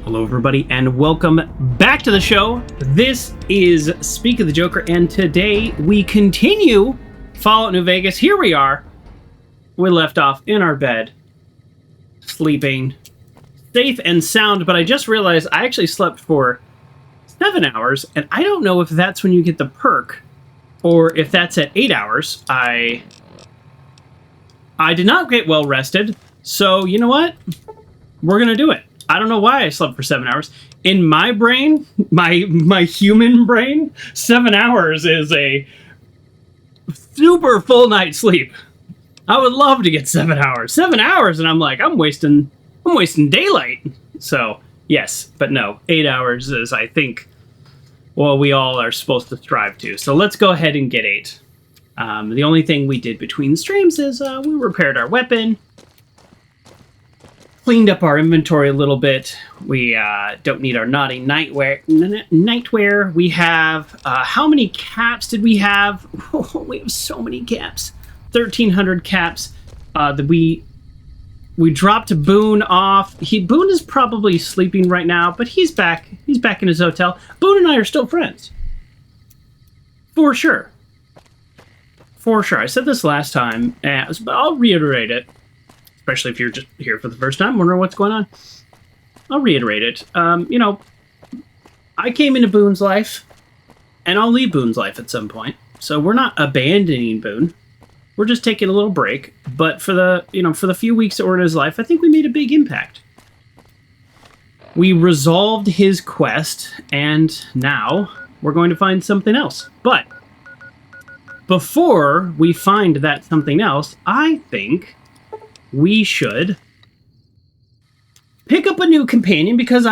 Hello, everybody, and welcome back to the show. This is Speak of the Joker, and today we continue Fallout New Vegas. Here we are. We left off in our bed, sleeping, safe and sound, but I just realized I actually slept for 7 hours, and I don't know if that's when you get the perk, or if that's at 8 hours. I did not get well rested, so you know what? We're gonna do it. I don't know why I slept for 7 hours. In my brain, my human brain, 7 hours is a super full night's sleep. I would love to get 7 hours. 7 hours, and I'm like, I'm wasting daylight. So, yes, but no. 8 hours is, I think, what we all are supposed to strive to. So let's go ahead and get 8. The only thing we did between streams is we repaired our weapon, cleaned up our inventory a little bit. We don't need our naughty nightwear. We have, how many caps did we have? Oh, we have so many caps. 1,300 caps. We dropped Boone off. Boone is probably sleeping right now, but he's back. He's back in his hotel. Boone and I are still friends. For sure. For sure. I said this last time, but I'll reiterate it. Especially if you're just here for the first time, wondering what's going on. I'll reiterate it. I came into Boone's life, and I'll leave Boone's life at some point. So we're not abandoning Boone. We're just taking a little break. But for the few weeks that we're in his life, I think we made a big impact. We resolved his quest, and now we're going to find something else. But before we find that something else, I think we should pick up a new companion, because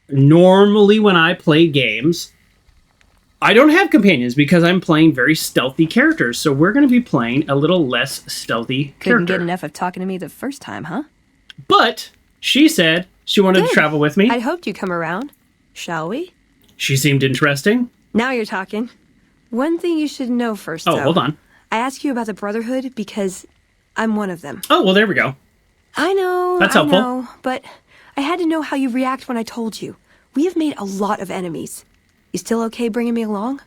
normally when I play games, I don't have companions because I'm playing very stealthy characters. So we're going to be playing a little less stealthy character. Couldn't get enough of talking to me the first time, huh? But she said she wanted to travel with me. I'd hoped you'd come around. Shall we? She seemed interesting. Now you're talking. One thing you should know first, though. Hold on. I asked you about the Brotherhood because I'm one of them. Oh, well, there we go. I know. That's helpful. I know, but I had to know how you react when I told you. We have made a lot of enemies. You still okay bringing me along?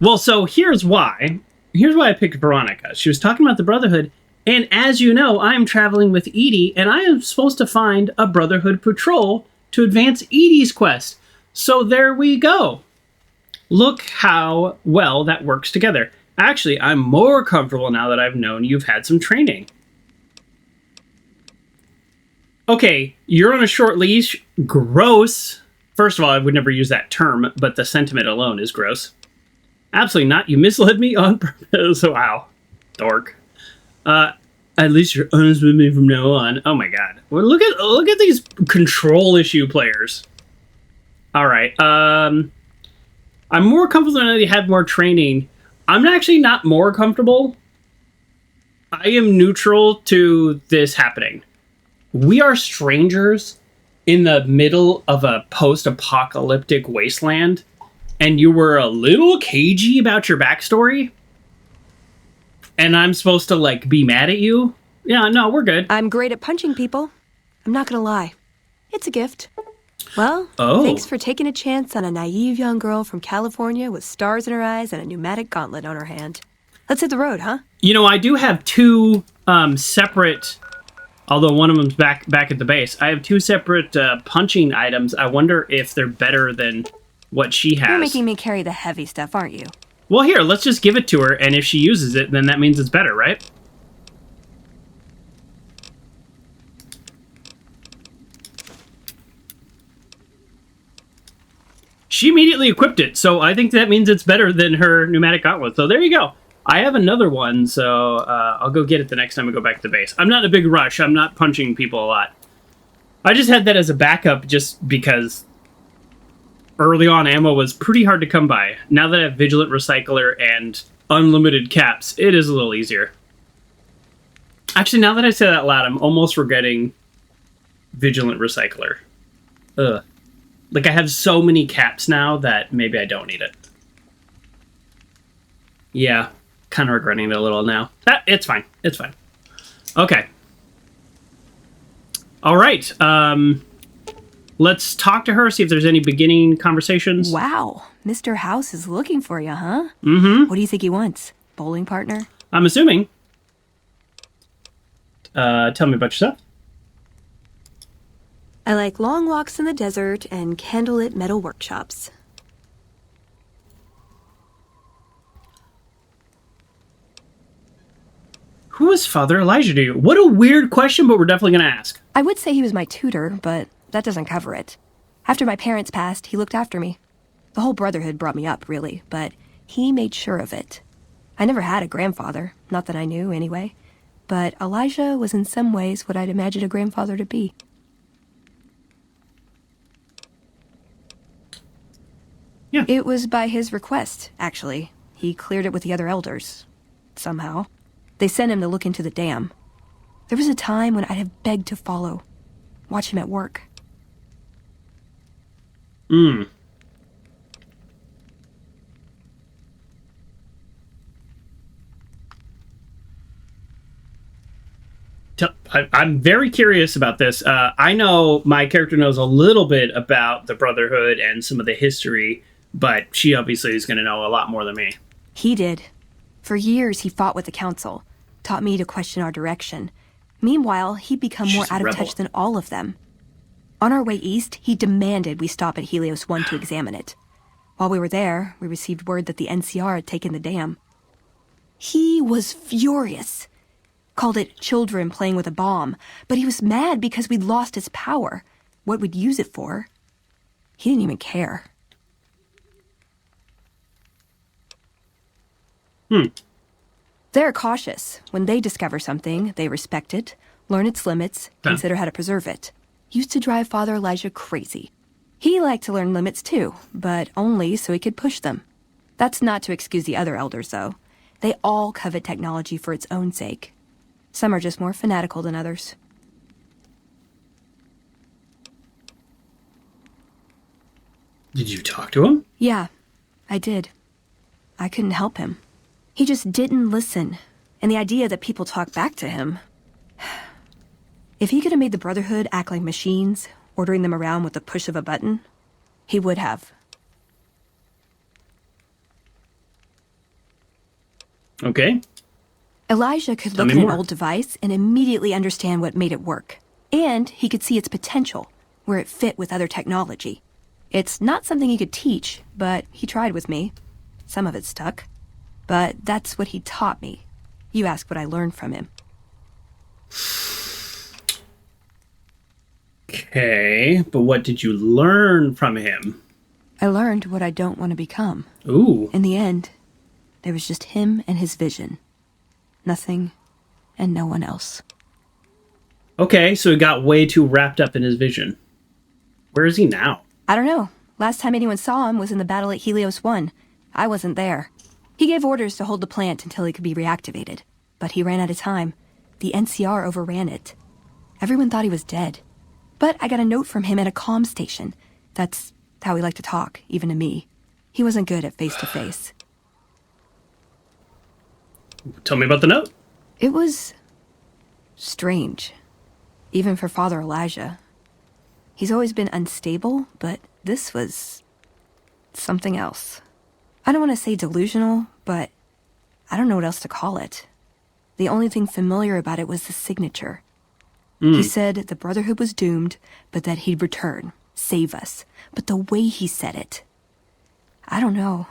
Well, so here's why. Here's why I picked Veronica. She was talking about the Brotherhood, and as you know, I am traveling with Edie, and I am supposed to find a Brotherhood patrol to advance Edie's quest. So there we go. Look how well that works together. Actually, I'm more comfortable now that I've known you've had some training. Okay, you're on a short leash. Gross. First of all, I would never use that term, but the sentiment alone is gross. Absolutely not. You misled me on purpose. Wow. Dork. At least you're honest with me from now on. Oh my god. Well, look at these control issue players. Alright, I'm more comfortable than I had more training. I'm actually not more comfortable. I am neutral to this happening. We are strangers in the middle of a post-apocalyptic wasteland, and you were a little cagey about your backstory, and I'm supposed to, like, be mad at you? Yeah, no, we're good. I'm great at punching people. I'm not gonna lie. It's a gift. Well, thanks for taking a chance on a naive young girl from California with stars in her eyes and a pneumatic gauntlet on her hand. Let's hit the road, huh? You know, I do have two separate, although one of them's back at the base. I have two separate punching items. I wonder if they're better than what she has. You're making me carry the heavy stuff, aren't you? Well, here, let's just give it to her, and if she uses it, then that means it's better, right? She immediately equipped it, so I think that means it's better than her pneumatic gauntlet. So there you go. I have another one, so I'll go get it the next time I go back to the base. I'm not in a big rush. I'm not punching people a lot. I just had that as a backup just because early on ammo was pretty hard to come by. Now that I have Vigilant Recycler and unlimited caps, it is a little easier. Actually, now that I say that out loud, I'm almost regretting Vigilant Recycler. Ugh. Like, I have so many caps now that maybe I don't need it. Yeah, kind of regretting it a little now. It's fine. It's fine. Okay. All right. Let's talk to her, see if there's any beginning conversations. Wow, Mr. House is looking for you, huh? Mm-hmm. What do you think he wants? Bowling partner? I'm assuming. Tell me about yourself. I like long walks in the desert and candlelit metal workshops. Who is Father Elijah to you? What a weird question, but we're definitely going to ask. I would say he was my tutor, but that doesn't cover it. After my parents passed, he looked after me. The whole Brotherhood brought me up, really, but he made sure of it. I never had a grandfather, not that I knew, anyway. But Elijah was in some ways what I'd imagine a grandfather to be. Yeah. It was by his request, actually. He cleared it with the other elders. Somehow. They sent him to look into the dam. There was a time when I'd have begged to follow. Watch him at work. I'm very curious about this. I know my character knows a little bit about the Brotherhood and some of the history, but she obviously is going to know a lot more than me. He did. For years, he fought with the council, taught me to question our direction. Meanwhile, he'd become more out of touch than all of them. On our way east, he demanded we stop at Helios 1 to examine it. While we were there, we received word that the NCR had taken the dam. He was furious. Called it children playing with a bomb, but he was mad because we'd lost its power. What we'd use it for. He didn't even care. They're cautious. When they discover something, they respect it, learn its limits, consider how to preserve it. Used to drive Father Elijah crazy. He liked to learn limits too, but only so he could push them. That's not to excuse the other elders, though. They all covet technology for its own sake. Some are just more fanatical than others. Did you talk to him? Yeah, I did. I couldn't help him. He just didn't listen. And the idea that people talk back to him... If he could have made the Brotherhood act like machines, ordering them around with the push of a button, he would have. Okay. Elijah could look at an old device and immediately understand what made it work. And he could see its potential, where it fit with other technology. It's not something he could teach, but he tried with me. Some of it stuck. But that's what he taught me. You ask what I learned from him. Okay, but what did you learn from him? I learned what I don't want to become. Ooh. In the end, there was just him and his vision. Nothing and no one else. Okay, so he got way too wrapped up in his vision. Where is he now? I don't know. Last time anyone saw him was in the battle at Helios 1. I wasn't there. He gave orders to hold the plant until he could be reactivated. But he ran out of time. The NCR overran it. Everyone thought he was dead. But I got a note from him at a comm station. That's how he liked to talk, even to me. He wasn't good at face-to-face. Tell me about the note. It was... strange. Even for Father Elijah. He's always been unstable, but this was... something else. I don't want to say delusional, but I don't know what else to call it. The only thing familiar about it was the signature. He said the Brotherhood was doomed, but that he'd return, save us. But the way he said it... I don't know.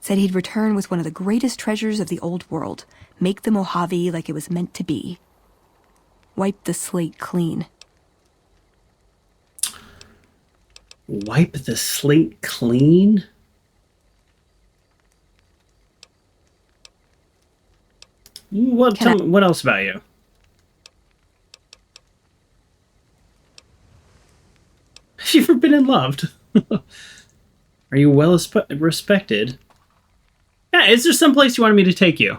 Said he'd return with one of the greatest treasures of the old world, make the Mojave like it was meant to be. Wipe the slate clean. Wipe the slate clean? What else about you? Have you ever been in love? Are you well respected? Yeah, is there some place you wanted me to take you?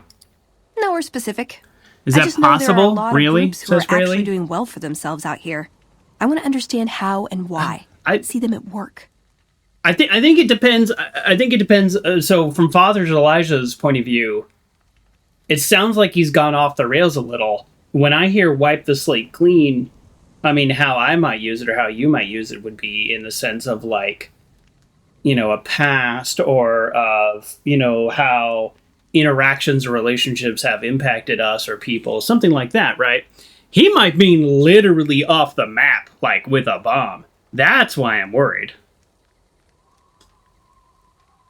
Nowhere specific. Is that possible? There are a lot really? Of groups who are actually doing well for themselves out here. I want to understand how and why. I see them at work. I think it depends. I think it depends. So from Father Elijah's point of view, it sounds like he's gone off the rails a little. When I hear "wipe the slate clean," I mean, how I might use it or how you might use it would be in the sense of like, you know, a past or of, you know, how interactions or relationships have impacted us or people, something like that, right? He might mean literally off the map, like with a bomb. That's why I'm worried.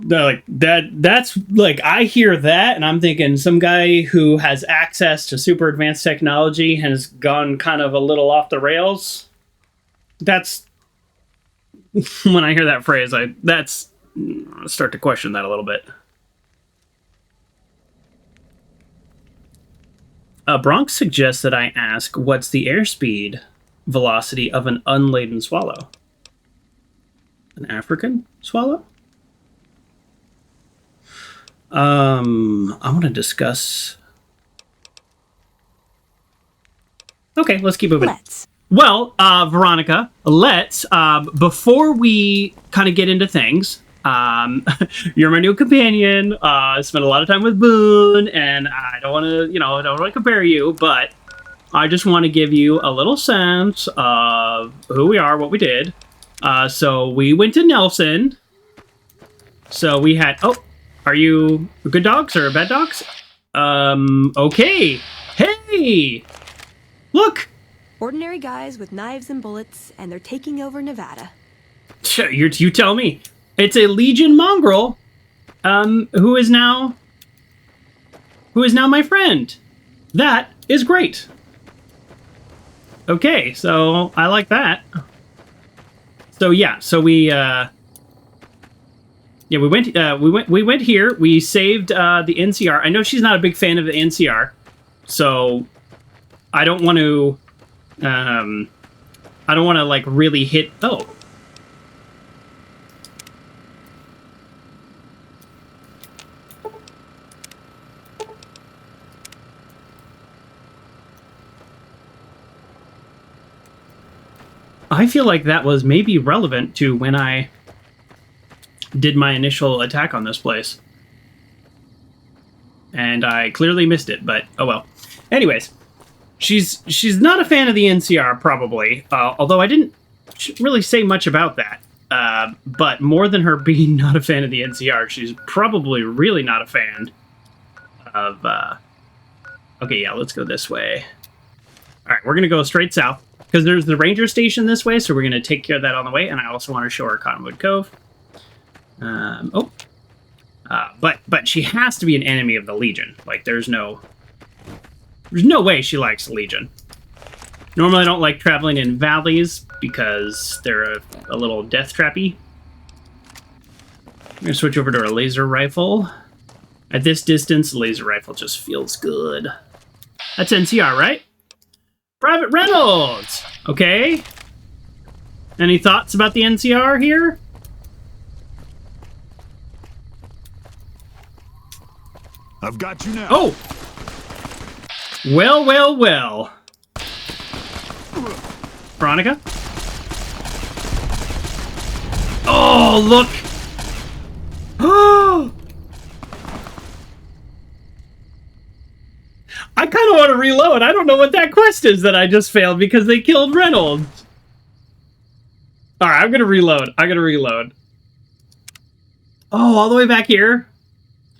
Like that's like, I hear that and I'm thinking some guy who has access to super advanced technology has gone kind of a little off the rails. That's when I hear that phrase, I start to question that a little bit. Bronx suggests that I ask, what's the airspeed velocity of an unladen swallow? An African swallow? I want to discuss... Okay, let's keep moving. Well, Veronica, let's, before we kind of get into things, you're my new companion. I spent a lot of time with Boone, and I don't want to, you know, I don't want to compare you, but I just want to give you a little sense of who we are, what we did. So we went to Nelson. So we had, oh, are you good dogs or bad dogs? Okay. Hey! Look! Ordinary guys with knives and bullets, and they're taking over Nevada. You tell me. It's a Legion mongrel, who is now my friend. That is great. Okay, so I like that. So yeah, so we went here. We saved the NCR. I know she's not a big fan of the NCR, so I don't want to like really hit. Oh. I feel like that was maybe relevant to when I did my initial attack on this place. And I clearly missed it, but oh well. Anyways, she's not a fan of the NCR, probably. Although I didn't really say much about that. But more than her being not a fan of the NCR, she's probably really not a fan of... Okay, yeah, let's go this way. Alright, we're going to go straight south. Because there's the ranger station this way, so we're going to take care of that on the way. And I also want to show her Cottonwood Cove. But she has to be an enemy of the Legion. Like, there's no way she likes the Legion. Normally, I don't like traveling in valleys because they're a little death trappy. I'm going to switch over to our laser rifle. At this distance, the laser rifle just feels good. That's NCR, right? Private Reynolds! Okay. Any thoughts about the NCR here? I've got you now. Oh! Well, well, well. Veronica? Oh, look! Oh! I kind of want to reload. I don't know what that quest is that I just failed because they killed Reynolds. Alright, I'm going to reload. Oh, all the way back here?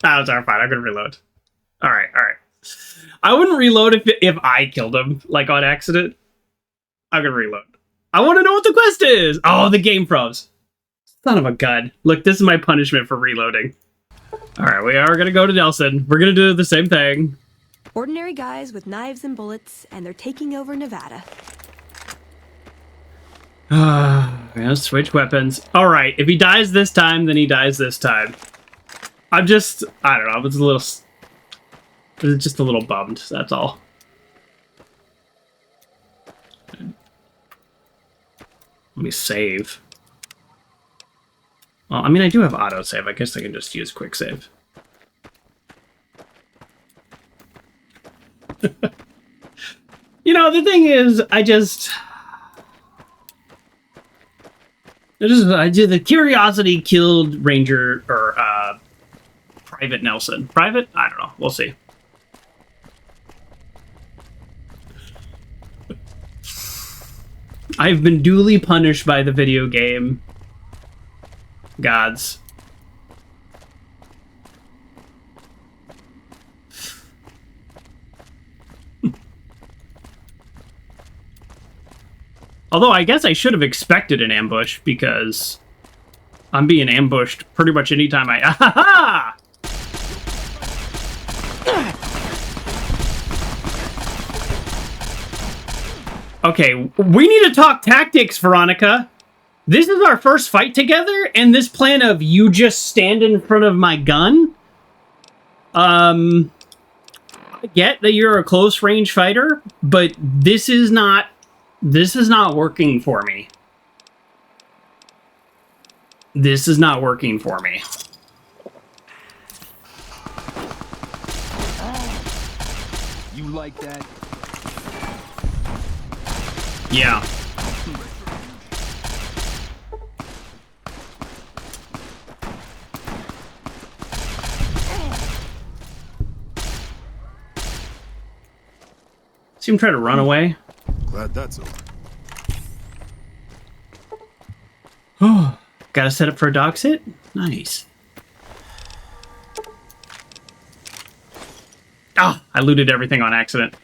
Oh, it's alright, fine. I'm going to reload. Alright. I wouldn't reload if I killed him, like on accident. I'm going to reload. I want to know what the quest is! Oh, the game froze. Son of a gun. Look, this is my punishment for reloading. Alright, we are going to go to Nelson. We're going to do the same thing. Ordinary guys with knives and bullets, and they're taking over Nevada. Gonna switch weapons. Alright, if he dies this time, then he dies this time. I don't know, I was just a little bummed, that's all. Let me save. Well, I mean, I do have autosave. I guess I can just use quick save. You know, the thing is, I did the curiosity killed Ranger, or, Private Nelson. Private? I don't know. We'll see. I've been duly punished by the video game gods. Although I guess I should have expected an ambush, because I'm being ambushed pretty much anytime I... Ah-ha-ha! Okay, we need to talk tactics, Veronica. This is our first fight together, and this plan of you just stand in front of my gun? I get that you're a close range fighter, but this is not working for me. This is not working for me. You like that? Yeah. See him try to run away. Glad that's over. Oh, gotta set up for a dog sit? Nice. Ah, I looted everything on accident.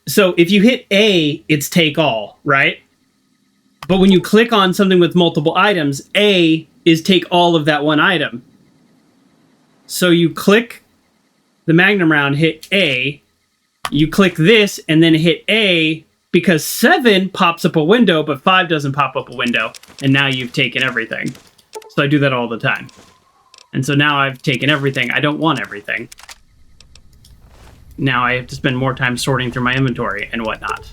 So if you hit A, it's take all, right? But when you click on something with multiple items, A is take all of that one item. So you click the Magnum round, hit A, you click this, and then hit A, because 7 pops up a window, but 5 doesn't pop up a window, and now you've taken everything. So I do that all the time. And so now I've taken everything. I don't want everything. Now I have to spend more time sorting through my inventory and whatnot.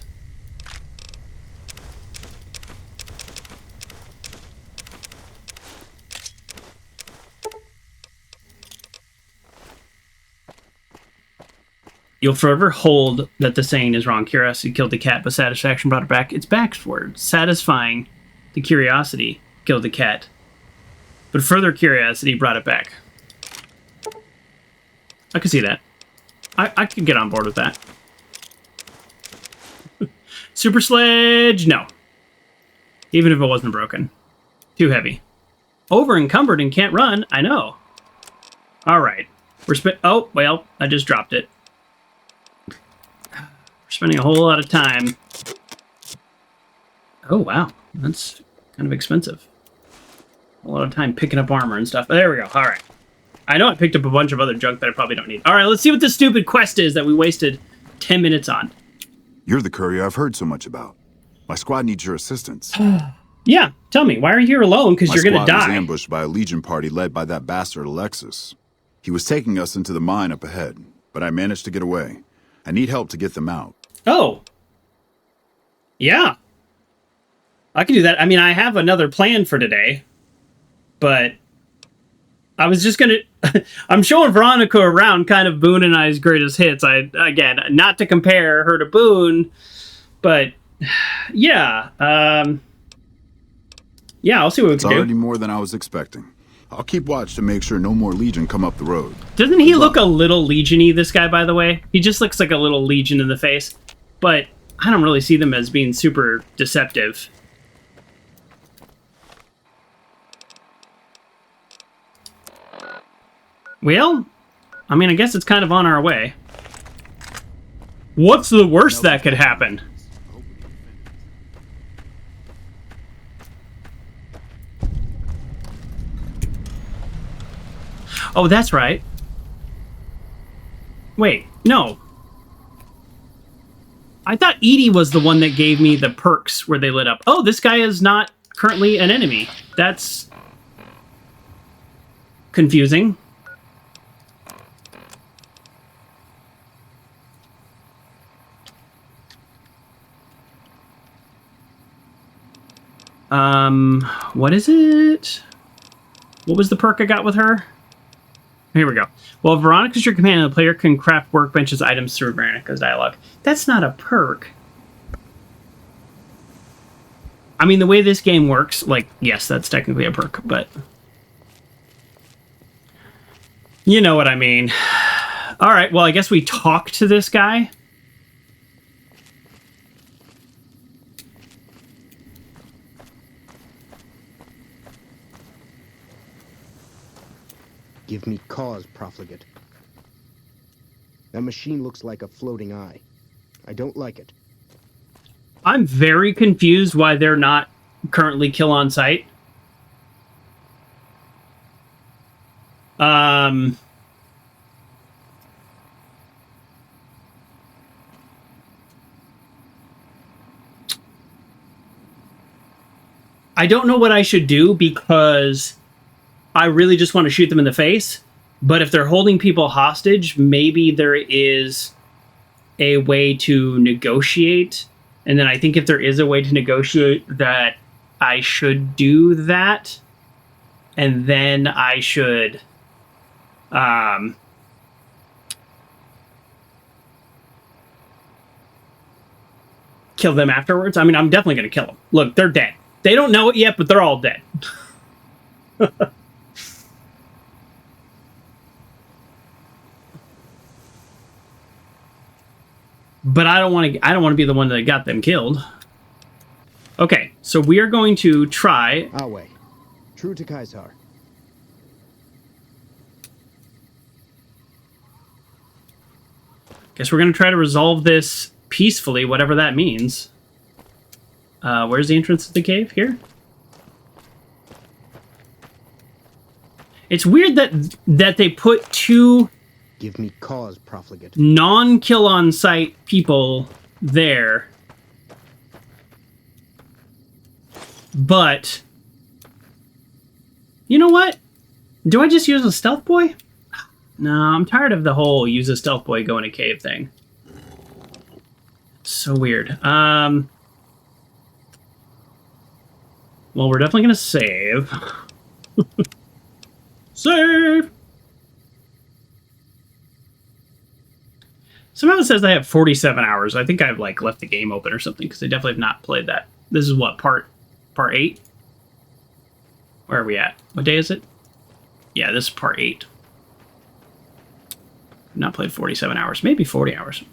You'll forever hold that the saying is wrong. Curiosity killed the cat, but satisfaction brought it back. It's backwards. Satisfying the curiosity killed the cat, but further curiosity brought it back. I could see that. I could get on board with that. Super sledge, no. Even if it wasn't broken. Too heavy. Over encumbered and can't run, I know. Alright. Oh, well, I just dropped it. We're spending a whole lot of time. Oh, wow. That's kind of expensive. A lot of time picking up armor and stuff. There we go. Alright. I know I picked up a bunch of other junk that I probably don't need. All right, let's see what this stupid quest is that we wasted 10 minutes on. You're the courier I've heard so much about. My squad needs your assistance. Yeah, tell me, why are you here alone? Because you're going to die. My squad was ambushed by a Legion party led by that bastard Alexis. He was taking us into the mine up ahead, but I managed to get away. I need help to get them out. Oh. Yeah. I can do that. I mean, I have another plan for today, but I was just going to... I'm showing Veronica around kind of Boone and I's greatest hits. Again, not to compare her to Boone, but yeah. Yeah, I'll see what we can do. It's already more than I was expecting. I'll keep watch to make sure no more Legion come up the road. Doesn't he look a little Legion-y, this guy, by the way? He just looks like a little Legion in the face. But I don't really see them as being super deceptive. Well, I mean, I guess it's kind of on our way. What's the worst that could happen? Oh, that's right. Wait, no. I thought Edie was the one that gave me the perks where they lit up. Oh, this guy is not currently an enemy. That's confusing. What is it? What was the perk I got with her? Here we go. Well, Veronica's your companion. The player can craft workbenches items through Veronica's dialogue. That's not a perk. I mean, the way this game works, like, yes, that's technically a perk, but... You know what I mean. All right, well, I guess we talk to this guy. Give me cause, profligate. That machine looks like a floating eye. I don't like it. I'm very confused why they're not currently kill on sight. I don't know what I should do because I really just want to shoot them in the face. But if they're holding people hostage, maybe there is a way to negotiate. And then I think if there is a way to negotiate that, I should do that. And then I should kill them afterwards. I mean, I'm definitely going to kill them. Look, they're dead. They don't know it yet, but they're all dead. But I don't want to be the one that got them killed. Okay, so we are going to try. Awe. True to Kaisar. Guess we're going to try to resolve this peacefully, whatever that means. Where's the entrance to the cave? Here? It's weird that they put two Give me cause, profligate. non-kill on sight people there. But you know what? Do I just use a stealth boy? No, I'm tired of the whole use a stealth boy go in a cave thing. So weird. Well, we're definitely gonna save. Save! Somehow it says I have 47 hours. I think I've like left the game open or something because I definitely have not played that. This is what, part 8? Where are we at? What day is it? Yeah, this is part 8. Not played 47 hours, maybe 40 hours.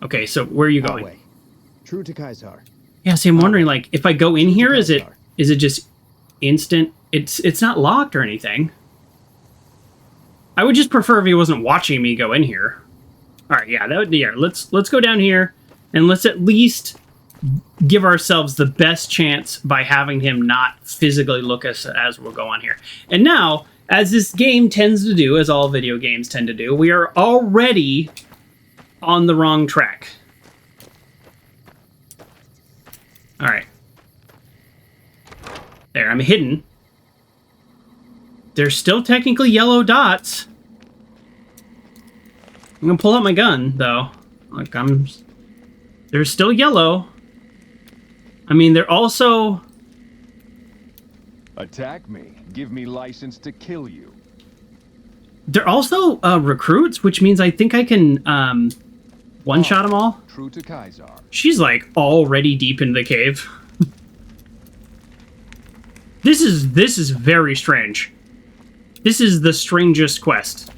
Okay, so where are you going? Awe. True to Kaisar. Yeah, see, I'm wondering, like, if I go in here, is it just instant? It's not locked or anything. I would just prefer if he wasn't watching me go in here. All right, yeah, let's go down here and let's at least give ourselves the best chance by having him not physically look us as we'll go on here. And now, as this game tends to do, as all video games tend to do, we are already on the wrong track. All right. There, I'm hidden. There's still technically yellow dots. I'm gonna pull out my gun, though. Like, they're still yellow. I mean, they're also... Attack me. Give me license to kill you. They're also recruits, which means I think I can one-shot them all. True to Kaisar. She's, like, already deep into the cave. This is very strange. This is the strangest quest.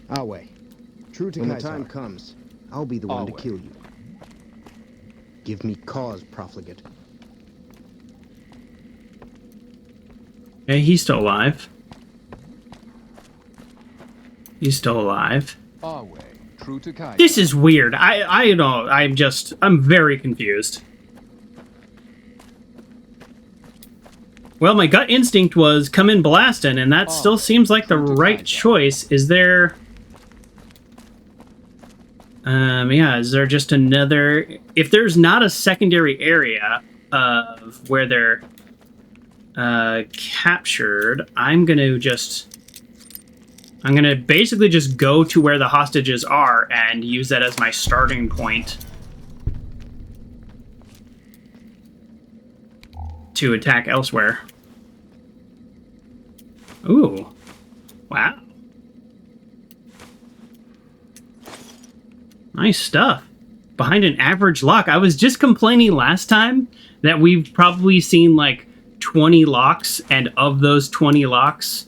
Awe. True to Kaisar. When the time comes, I'll be the one to kill you. Give me cause, profligate. Okay, he's still alive. He's still alive. Awe. True to Kaisar. This is weird. I know. I'm very confused. Well, my gut instinct was come in blasting, and that still seems like the right choice. Is there... yeah, is there just another... If there's not a secondary area of where they're captured, I'm gonna basically just go to where the hostages are and use that as my starting point to attack elsewhere. Ooh. Wow. Nice stuff. Behind an average lock. I was just complaining last time that we've probably seen like 20 locks, and of those 20 locks,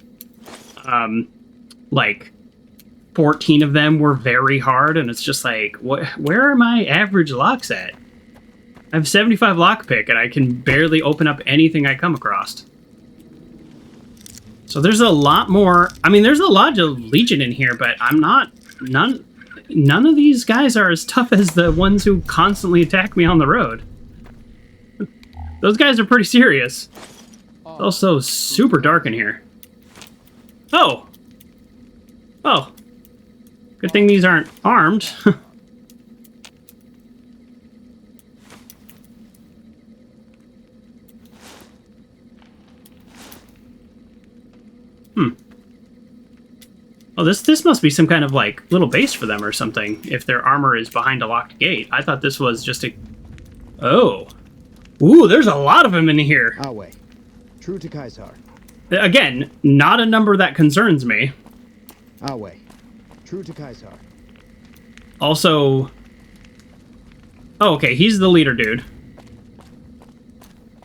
like 14 of them were very hard, and it's just like, where are my average locks at? I have 75 lockpick, and I can barely open up anything I come across. So there's a lot more. I mean, there's a lot of Legion in here, but none of these guys are as tough as the ones who constantly attack me on the road. Those guys are pretty serious. It's also super dark in here. Oh! Good thing these aren't armed. Oh, this must be some kind of, like, little base for them or something, if their armor is behind a locked gate. I thought this was just a... Oh. Ooh, there's a lot of them in here. Awe. True to Kaisar. Again, not a number that concerns me. Awe. True to Kaisar. Also... Oh, okay, he's the leader dude.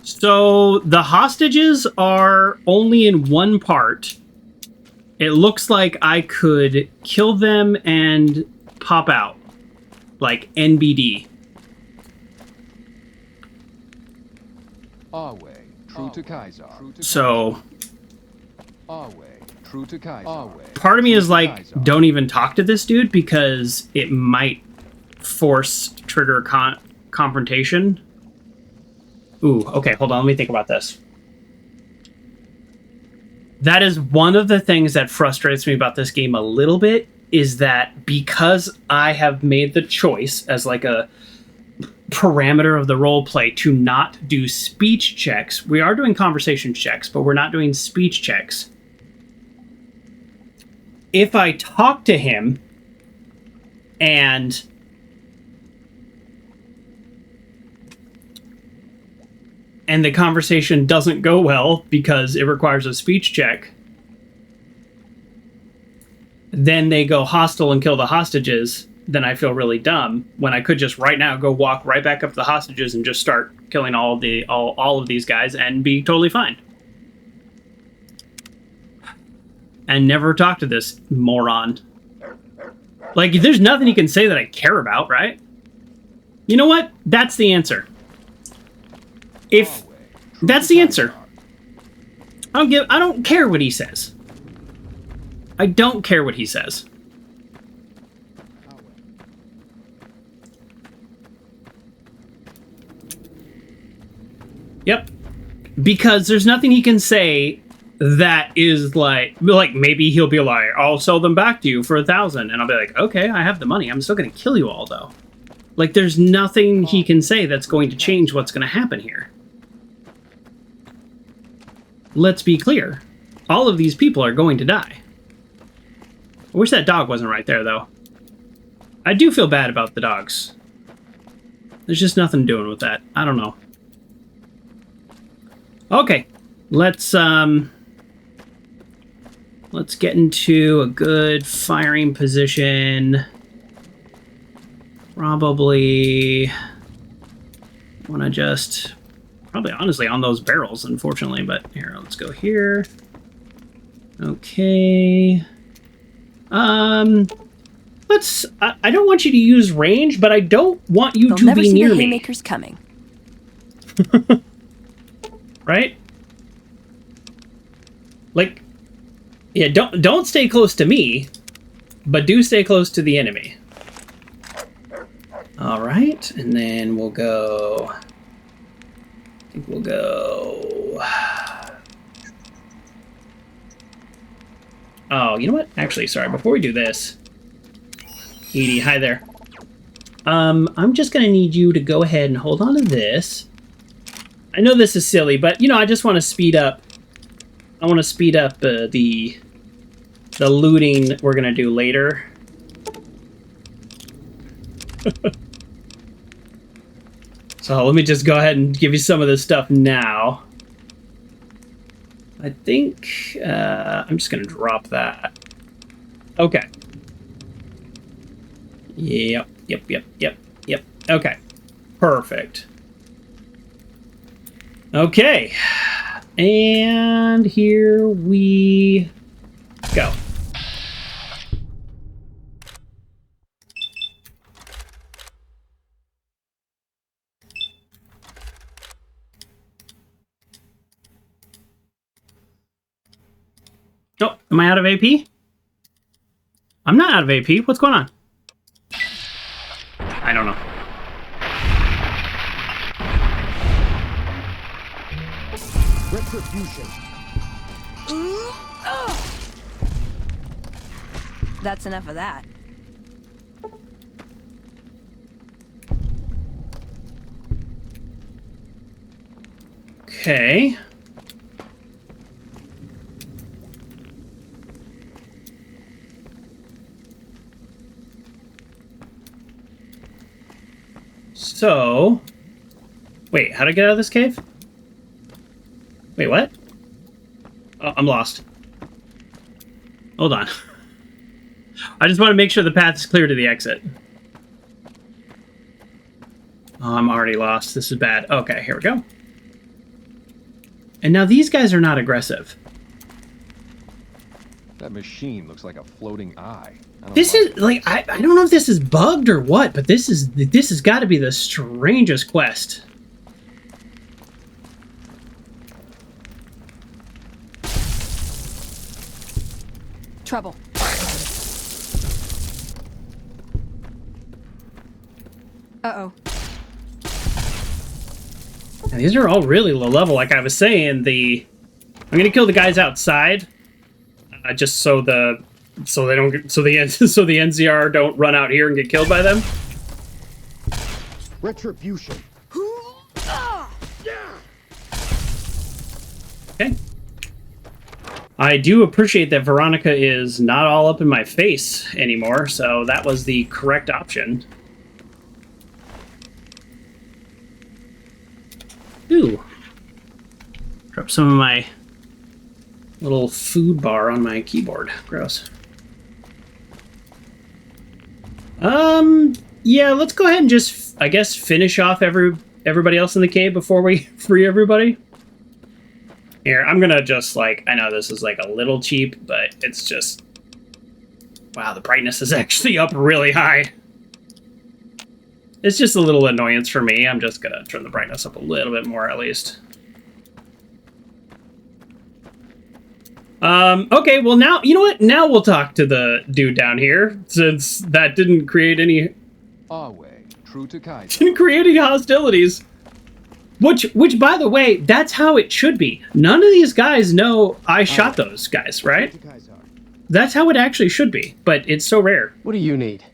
So, the hostages are only in one part. It looks like I could kill them and pop out. Like NBD. Awe. True to Kaisar. So... Awe. True to Kaisar. Part of me is like, don't even talk to this dude because it might force trigger confrontation. Ooh, okay, hold on, let me think about this. That is one of the things that frustrates me about this game a little bit, is that because I have made the choice as like a parameter of the roleplay to not do speech checks. We are doing conversation checks, but we're not doing speech checks. If I talk to him and the conversation doesn't go well because it requires a speech check, then they go hostile and kill the hostages, then I feel really dumb when I could just right now go walk right back up to the hostages and just start killing all of these guys and be totally fine. And never talk to this moron. Like, there's nothing he can say that I care about, right? You know what? That's the answer. If that's the answer. I don't care what he says. I don't care what he says. Yep. Because there's nothing he can say that is like maybe he'll be like, I'll sell them back to you for 1,000, and I'll be like, okay, I have the money. I'm still gonna kill you all though. Like, there's nothing he can say that's going to change what's gonna happen here. Let's be clear. All of these people are going to die. I wish that dog wasn't right there, though. I do feel bad about the dogs. There's just nothing doing with that. I don't know. Okay. Let's get into a good firing position. Probably want to just... Probably, honestly, on those barrels, unfortunately. But here, let's go here. Okay. Let's... I don't want you to use range, but I don't want you to be near me. They'll never see the haymakers coming. Right? Like, yeah, don't stay close to me, but do stay close to the enemy. All right, and then we'll go... I think we'll go... Oh, you know what? Actually, sorry, before we do this... Edie, hi there. I'm just going to need you to go ahead and hold on to this. I know this is silly, but, you know, I just want to speed up... I want to speed up the looting we're going to do later. So let me just go ahead and give you some of this stuff now. I think I'm just going to drop that. Okay. Yep. Okay. Perfect. Okay. And here we go. Oh, am I out of AP? I'm not out of AP. What's going on? I don't know. Retribution. That's enough of that. Okay. So, wait, how to get out of this cave? Wait, what? Oh, I'm lost. Hold on. I just want to make sure the path is clear to the exit. Oh, I'm already lost. This is bad. Okay, here we go. And now these guys are not aggressive. That machine looks like a floating eye. This is like I don't know if this is bugged or what, but this has got to be the strangest quest. Trouble. Uh-oh. And these are all really low level. Like I was saying, I'm gonna kill the guys outside, just so the NCR don't run out here and get killed by them. Retribution. Okay. I do appreciate that Veronica is not all up in my face anymore, so that was the correct option. Ooh. Drop some of my little food bar on my keyboard. Gross. Yeah, let's go ahead and just, I guess, finish off everybody else in the cave before we free everybody. Here, I'm gonna just, like, I know this is, like, a little cheap, but it's just... Wow, the brightness is actually up really high. It's just a little annoyance for me. I'm just gonna turn the brightness up a little bit more, at least. Okay, well now, you know what? Now we'll talk to the dude down here, since that didn't create any... Our way, true to Kaiser. Didn't create any hostilities. Which, by the way, that's how it should be. None of these guys know I shot those guys, right? That's how it actually should be, but it's so rare. What do you need?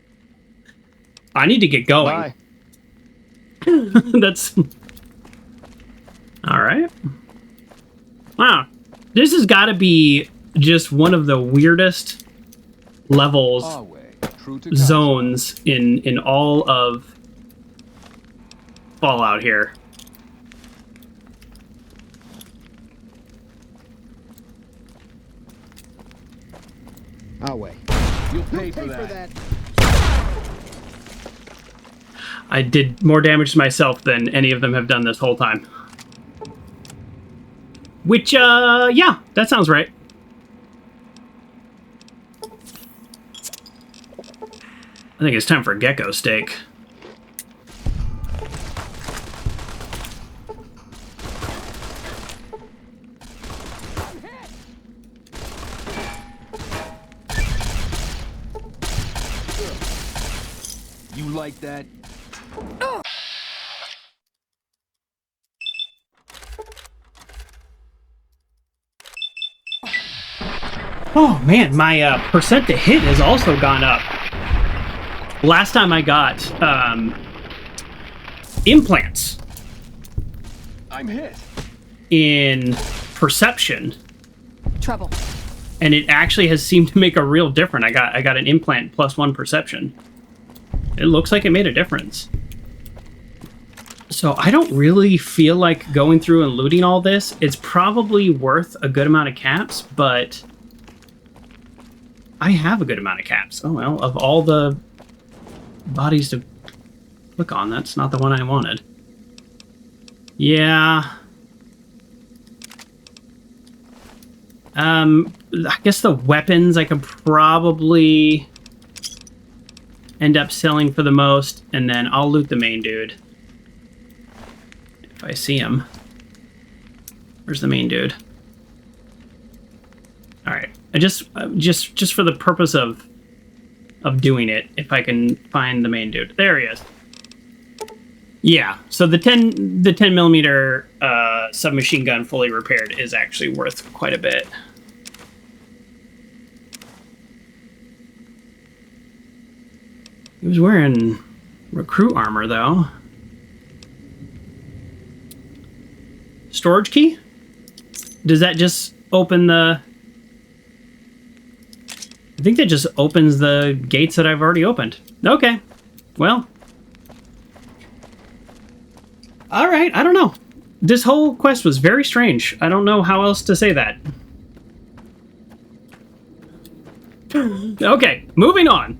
I need to get going. Bye. That's... Alright. Wow. This has got to be just one of the weirdest levels, Our way, true to Kaiser. zones in all of Fallout here. Our way. You'll pay for that. I did more damage to myself than any of them have done this whole time. Which, yeah, that sounds right. I think it's time for gecko steak. You like that? Oh man, my percent to hit has also gone up. Last time I got implants I'm hit. in perception, Trouble. and it actually has seemed to make a real difference. I got an implant +1 perception. It looks like it made a difference. So I don't really feel like going through and looting all this. It's probably worth a good amount of caps, but I have a good amount of caps. Oh well, of all the bodies to click on. That's not the one I wanted. Yeah. I guess the weapons I could probably end up selling for the most, and then I'll loot the main dude. If I see him. Where's the main dude? Alright. I just for the purpose of doing it, if I can find the main dude. There he is. Yeah, so the 10 millimeter submachine gun fully repaired is actually worth quite a bit. He was wearing recruit armor though. Storage key? Does that just open the... I think that just opens the gates that I've already opened. Okay, well... Alright, I don't know. This whole quest was very strange. I don't know how else to say that. Okay, moving on.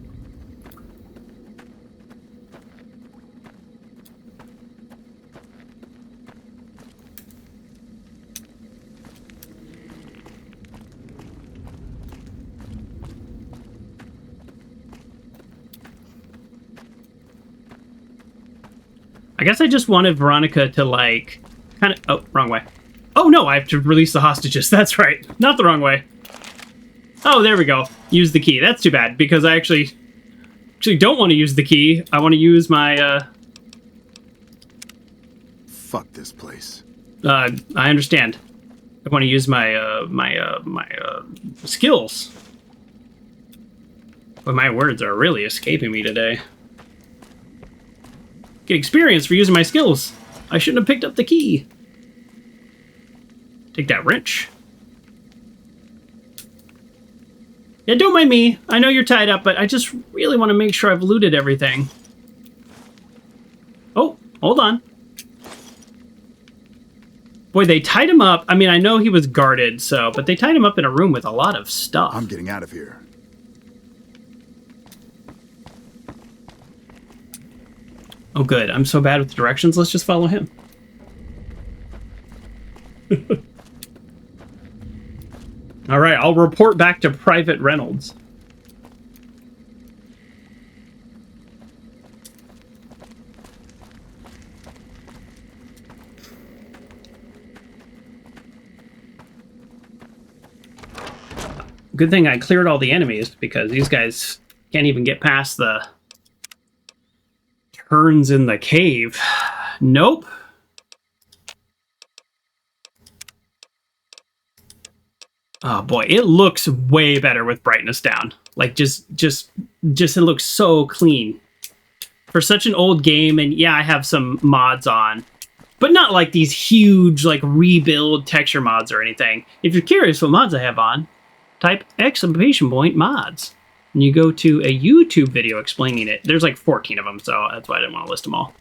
I guess I just wanted Veronica to, like, kind of... Oh, wrong way. Oh, no, I have to release the hostages. That's right. Not the wrong way. Oh, there we go. Use the key. That's too bad, because I actually don't want to use the key. I want to use my, Fuck this place. I understand. I want to use my skills. But my words are really escaping me today. Get experience for using my skills. I shouldn't have picked up the key. Take that wrench. Yeah, don't mind me. I know you're tied up, but I just really want to make sure I've looted everything. Oh, hold on. Boy, they tied him up. I mean, I know he was guarded, but they tied him up in a room with a lot of stuff. I'm getting out of here. Oh, good. I'm so bad with directions. Let's just follow him. All right, I'll report back to Private Reynolds. Good thing I cleared all the enemies, because these guys can't even get past the turns in the cave. Nope. Oh boy, it looks way better with brightness down. Like just it looks so clean for such an old game. And yeah, I have some mods on, but not like these huge like rebuild texture mods or anything. If you're curious what mods I have on, type !mods. And you go to a YouTube video explaining it. There's like 14 of them, so that's why I didn't want to list them all.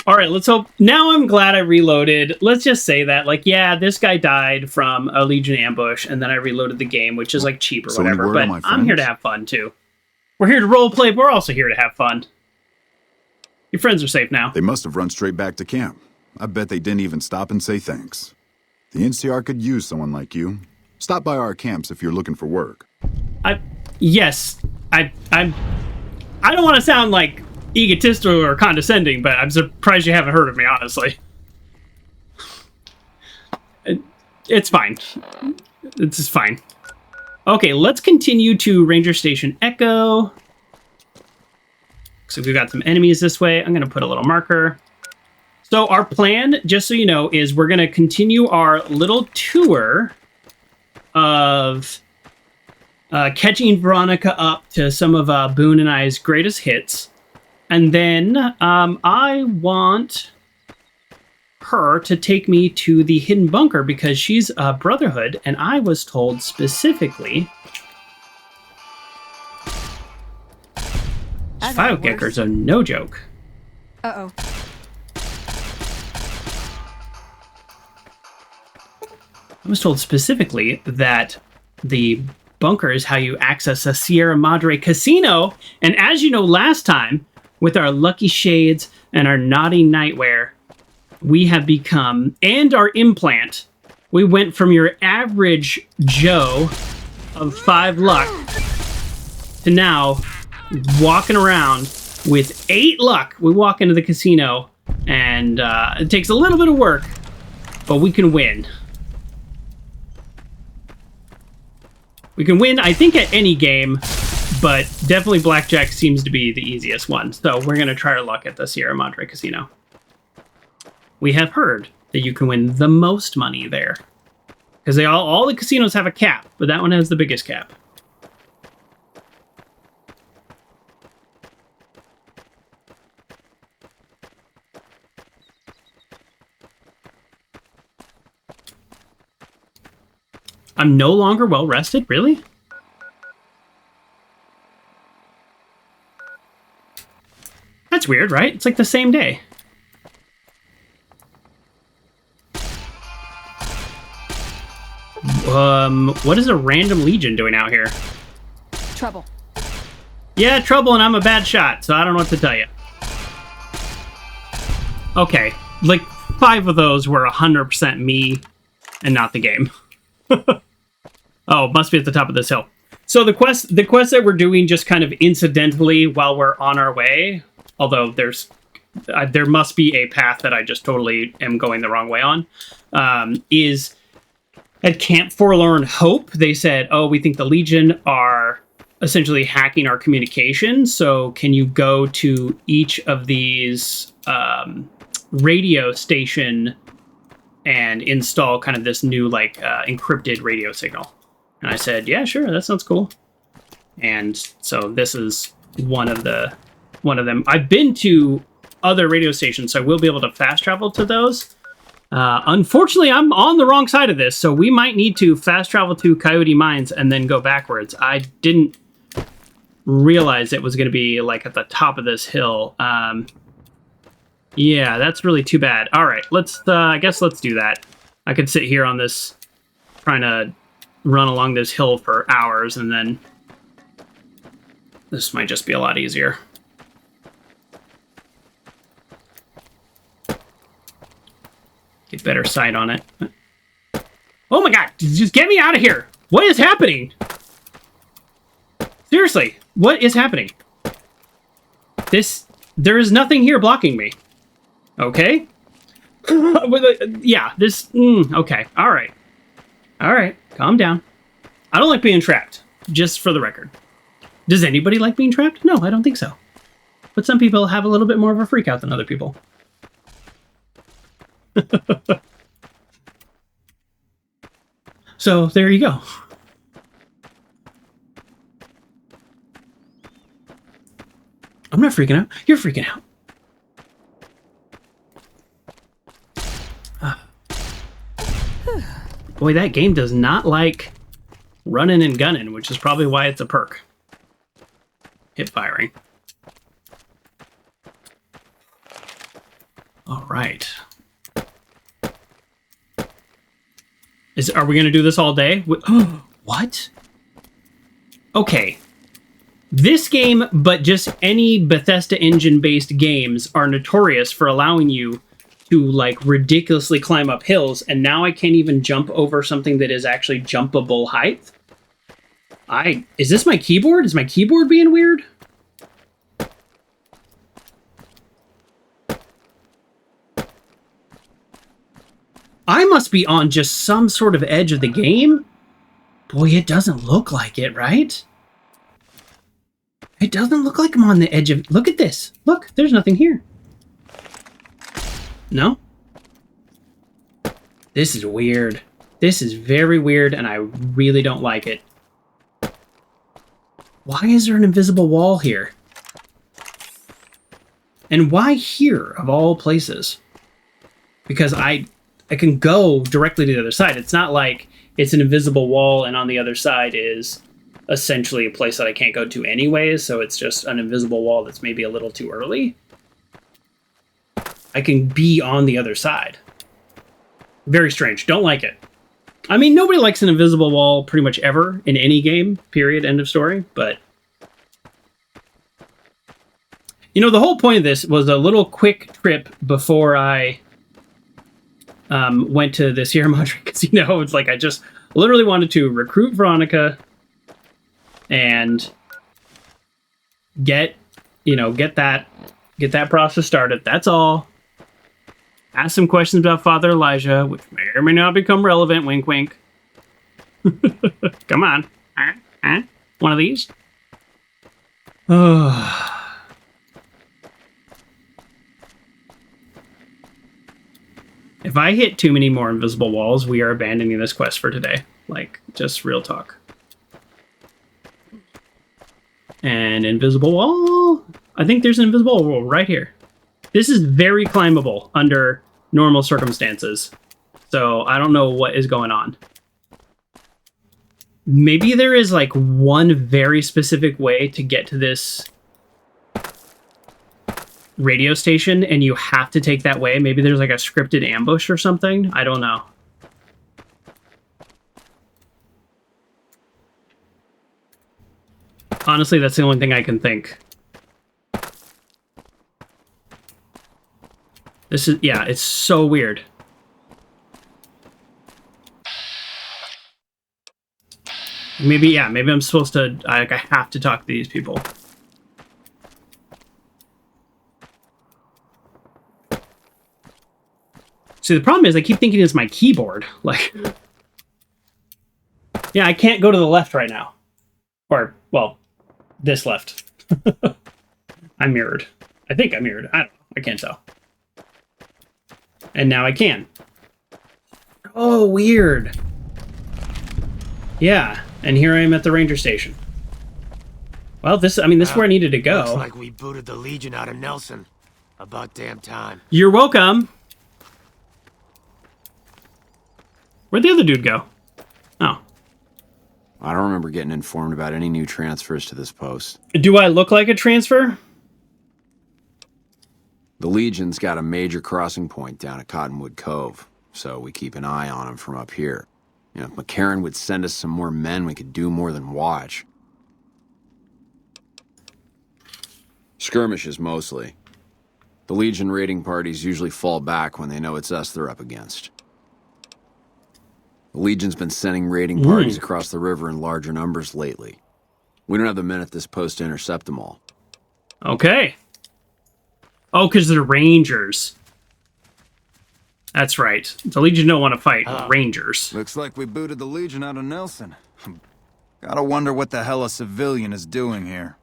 All right, let's hope. Now I'm glad I reloaded. Let's just say that, like, yeah, this guy died from a Legion ambush, and then I reloaded the game, which is like cheap or whatever. But I'm here to have fun too. We're here to roleplay, but we're also here to have fun. Your friends are safe now. They must have run straight back to camp. I bet they didn't even stop and say thanks. The NCR could use someone like you. Stop by our camps if you're looking for work. Yes, I don't want to sound like egotistical or condescending, but I'm surprised you haven't heard of me, honestly. It's fine. It's just fine. Okay, let's continue to Ranger Station Echo. So we've got some enemies this way. I'm going to put a little marker. So our plan, just so you know, is we're going to continue our little tour of catching Veronica up to some of Boone and I's greatest hits. And then I want her to take me to the hidden bunker because she's a Brotherhood, and I was told specifically Filekickers are no joke. Uh-oh. I was told specifically that the bunker is how you access a Sierra Madre Casino. And as you know, last time, with our lucky shades and our naughty nightwear, we have become, and our implant, we went from your average Joe of 5 luck to now walking around with 8 luck. We walk into the casino, and it takes a little bit of work, but we can win. We can win, I think, at any game, but definitely blackjack seems to be the easiest one. So we're going to try our luck at the Sierra Madre Casino. We have heard that you can win the most money there, because all the casinos have a cap, but that one has the biggest cap. I'm no longer well rested? Really? That's weird, right? It's like the same day. What is a random legion doing out here? Trouble. Yeah, trouble, and I'm a bad shot, so I don't know what to tell you. Okay, like 5 of those were 100% me and not the game. Oh, must be at the top of this hill. So the quest that we're doing just kind of incidentally while we're on our way, although there must be a path that I just totally am going the wrong way on, is at Camp Forlorn Hope. They said, oh, we think the Legion are essentially hacking our communication, so can you go to each of these radio station and install kind of this new like encrypted radio signal? And I said, yeah, sure, that sounds cool. And so this is one of them. I've been to other radio stations, so I will be able to fast travel to those. Unfortunately, I'm on the wrong side of this, so we might need to fast travel to Coyote Mines and then go backwards. I didn't realize it was going to be like at the top of this hill. Yeah, that's really too bad. All right, I guess let's do that. I could sit here on this, trying to run along this hill for hours, and then this might just be a lot easier. Get better sight on it. Oh my god, just get me out of here! What is happening? Seriously, what is happening? There is nothing here blocking me. Okay? Yeah, okay, alright. Alright, calm down. I don't like being trapped, just for the record. Does anybody like being trapped? No, I don't think so. But some people have a little bit more of a freak out than other people. So, there you go. I'm not freaking out. You're freaking out. Boy, that game does not like running and gunning, which is probably why it's a perk. Hip firing. All right. Are we going to do this all day? What? Okay. This game, but just any Bethesda engine-based games, are notorious for allowing you to, like, ridiculously climb up hills, and now I can't even jump over something that is actually jumpable height? Is this my keyboard? Is my keyboard being weird? I must be on just some sort of edge of the game? Boy, it doesn't look like it, right? It doesn't look like I'm on the edge of... Look at this. Look, there's nothing here. No? This is weird. This is very weird, and I really don't like it. Why is there an invisible wall here? And why here, of all places? Because I can go directly to the other side. It's not like it's an invisible wall and on the other side is essentially a place that I can't go to anyways, so it's just an invisible wall that's maybe a little too early. I can be on the other side. Very strange. Don't like it. I mean, nobody likes an invisible wall pretty much ever in any game, period, end of story, but... You know, the whole point of this was a little quick trip before I went to the Sierra Madre Casino. It's like I just literally wanted to recruit Veronica and get that process started. That's all. Ask some questions about Father Elijah, which may or may not become relevant. Wink, wink. Come on. One of these? If I hit too many more invisible walls, we are abandoning this quest for today. Like, just real talk. An invisible wall? I think there's an invisible wall right here. This is very climbable under normal circumstances. So I don't know what is going on. Maybe there is like one very specific way to get to this radio station and you have to take that way. Maybe there's like a scripted ambush or something. I don't know. Honestly, that's the only thing I can think. This is, yeah, it's so weird. Maybe I'm supposed to, I have to talk to these people. See, the problem is I keep thinking it's my keyboard. Like, yeah, I can't go to the left right now. Or, well, this left. I'm mirrored. I think I'm mirrored. I don't know. I can't tell. And now I can. Oh, weird. Yeah, and here I am at the ranger station. Well, this is where I needed to go. Looks like we booted the Legion out of Nelson. About damn time. You're welcome. Where'd the other dude go? Oh. I don't remember getting informed about any new transfers to this post. Do I look like a transfer? The Legion's got a major crossing point down at Cottonwood Cove, so we keep an eye on him from up here. You know, if McCarran would send us some more men, we could do more than watch. Skirmishes, mostly. The Legion raiding parties usually fall back when they know it's us they're up against. The Legion's been sending raiding parties across the river in larger numbers lately. We don't have the men at this post to intercept them all. Okay. Oh, because they're rangers. That's right. The Legion don't want to fight rangers. Looks like we booted the Legion out of Nelson. Gotta wonder what the hell a civilian is doing here.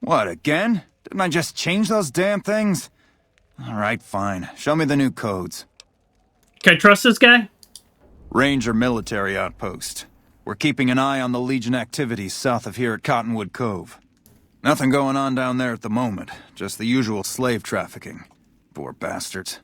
What, again? Didn't I just change those damn things? Alright, fine. Show me the new codes. Can I trust this guy? Ranger military outpost. We're keeping an eye on the Legion activities south of here at Cottonwood Cove. Nothing going on down there at the moment. Just the usual slave trafficking. Poor bastards.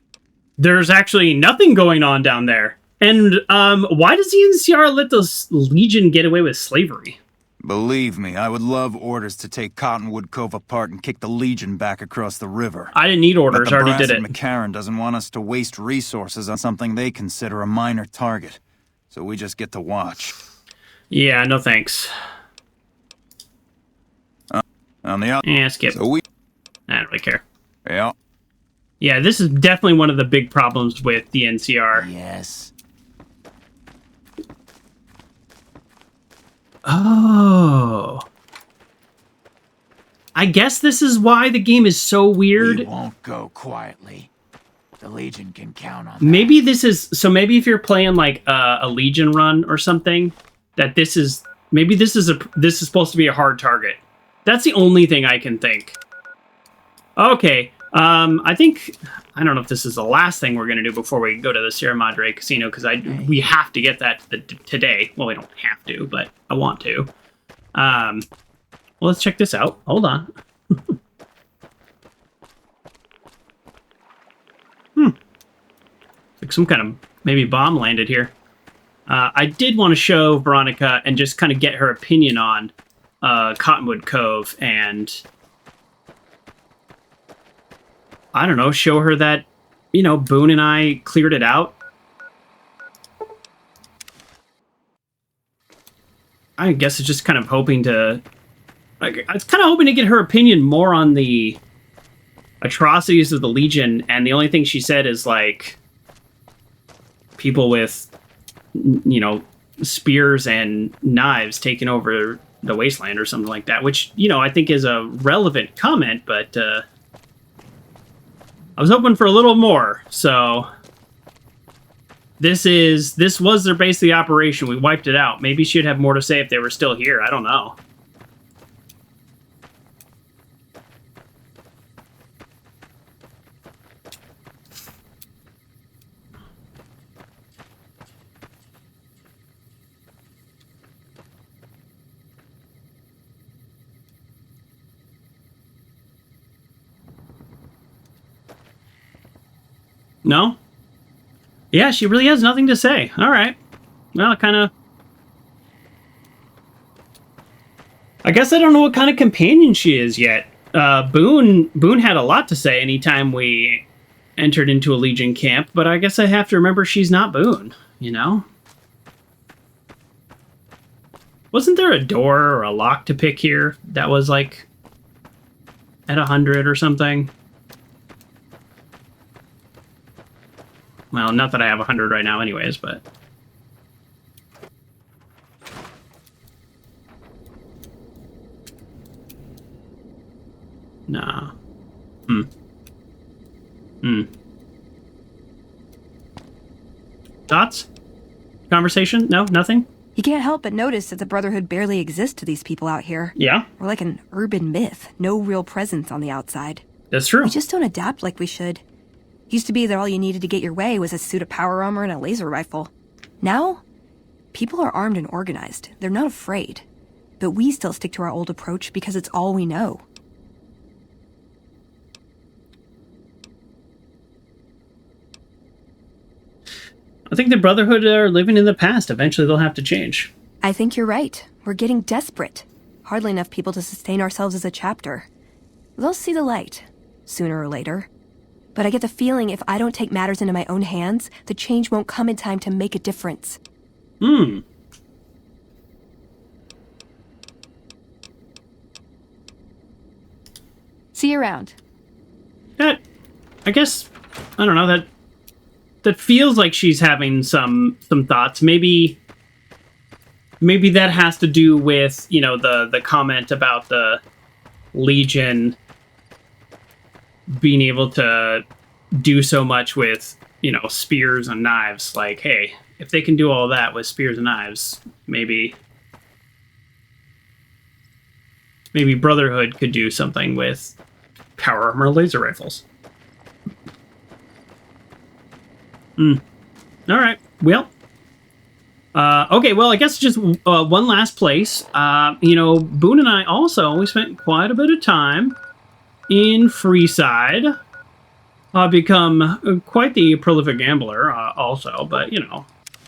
There's actually nothing going on down there. And why does the NCR let the Legion get away with slavery? Believe me, I would love orders to take Cottonwood Cove apart and kick the Legion back across the river. I didn't need orders, I already did it. McCarran doesn't want us to waste resources on something they consider a minor target. So we just get to watch. Yeah, no thanks. On the out. Yeah, skip. So I don't really care. Yeah. Yeah, this is definitely one of the big problems with the NCR. Yes. Oh. I guess this is why the game is so weird. We won't go quietly. The Legion can count on that. Maybe this is... So maybe if you're playing like a Legion run or something, that this is... Maybe this is supposed to be a hard target. That's the only thing I can think. Okay. I think... I don't know if this is the last thing we're going to do before we go to the Sierra Madre Casino, because we have to get that today. Well, we don't have to, but I want to. Well, let's check this out. Hold on. Like some kind of maybe bomb landed here. I did want to show Veronica and just kind of get her opinion on Cottonwood Cove and... I don't know, show her that Boone and I cleared it out. I guess it's just kind of hoping to... I was kind of hoping to get her opinion more on the atrocities of the Legion, and the only thing she said is, like, people with, spears and knives taking over the wasteland or something like that, which, I think is a relevant comment, but I was hoping for a little more. So this was their base of the operation. We wiped it out. Maybe she'd have more to say if they were still here. I don't know. No? Yeah, she really has nothing to say. All right. Well, I guess I don't know what kind of companion she is yet. Boone had a lot to say anytime we entered into a Legion camp, but I guess I have to remember she's not Boone, Wasn't there a door or a lock to pick here that was, like, at 100 or something? Well, not that I have 100 right now anyways, but... Nah. Thoughts? Conversation? No? Nothing? You can't help but notice that the Brotherhood barely exists to these people out here. Yeah? We're like an urban myth. No real presence on the outside. That's true. We just don't adapt like we should. Used to be that all you needed to get your way was a suit of power armor and a laser rifle. Now, people are armed and organized. They're not afraid. But we still stick to our old approach because it's all we know. I think the Brotherhood are living in the past. Eventually they'll have to change. I think you're right. We're getting desperate. Hardly enough people to sustain ourselves as a chapter. They'll see the light, sooner or later. But I get the feeling if I don't take matters into my own hands, the change won't come in time to make a difference. See you around. I guess, I don't know, that feels like she's having some thoughts. Maybe that has to do with, the comment about the Legion being able to do so much with, spears and knives. Like, hey, if they can do all that with spears and knives, maybe Brotherhood could do something with power armor laser rifles. All right. Well, okay. Well, I guess just one last place. Boone and I we spent quite a bit of time in Freeside. I've become quite the prolific gambler also, but,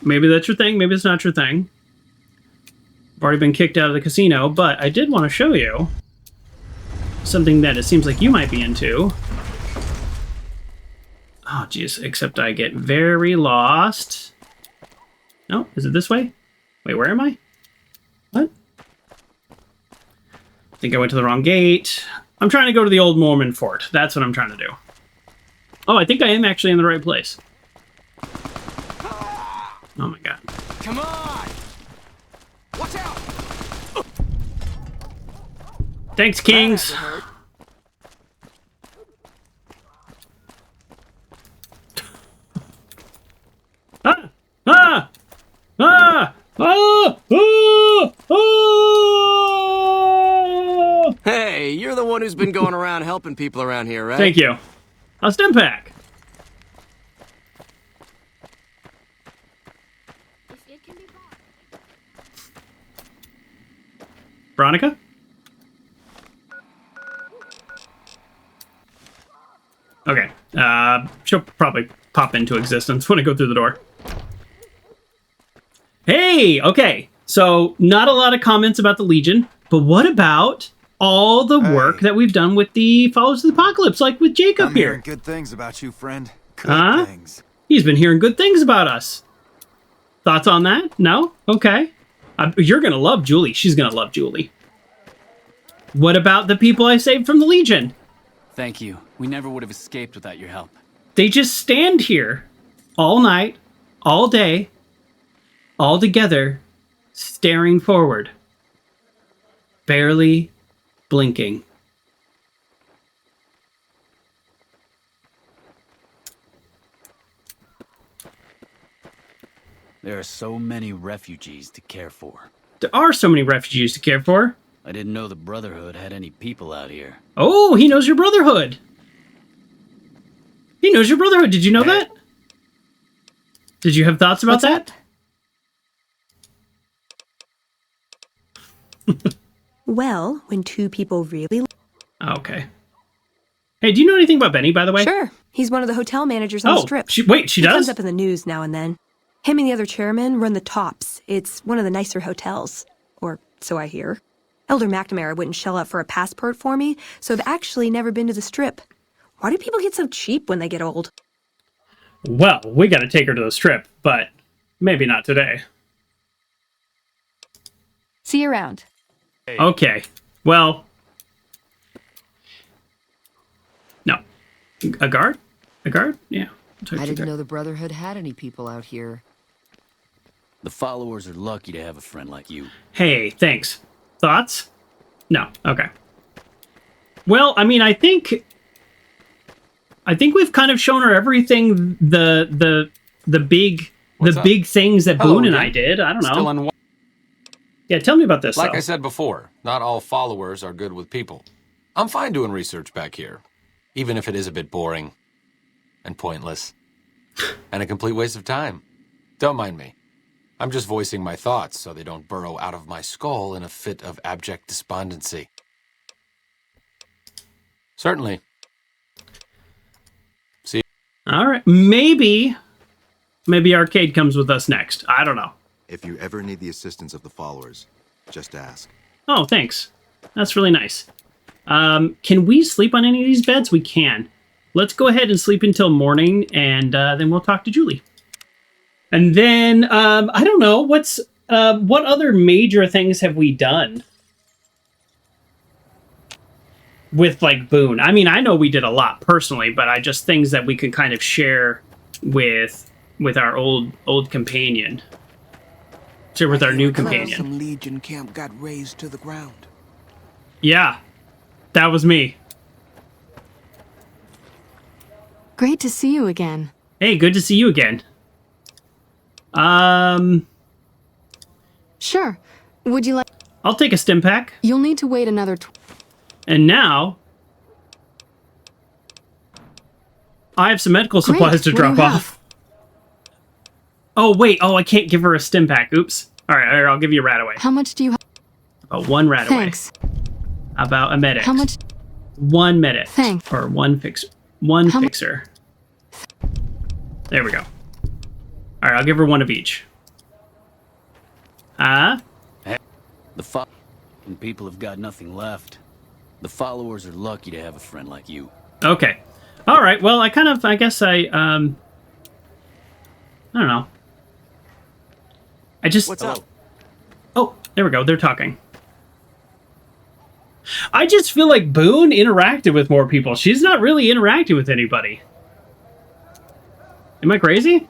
maybe that's your thing, maybe it's not your thing. I've already been kicked out of the casino, but I did want to show you something that it seems like you might be into. Oh, geez, except I get very lost. No, is it this way? Wait, where am I? What? I think I went to the wrong gate. I'm trying to go to the old Mormon fort. That's what I'm trying to do. Oh, I think I am actually in the right place. Oh my god. Come on! Watch out! Thanks, Kings. Ah! Ah! Ah! Ah! Ah! Ah! Hey, you're the one who's been going around helping people around here, right? Thank you. A stim pack. Veronica? Okay. She'll probably pop into existence when I go through the door. Hey! Okay. So, not a lot of comments about the Legion, but what about all the work that we've done with the Followers of the Apocalypse, like with Jacob I'm here? hearing good things about you, friend. Huh? He's been hearing good things about us. Thoughts on that? No? Okay. You're gonna love Julie. She's gonna love Julie. What about the people I saved from the Legion? Thank you. We never would have escaped without your help. They just stand here all night, all day, all together, staring forward, barely blinking. There are so many refugees to care for. There are so many refugees to care for. I didn't know the Brotherhood had any people out here. Oh, he knows your Brotherhood. He knows your Brotherhood. Did you know that? Did you have thoughts about that? Well, when two people really... Okay. Hey, do you know anything about Benny, by the way? Sure. He's one of the hotel managers on the strip. She He does? comes up in the news now and then. Him and the other chairman run the Tops. It's one of the nicer hotels. Or so I hear. Elder McNamara wouldn't shell out for a passport for me, so I've actually never been to the strip. Why do people get so cheap when they get old? Well, we gotta take her to the strip, but maybe not today. See you around. Okay. Well... No. A guard? A guard? Yeah. I didn't know the Brotherhood had any people out here. The followers are lucky to have a friend like you. Hey, thanks. Thoughts? No. Okay. Well, I mean, I think we've kind of shown her everything. The big things that Boone and I did. I don't know. Yeah, tell me about this. Like I said before, not all followers are good with people. I'm fine doing research back here, even if it is a bit boring and pointless and a complete waste of time. Don't mind me. I'm just voicing my thoughts so they don't burrow out of my skull in a fit of abject despondency. Certainly. See. All right. Maybe Arcade comes with us next. I don't know. If you ever need the assistance of the followers, just ask. Oh, thanks. That's really nice. Can we sleep on any of these beds? We can. Let's go ahead and sleep until morning, and then we'll talk to Julie. And then, I don't know, what other major things have we done with, like, Boone? I mean, I know we did a lot personally, but I just things that we could kind of share with our old companion. Share with our new companion. Some Legion camp got razed to the ground. Yeah, that was me. Great to see you again. Hey, good to see you again. Sure. Would you like... I'll take a stim pack. You'll need to wait another... And now... I have some medical supplies to drop off. Oh, wait. Oh, I can't give her a stim pack. Oops. All right, I'll give you a Radaway. How much do you have? About one Radaway. Thanks. About a medic. How much? One medic. Thanks. Or one fixer. One fixer. There we go. All right, I'll give her one of each. Hey, the people have got nothing left. The followers are lucky to have a friend like you. Okay. All right. Well, I guess I don't know. What's up? Oh, there we go. They're talking. I just feel like Boone interacted with more people. She's not really interacting with anybody. Am I crazy?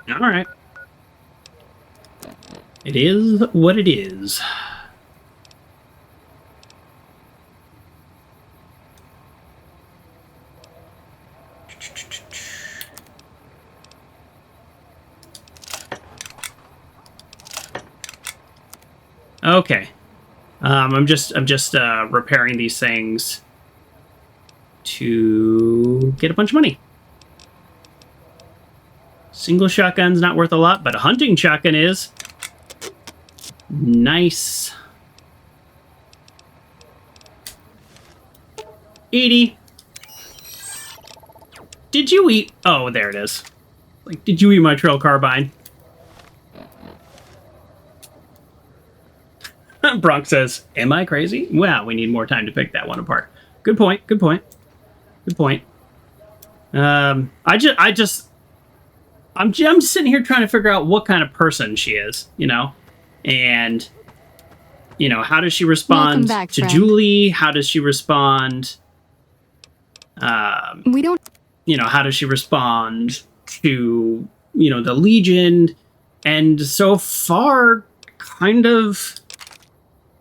All right. It is what it is. Okay. I'm just repairing these things to get a bunch of money. Single shotgun's not worth a lot, but a hunting shotgun is. Nice. Edie. Did you eat... Oh, there it is. Like, did you eat my trail carbine? Bronx says, am I crazy? Well, we need more time to pick that one apart. Good point, good point. Good point. I'm just sitting here trying to figure out what kind of person she is, you know? And, you know, how does she respond back, to friend. Julie? How does she respond... We don't... You know, how does she respond to, you know, the Legion? And so far, kind of,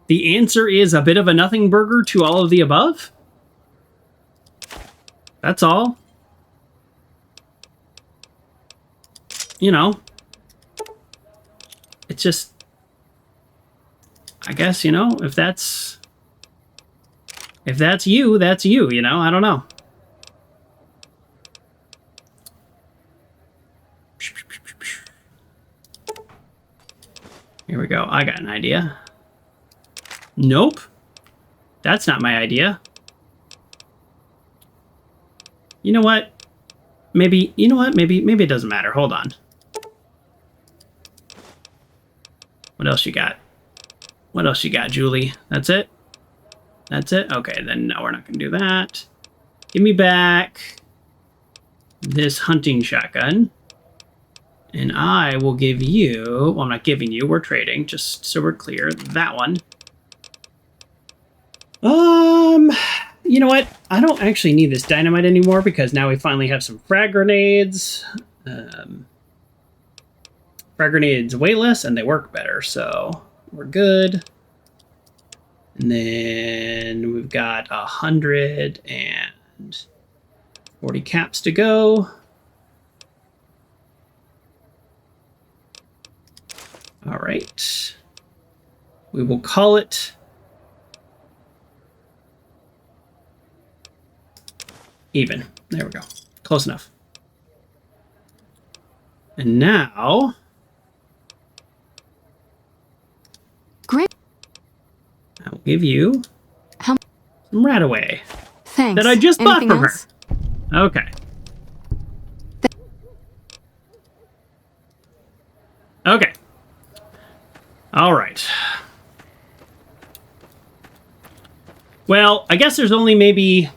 the answer is a bit of a nothing burger to all of the above. That's all. You know, it's just, I guess, you know, if that's you, you know, I don't know. Here we go. I got an idea. Nope. That's not my idea. You know what? Maybe it doesn't matter. Hold on. What else you got? What else you got, Julie? That's it? That's it? Okay, then no, we're not going to do that. Give me back this hunting shotgun. And I will give you... Well, I'm not giving you. We're trading, just so we're clear. That one. You know what? I don't actually need this dynamite anymore because now we finally have some frag grenades. Frag grenades weigh less and they work better, so we're good. And then we've got 140 caps to go. All right. We will call it even. There we go. Close enough. And now... Great. I'll give you some Radaway. Thanks. That I just bought Anything from else? her. Okay. Okay. All right. Well, I guess there's only maybe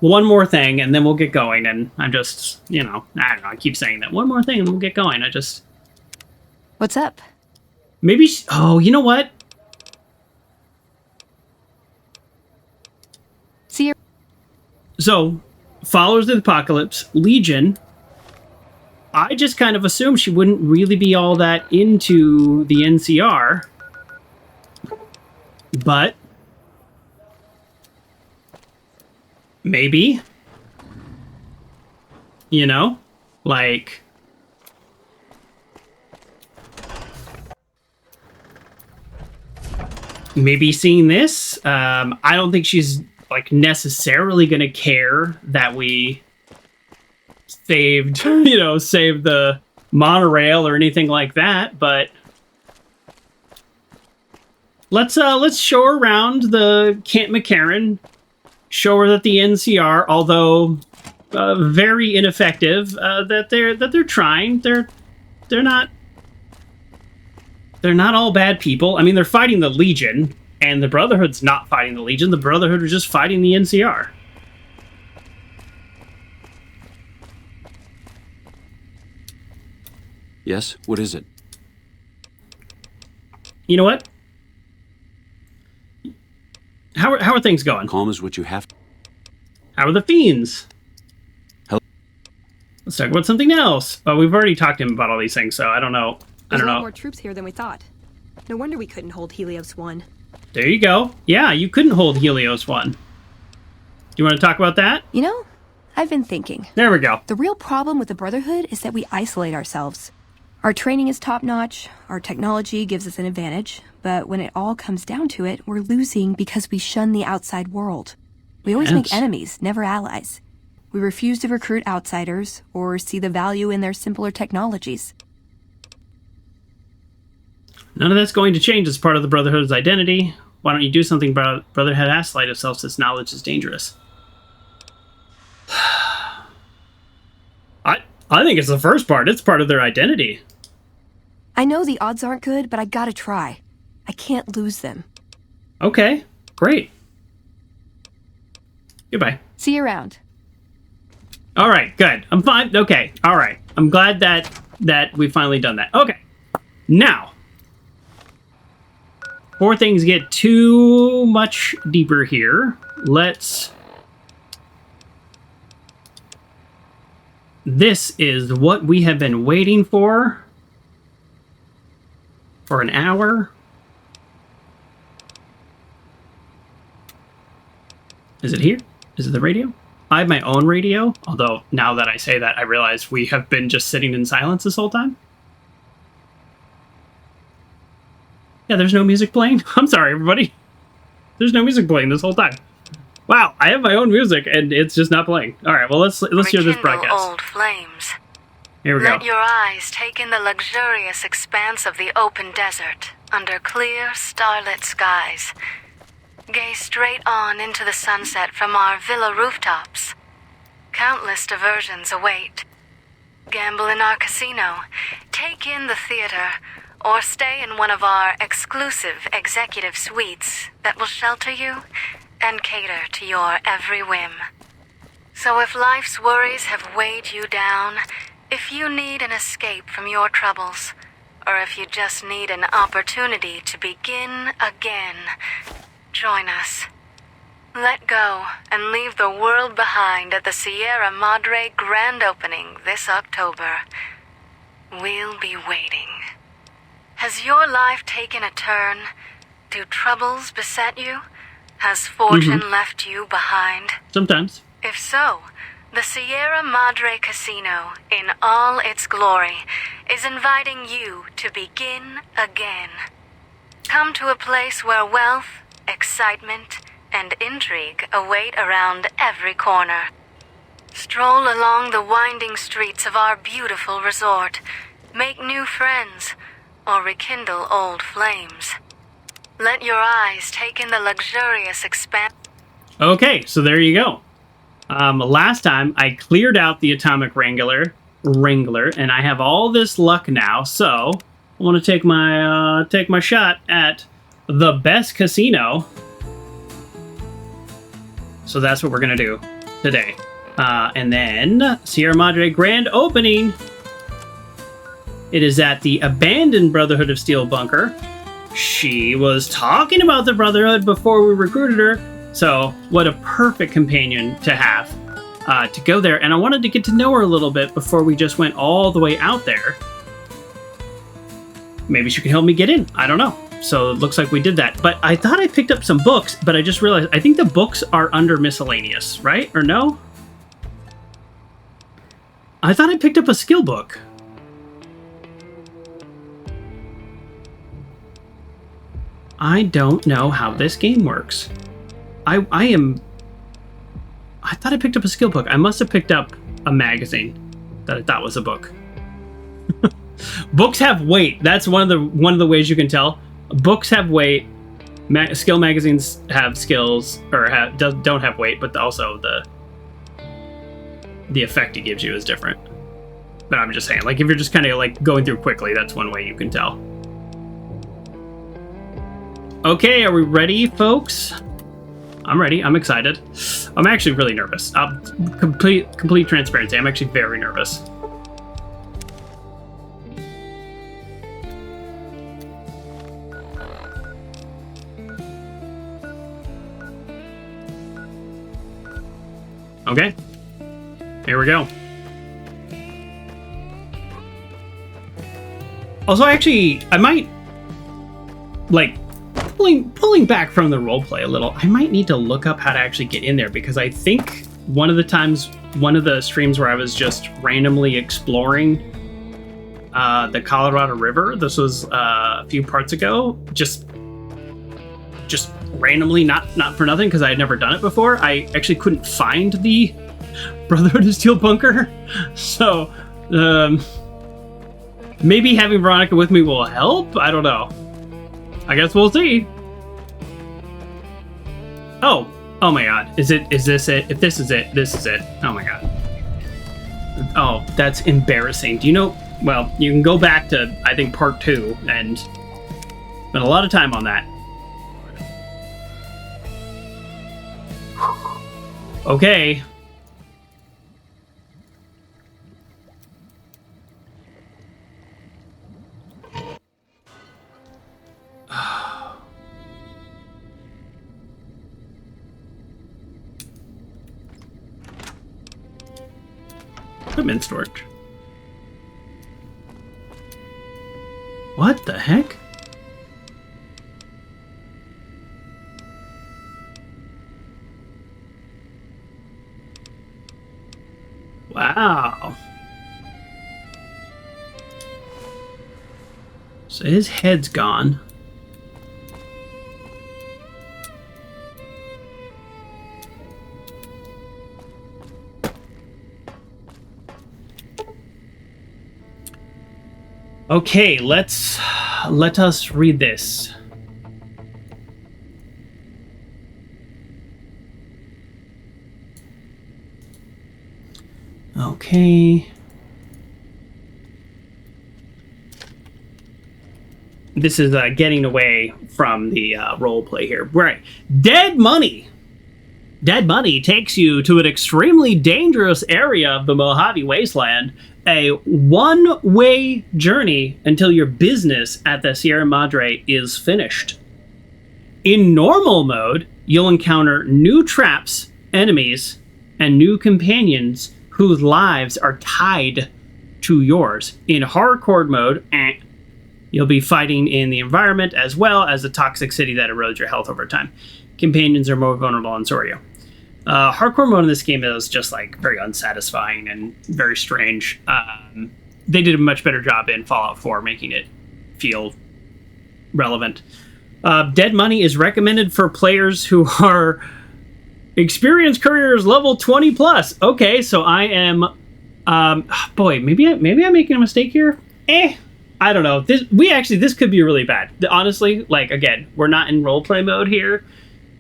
one more thing, and then we'll get going. And I'm just, you know, I don't know. I keep saying that. One more thing, and we'll get going. I just... What's up? Maybe... Oh, you know what? Sierra. So, Followers of the Apocalypse, Legion... I just kind of assumed she wouldn't really be all that into the NCR. But... maybe. You know? Like... maybe seeing this. I don't think she's, like, necessarily gonna care that we... saved the monorail or anything like that, but let's show her around the Camp McCarran, show her that the NCR, although very ineffective, that they're trying. They're not all bad people. I mean, they're fighting the Legion, and the Brotherhood's not fighting the Legion. The Brotherhood is just fighting the NCR. Yes? What is it? You know what? How are things going? Calm is what you have to... How are the fiends? Hello? Let's talk about something else. Well, we've already talked to him about all these things, so I don't know. There's a lot more troops here than we thought. No wonder we couldn't hold Helios 1. There you go. Yeah, you couldn't hold Helios 1. Do you want to talk about that? You know, I've been thinking. There we go. The real problem with the Brotherhood is that we isolate ourselves. Our training is top-notch, our technology gives us an advantage, but when it all comes down to it, we're losing because we shun the outside world. We always make enemies, never allies. We refuse to recruit outsiders or see the value in their simpler technologies. None of that's going to change as part of the Brotherhood's identity. Why don't you do something Brotherhood has to light itself since knowledge is dangerous? I think it's the first part. It's part of their identity. I know the odds aren't good, but I gotta try. I can't lose them. Okay, great. Goodbye. See you around. All right, good. I'm fine. Okay, all right. I'm glad that we've finally done that. Okay, now, before things get too much deeper here, this is what we have been waiting for an hour. Is it here? Is it the radio? I have my own radio, although now that I say that, I realize we have been just sitting in silence this whole time. Yeah, there's no music playing. I'm sorry, everybody. There's no music playing this whole time. Wow, I have my own music and it's just not playing. All right, well, let's hear this broadcast. Old flames. Here we go. Let your eyes take in the luxurious expanse of the open desert under clear, starlit skies. Gaze straight on into the sunset from our villa rooftops. Countless diversions await. Gamble in our casino, take in the theater, or stay in one of our exclusive executive suites that will shelter you and cater to your every whim. So if life's worries have weighed you down, if you need an escape from your troubles, or if you just need an opportunity to begin again, join us. Let go and leave the world behind at the Sierra Madre grand opening this October. We'll be waiting. Has your life taken a turn? Do troubles beset you? Has fortune left you behind? Sometimes. If so, the Sierra Madre Casino, in all its glory, is inviting you to begin again. Come to a place where wealth, excitement, and intrigue await around every corner. Stroll along the winding streets of our beautiful resort, make new friends, or rekindle old flames. Let your eyes take in the luxurious expanse. Okay, so there you go. Last time I cleared out the Atomic Wrangler, and I have all this luck now. So I want to take my shot at the best casino. So that's what we're gonna do today. And then Sierra Madre grand opening. It is at the abandoned Brotherhood of Steel bunker. She was talking about the Brotherhood before we recruited her, so what a perfect companion to have to go there. And I wanted to get to know her a little bit before we just went all the way out there. Maybe she could help me get in. I don't know. So it looks like we did that. But I thought I picked up some books, but I just realized I think the books are under miscellaneous, right? Or no? I thought I picked up a skill book. I don't know how this game works. I thought I picked up a skill book. I must have picked up a magazine that I thought was a book. Books have weight. That's one of the ways you can tell. Books have weight. Skill magazines have skills, or don't have weight, but also the effect it gives you is different. But I'm just saying, like, if you're just kind of like going through quickly, that's one way you can tell. Okay, are we ready, folks? I'm ready. I'm excited. I'm actually really nervous. Complete transparency. I'm actually very nervous. Okay. Here we go. Also, actually, I might, like, pulling back from the roleplay a little, I might need to look up how to actually get in there, because I think one of the streams where I was just randomly exploring the Colorado River, this was a few parts ago, just randomly, not for nothing, because I had never done it before. I actually couldn't find the Brotherhood of Steel bunker, so maybe having Veronica with me will help. I don't know. I guess we'll see. Oh, oh my god. Is this it? If this is it, this is it. Oh my god. Oh, that's embarrassing. Do you know, well, you can go back to, I think, part 2 and spend a lot of time on that. Okay. Equipment storage. What the heck? Wow. So his head's gone. Okay, let us read this. Okay. This is getting away from the role play here. Right. Dead money. Dead money takes you to an extremely dangerous area of the Mojave wasteland. A one-way journey until your business at the Sierra Madre is finished. In normal mode, you'll encounter new traps, enemies, and new companions whose lives are tied to yours. In hardcore mode, you'll be fighting in the environment as well as the toxic city that erodes your health over time. Companions are more vulnerable in Sorio. Hardcore mode in this game is just like very unsatisfying and very strange. They did a much better job in Fallout 4 making it feel relevant. Dead money is recommended for players who are experienced couriers level 20 plus. Okay, so I am boy, maybe I'm making a mistake here. I don't know. This could be really bad. Honestly, like, again, we're not in roleplay mode here.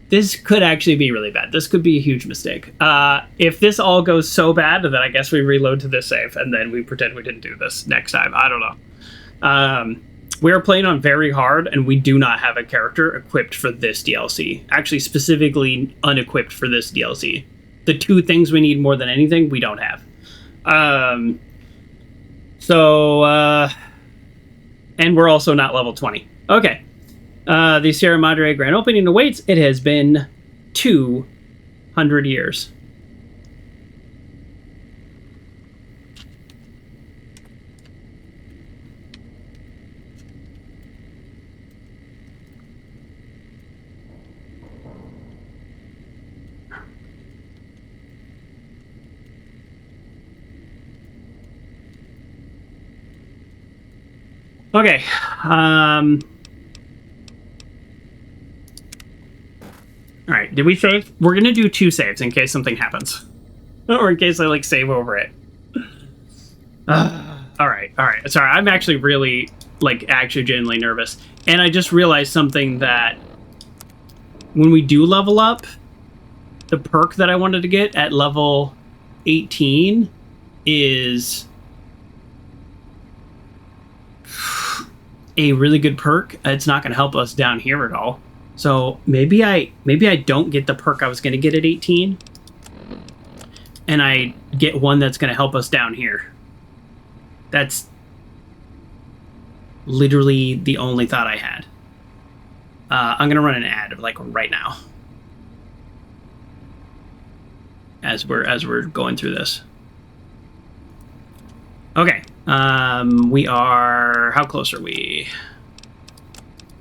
This could actually be really bad. This could be a huge mistake. If this all goes so bad, then I guess we reload to this save, and then we pretend we didn't do this next time. I don't know. We are playing on very hard, and we do not have a character equipped for this DLC. Actually, specifically unequipped for this DLC. The two things we need more than anything, we don't have. And we're also not level 20. Okay. The Sierra Madre grand opening awaits. It has been 200 years. Okay. All right, did we save? We're going to do 2 saves in case something happens. Or in case I, like, save over it. All right. Sorry, I'm actually really, like, actually genuinely nervous. And I just realized something that when we do level up, the perk that I wanted to get at level 18 is a really good perk. It's not going to help us down here at all. So maybe I don't get the perk I was going to get at 18, and I get one that's going to help us down here. That's literally the only thought I had. I'm going to run an ad like right now as we're going through this. Okay, we are. How close are we?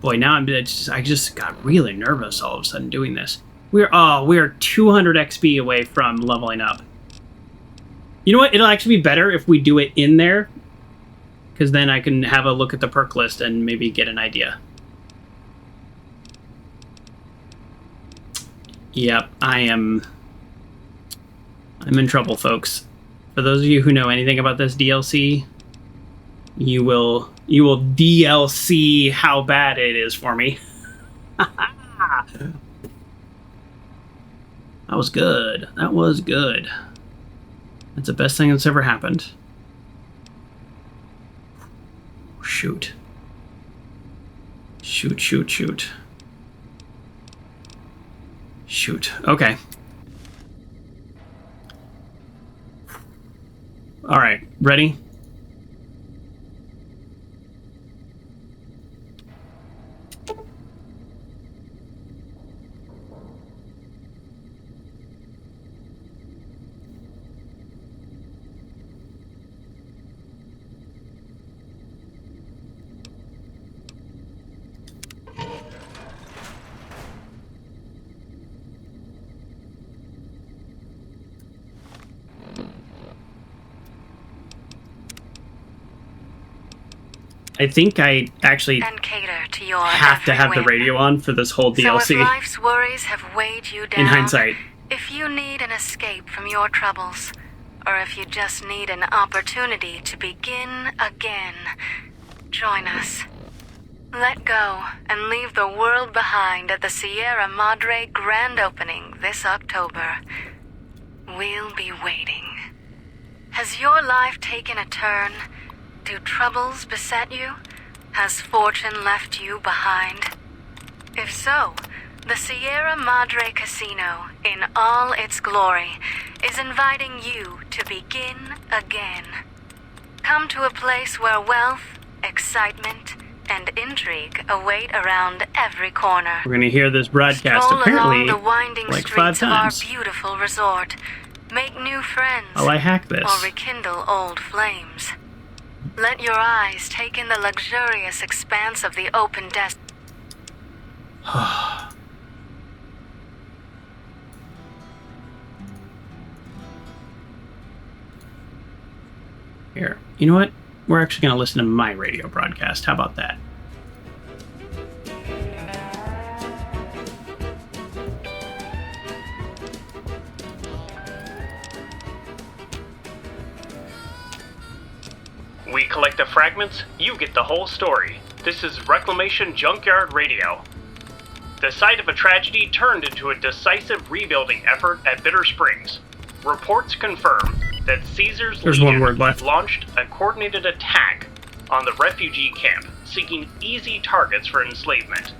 Boy, now I just got really nervous all of a sudden doing this. We are 200 XP away from leveling up. You know what? It'll actually be better if we do it in there, because then I can have a look at the perk list and maybe get an idea. Yep, I'm in trouble, folks. For those of you who know anything about this DLC, you will DLC how bad it is for me. That was good. That was good. That's the best thing that's ever happened. Shoot. Shoot, shoot, shoot. Shoot. Okay. All right. Ready? I think I actually have to have the radio on for this whole DLC. So if life's worries have weighed you down, in hindsight. If you need an escape from your troubles, or if you just need an opportunity to begin again, join us. Let go and leave the world behind at the Sierra Madre grand opening this October. We'll be waiting. Has your life taken a turn? Do troubles beset you? Has fortune left you behind? If so, the Sierra Madre Casino, in all its glory, is inviting you to begin again. Come to a place where wealth, excitement, and intrigue await around every corner. We're going to hear this broadcast Stroll apparently along the winding like 5 streets of our times. beautiful resort. Make new friends. Oh, I hack this. Or rekindle old flames. Let your eyes take in the luxurious expanse of the open desert. Here, you know what? We're actually going to listen to my radio broadcast. How about that? We collect the fragments, you get the whole story. This is Reclamation Junkyard Radio. The site of a tragedy turned into a decisive rebuilding effort at Bitter Springs. Reports confirm that Caesar's Legion launched a coordinated attack on the refugee camp, seeking easy targets for enslavement.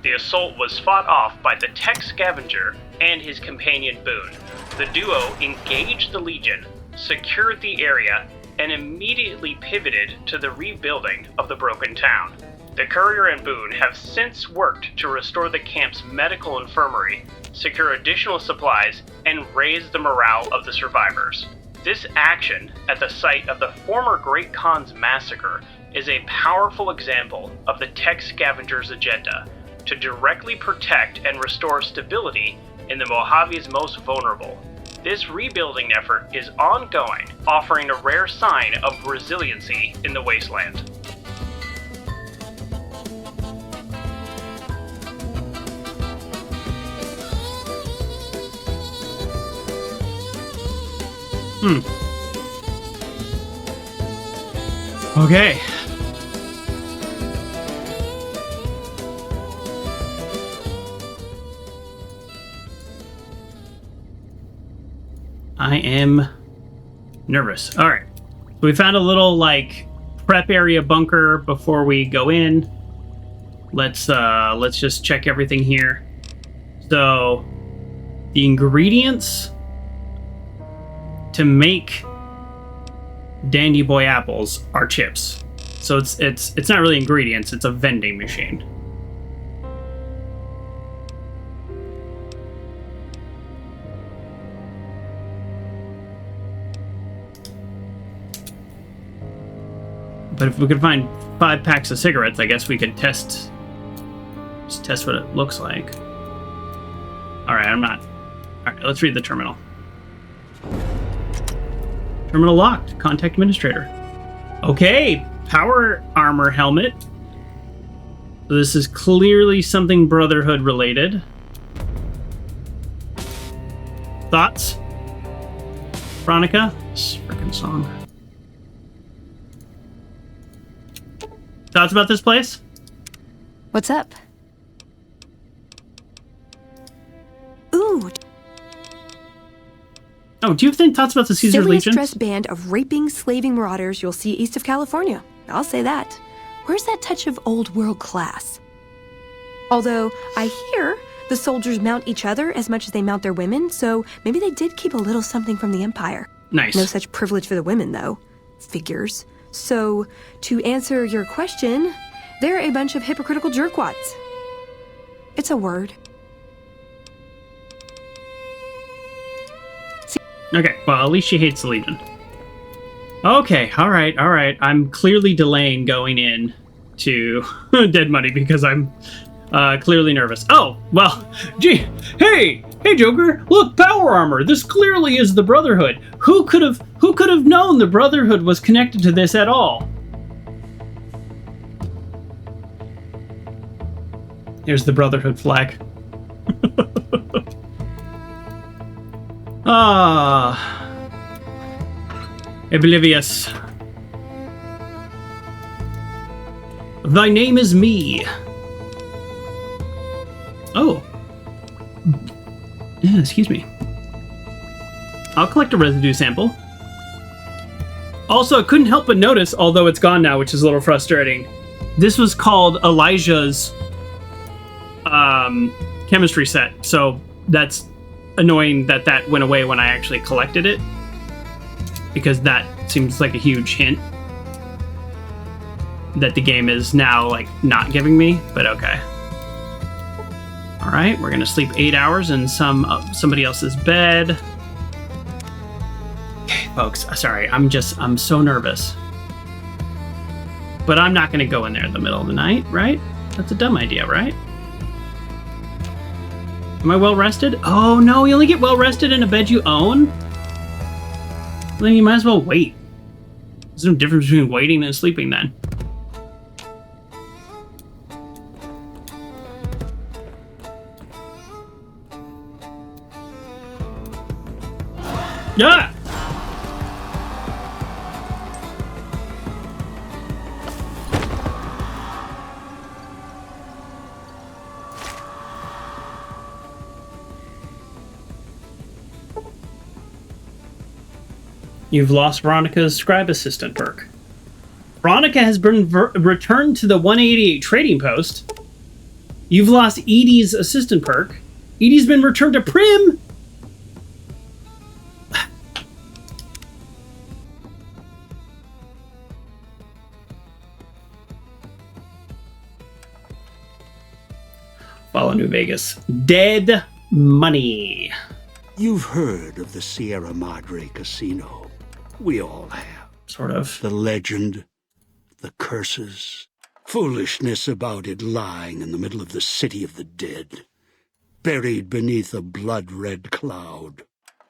The assault was fought off by the Tech Scavenger and his companion Boone. The duo engaged the Legion, secured the area, and immediately pivoted to the rebuilding of the broken town. The Courier and Boone have since worked to restore the camp's medical infirmary, secure additional supplies, and raise the morale of the survivors. This action at the site of the former Great Khan's massacre is a powerful example of the Tech Scavenger's agenda to directly protect and restore stability in the Mojave's most vulnerable. This rebuilding effort is ongoing, offering a rare sign of resiliency in the wasteland. Okay. I am nervous. All right. So we found a little like prep area bunker before we go in. Let's just check everything here. So the ingredients to make Dandy Boy apples are chips. So it's not really ingredients, it's a vending machine. But if we could find 5 packs of cigarettes, I guess we could just test what it looks like. Alright, Alright, let's read the terminal. Terminal locked. Contact administrator. Okay, power armor helmet. So this is clearly something Brotherhood related. Thoughts? Veronica? This frickin' song. Thoughts about this place? What's up? Ooh, Oh, do you have any thoughts about the Caesar Silliest Legion? dressed band of raping, slaving marauders you'll see east of California. I'll say that. Where's that touch of old world class? Although, I hear the soldiers mount each other as much as they mount their women, so maybe they did keep a little something from the Empire. Nice. No such privilege for the women, though. Figures. So, to answer your question, they're a bunch of hypocritical jerkwads. It's a word. Okay, well, at least she hates the Legion. Okay, alright. I'm clearly delaying going in to Dead Money because I'm clearly nervous. Oh, well, gee, hey, Joker, look, power armor. This clearly is the Brotherhood. Who could have known the Brotherhood was connected to this at all? Here's the Brotherhood flag. Oblivious. Thy name is me. Oh. Yeah, excuse me. I'll collect a residue sample. Also, I couldn't help but notice, although it's gone now, which is a little frustrating, this was called Elijah's chemistry set, so that's annoying that went away when I actually collected it, because that seems like a huge hint that the game is now like not giving me, but okay. All right, we're gonna sleep 8 hours in somebody else's bed. Okay, folks, sorry, I'm so nervous, but I'm not gonna go in there in the middle of the night, right? That's a dumb idea, right? Am I well rested? Oh no, you only get well rested in a bed you own? Then you might as well wait. There's no difference between waiting and sleeping then. Yeah! You've lost Veronica's scribe assistant perk. Veronica has been returned to the 188 trading post. You've lost Edie's assistant perk. Edie's been returned to Prim. Follow New Vegas. Dead money. You've heard of the Sierra Madre Casino. We all have. Sort of. The legend, the curses, foolishness about it lying in the middle of the city of the dead, buried beneath a blood-red cloud.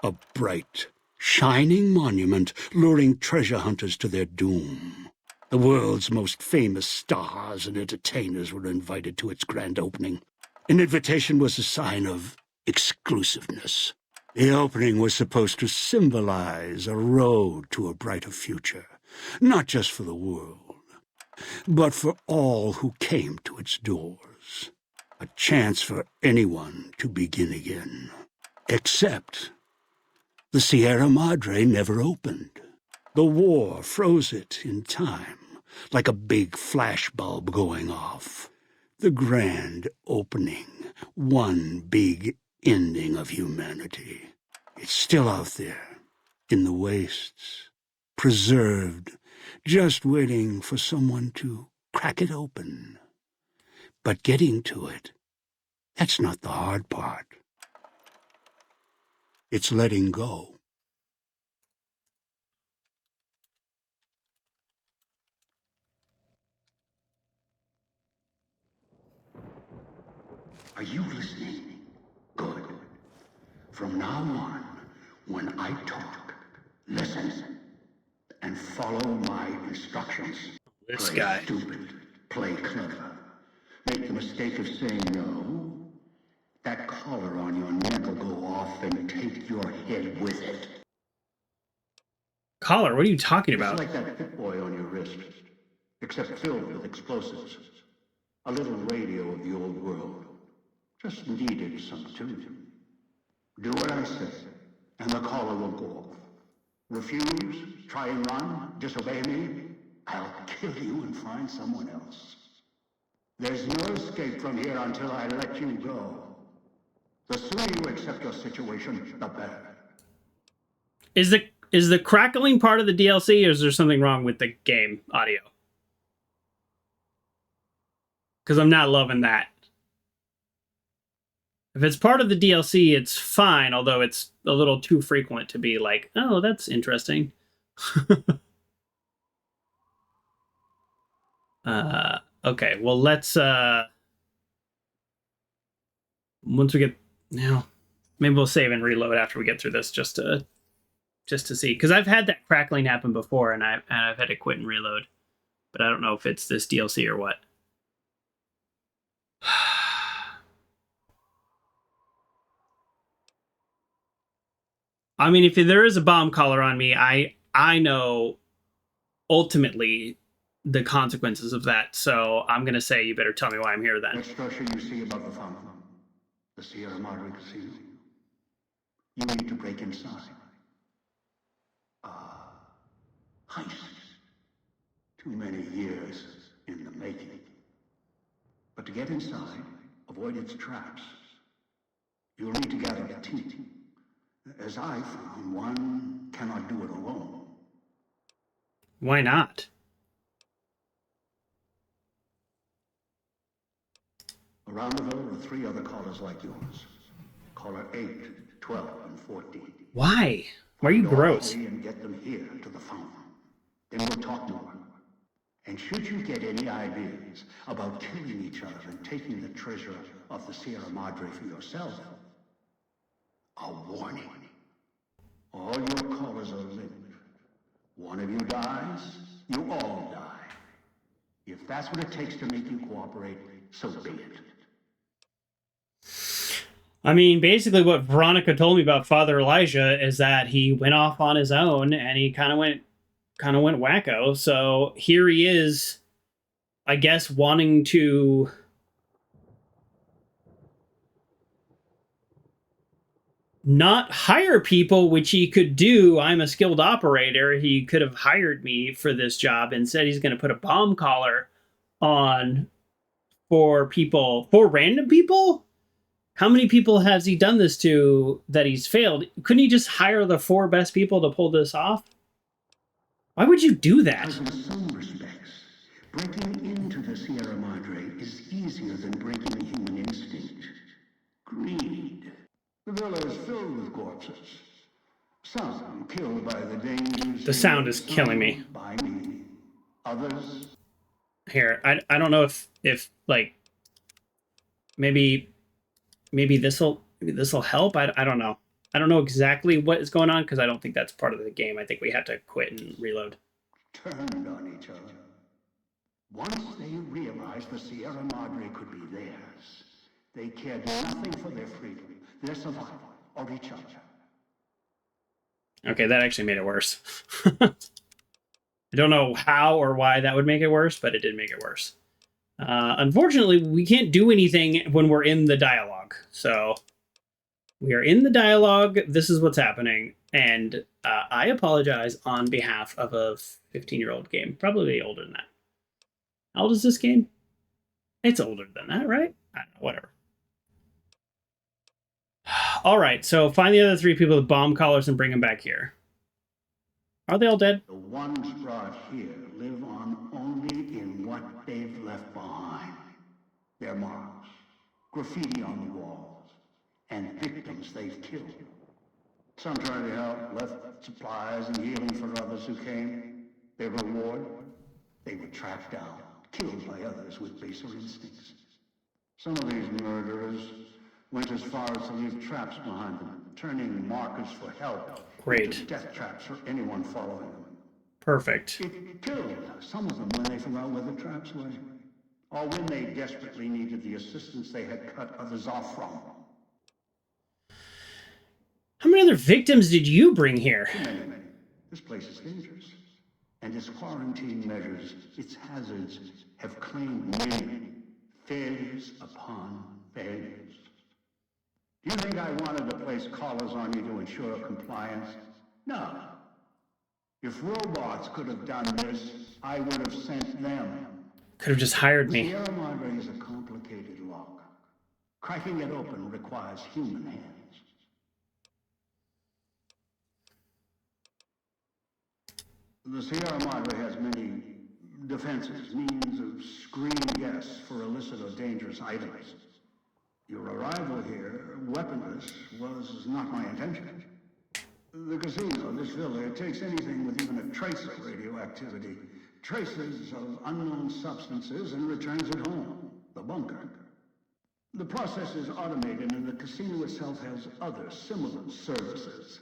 A bright, shining monument luring treasure hunters to their doom. The world's most famous stars and entertainers were invited to its grand opening. An invitation was a sign of exclusiveness. The opening was supposed to symbolize a road to a brighter future, not just for the world, but for all who came to its doors. A chance for anyone to begin again. Except the Sierra Madre never opened. The war froze it in time, like a big flashbulb going off. The grand opening, one big ending of humanity. It's still out there, in the wastes, preserved, just waiting for someone to crack it open. But getting to it, that's not the hard part. It's letting go. Are you listening? Good. From now on, when I talk, listen and follow my instructions. This play guy. Stupid, play clever. Make the mistake of saying no. That collar on your neck will go off and take your head with it. Collar? What are you talking about? It's like that Pip Boy on your wrist, except filled with explosives. A little radio of the old world. Just needed some tuning. Do what I say. and the caller will go off. Refuse, try and run, disobey me, I'll kill you and find someone else. There's no escape from here until I let you go. The sooner you accept your situation, the better. Is the crackling part of the DLC, or is there something wrong with the game audio? Because I'm not loving that. If it's part of the DLC, it's fine, although it's a little too frequent to be like, oh, that's interesting. Okay, well, let's, once we get, now, maybe we'll save and reload after we get through this just to see. Because I've had that crackling happen before, and I've had to quit and reload. But I don't know if it's this DLC or what. I mean, if there is a bomb collar on me, I know ultimately the consequences of that. So I'm going to say you better tell me why I'm here then. Which structure you see above the fountain? The Sierra Madre Casino. You need to break inside. Heist. Too many years in the making. But to get inside, avoid its traps. You'll need to gather a team. As I found, one cannot do it alone. Why not? Around the villa are 3 other callers like yours. Caller 8, 12, and 14. Why? Why are you gross? And get them here to the fountain. Then we'll talk more. And should you get any ideas about killing each other and taking the treasure of the Sierra Madre for yourself, a warning. All your callers are linked. One of you dies, you all die. If that's what it takes to make you cooperate, so be it. I mean, basically what Veronica told me about Father Elijah is that he went off on his own and he kind of went wacko. So here he is, I guess, wanting to not hire people, which he could do. I'm a skilled operator. He could have hired me for this job. Instead, he's going to put a bomb collar on for people, for random people. How many people has he done this to that he's failed? Couldn't he just hire the 4 best people to pull this off? Why would you do that? In some respects, breaking into the Sierra Madre is easier than breaking a human instinct. Greed. The villa is filled with corpses. Some killed by the dangers. The sound is killing me. By me. Others. Here, I don't know if like maybe this'll help. I don't know. I don't know exactly what is going on because I don't think that's part of the game. I think we have to quit and reload. Turned on each other. Once they realized the Sierra Madre could be theirs, they cared nothing for their freedom, their survival, or each other. Okay, that actually made it worse. I don't know how or why that would make it worse, but it did make it worse. Unfortunately, we can't do anything when we're in the dialogue. So we are in the dialogue. This is what's happening. And I apologize on behalf of a 15-year-old game. Probably older than that. How old is this game? It's older than that, right? I don't know, whatever. All right, so find the other 3 people with bomb collars and bring them back here. Are they all dead? The ones brought here live on only in what they've left behind. Their marks, graffiti on the walls, and victims they've killed. Some tried to help, left supplies and healing for others who came. Their reward? They were tracked down, killed by others with baser instincts. Some of these murderers went as far as to leave traps behind them, turning markers for help. Great. Into death traps for anyone following them. Perfect. It killed some of them when they forgot where the traps were, or when they desperately needed the assistance they had cut others off from. How many other victims did you bring here? Many. This place is dangerous. And its quarantine measures, its hazards, have claimed many failures upon failures. Do you think I wanted to place collars on you to ensure compliance? No. If robots could have done this, I would have sent them. Could have just hired me. Sierra Madre is a complicated lock. Cracking it open requires human hands. The Sierra Madre has many defenses, means of screening guests for illicit or dangerous items. Your arrival here, weaponless, was not my intention. The casino, this villa, it takes anything with even a trace of radioactivity, traces of unknown substances, and returns it home, the bunker. The process is automated, and the casino itself has other similar services.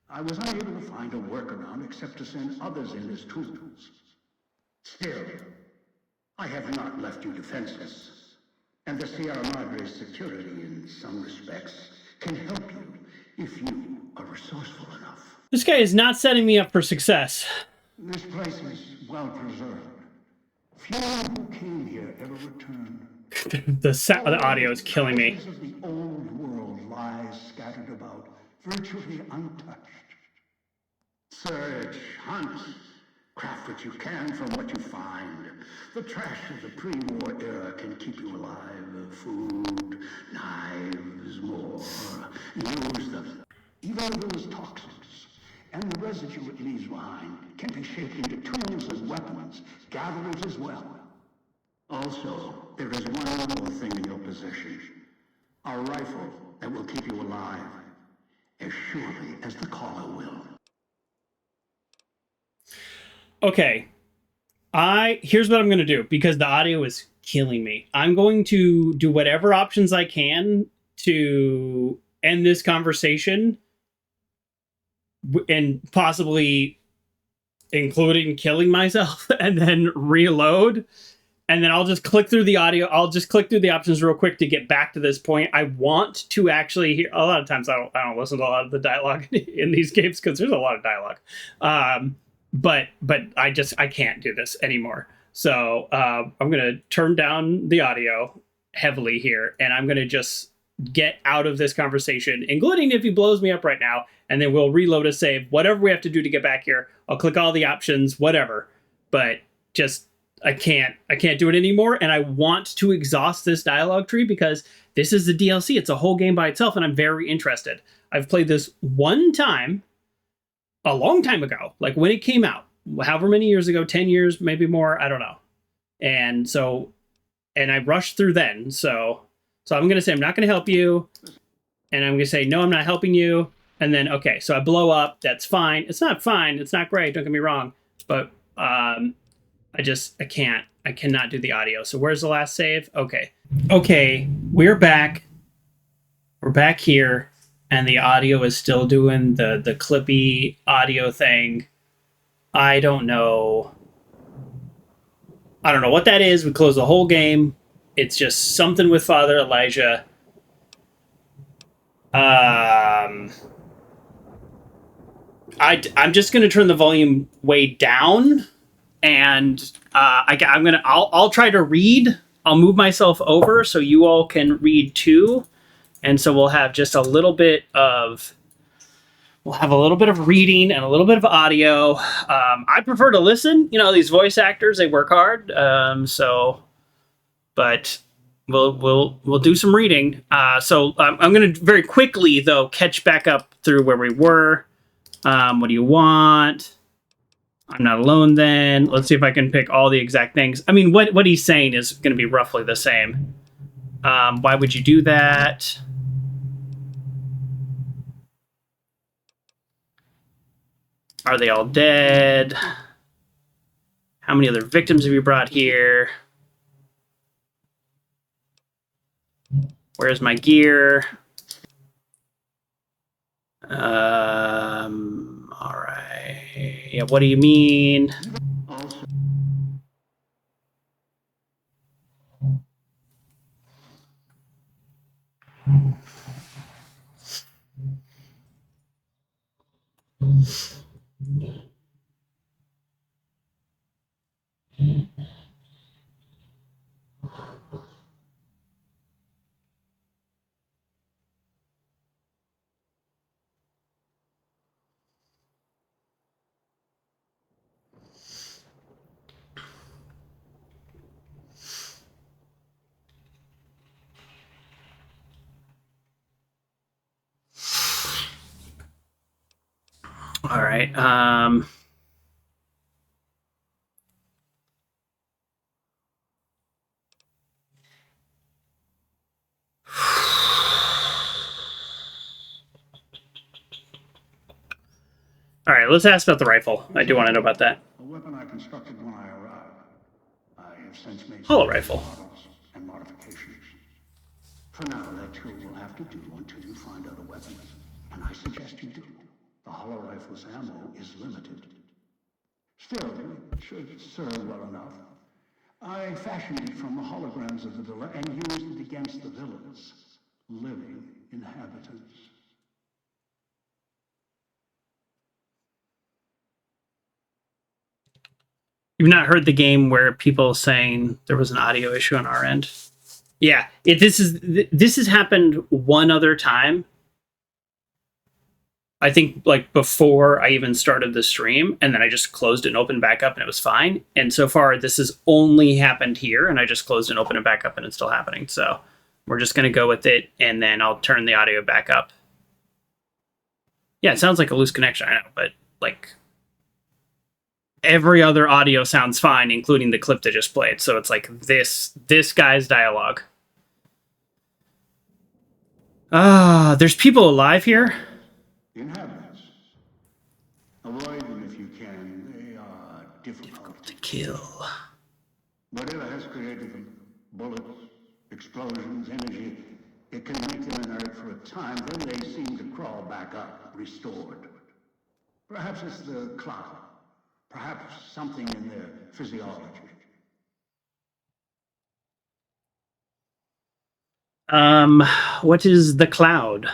I was unable to find a workaround except to send others in as tools. Still, I have not left you defenseless. And the Sierra Madre's security, in some respects, can help you if you are resourceful enough. This guy is not setting me up for success. This place is well preserved. Few who came here ever returned. The audio is killing me. Of the old world lies scattered about, virtually untouched. Search, hunt, craft what you can from what you find. The trash of the pre-war era can keep you alive. Food, knives, more. Use them. Even those toxins and the residue it leaves behind can be shaped into tools and weapons, gatherers as well. Also, there is one more thing in your possession. A rifle that will keep you alive, as surely as the caller will. Okay. Here's what I'm going to do, because the audio is killing me. I'm going to do whatever options I can to end this conversation, and possibly including killing myself, and then reload. And then I'll just click through the audio. I'll just click through the options real quick to get back to this point. I want to actually hear. A lot of times I don't listen to a lot of the dialogue in these games because there's a lot of dialogue. But I can't do this anymore. So I'm gonna turn down the audio heavily here, and I'm gonna just get out of this conversation, including if he blows me up right now, and then we'll reload a save. Whatever we have to do to get back here, I'll click all the options, whatever. But just I can't do it anymore, and I want to exhaust this dialogue tree because this is the DLC. It's a whole game by itself, and I'm very interested. I've played this one time a long time ago, like when it came out, however many years ago, 10 years, maybe more, I don't know. And I rushed through then. So I'm going to say, I'm not going to help you. And I'm going to say, no, I'm not helping you. And then, okay, so I blow up. That's fine. It's not fine. It's not great. Don't get me wrong. But I cannot do the audio. So where's the last save? Okay, we're back. We're back here. And the audio is still doing the clippy audio thing. I don't know what that is. We close the whole game. It's just something with Father Elijah. I'm just gonna turn the volume way down, and I'll try to read. I'll move myself over so you all can read too. And so we'll have just a little bit of reading and a little bit of audio. I prefer to listen. You know, these voice actors, they work hard. But we'll do some reading. So I'm going to very quickly though catch back up through where we were. What do you want? I'm not alone then. Let's see if I can pick all the exact things. I mean, what he's saying is going to be roughly the same. Why would you do that? Are they all dead? How many other victims have you brought here? Where's my gear? All right. Yeah, what do you mean? All right. All right, let's ask about the rifle. I do want to know about that. A weapon I constructed when I arrived. I have since made Holo rifle. models and modifications. For now, that tool will have to do until you find other weapons. And I suggest you do. The holo rifle's ammo is limited. Still, it should serve well enough. I fashioned it from the holograms of the villa and used it against the villa's living inhabitants. You've not heard the game where people saying there was an audio issue on our end? Yeah, this has happened one other time. I think like before I even started the stream, and then I just closed it and opened back up and it was fine. And so far this has only happened here, and I just closed and opened it back up and it's still happening. So we're just going to go with it, and then I'll turn the audio back up. Yeah, it sounds like a loose connection, I know, but like every other audio sounds fine, including the clip that just played. So it's like this guy's dialogue. There's people alive here. Inhabitants. Avoid them if you can. They are difficult to kill. Whatever has created them, bullets, explosions, energy, it can make them inert for a time, then they seem to crawl back up, restored. Perhaps it's the cloud. Perhaps something in their physiology. What is the cloud?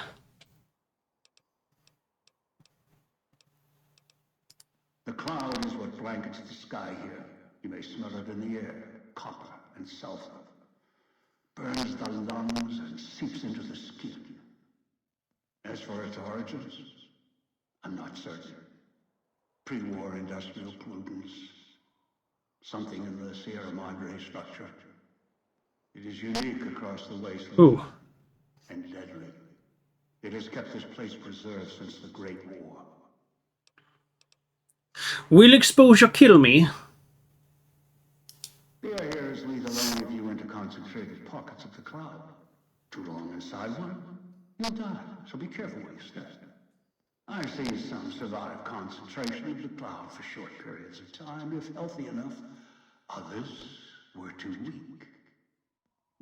The cloud is what blankets the sky here. You may smell it in the air. Copper and sulfur. Burns the lungs and seeps into the skin. As for its origins, I'm not certain. Pre-war industrial pollutants. Something in the Sierra Madre structure. It is unique across the wasteland. Ooh. And deadly. It has kept this place preserved since the Great War. Will exposure kill me? The air here is lead alone if you into concentrated pockets of the cloud. Too long inside one, you'll die, so be careful where you step. I've seen some survive concentration of the cloud for short periods of time, if healthy enough. Others were too weak.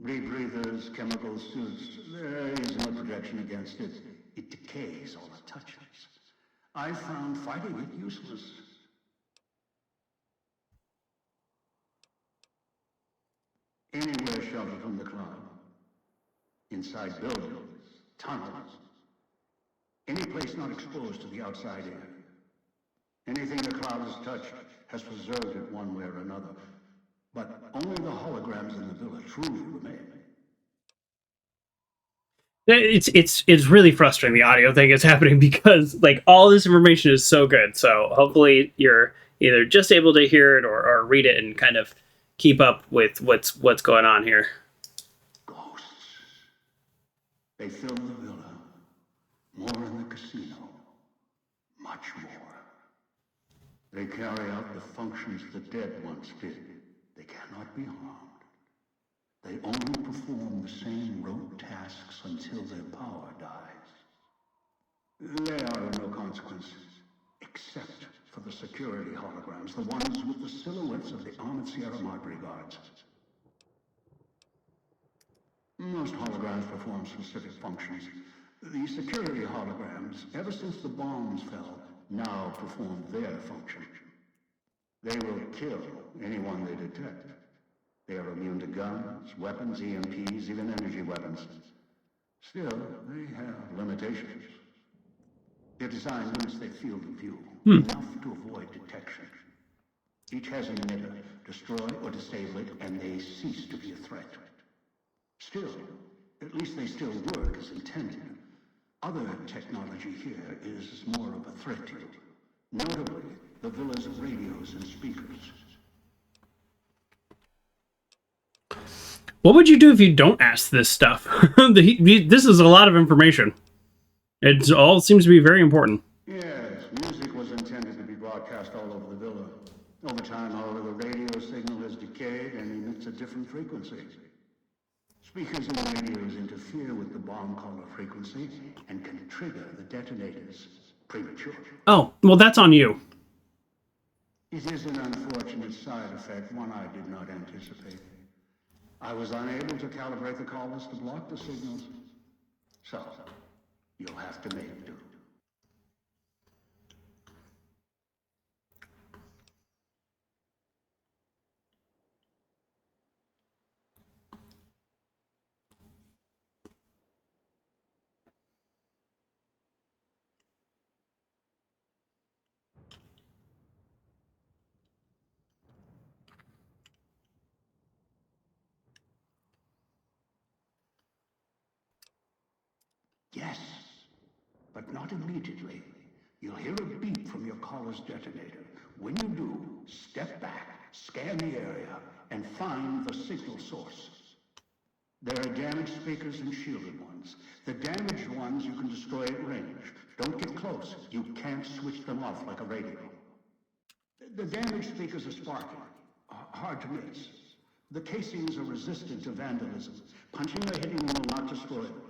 Rebreathers, chemical suits, there is no protection against it. It decays all it touches. I found fighting it useless. Anywhere sheltered from the cloud. Inside buildings, tunnels. Any place not exposed to the outside air. Anything the cloud has touched has preserved it one way or another. But only the holograms in the villa truly remain. It's really frustrating, the audio thing is happening, because like all this information is so good. So hopefully you're either just able to hear it or read it and kind of keep up with what's going on here. Ghosts. They fill the villa. More in the casino. Much more. They carry out the functions the dead once did. They cannot be harmed. They only perform the same rote tasks until their power dies. They are of no consequence, except for the security holograms, the ones with the silhouettes of the armored Sierra Madre guards. Most holograms perform specific functions. The security holograms, ever since the bombs fell, now perform their function. They will kill anyone they detect. They are immune to guns, weapons, EMPs, even energy weapons. Still, they have limitations. Their design limits their field of view, enough to avoid detection. Each has an emitter. Destroy or disable it, and they cease to be a threat. Still, at least they still work as intended. Other technology here is more of a threat to you. Notably, the villa's radios and speakers. What would you do if you don't ask this stuff? This is a lot of information. It all seems to be very important. Yes, music was different frequency. Speakers and radios interfere with the bomb collar frequency and can trigger the detonators prematurely. Oh, well, that's on you. It is an unfortunate side effect, one I did not anticipate. I was unable to calibrate the collars to block the signals. So, you'll have to make do. Yes, but not immediately. You'll hear a beep from your collar's detonator. When you do, step back, scan the area, and find the signal source. There are damaged speakers and shielded ones. The damaged ones you can destroy at range. Don't get close. You can't switch them off like a radio. The damaged speakers are sparking. Hard to miss. The casings are resistant to vandalism. Punching or hitting them will not destroy them.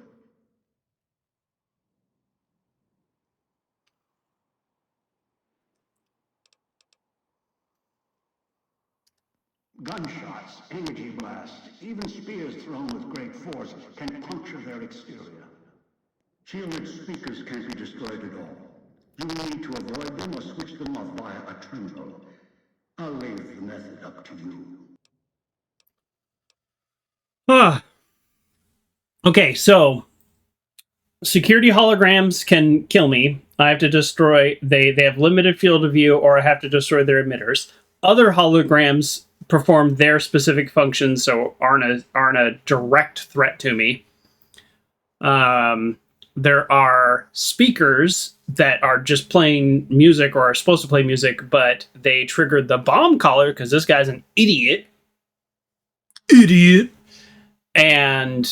Gunshots, energy blasts, even spears thrown with great force can puncture their exterior. Shielded speakers can't be destroyed at all. You need to avoid them or switch them off via a terminal. I'll leave the method up to you. Okay, so security holograms can kill me. I have to destroy, they have limited field of view, or I have to destroy their emitters. Other holograms perform their specific functions, so aren't a direct threat to me. There are speakers that are just playing music or are supposed to play music, but they triggered the bomb collar because this guy's an idiot. And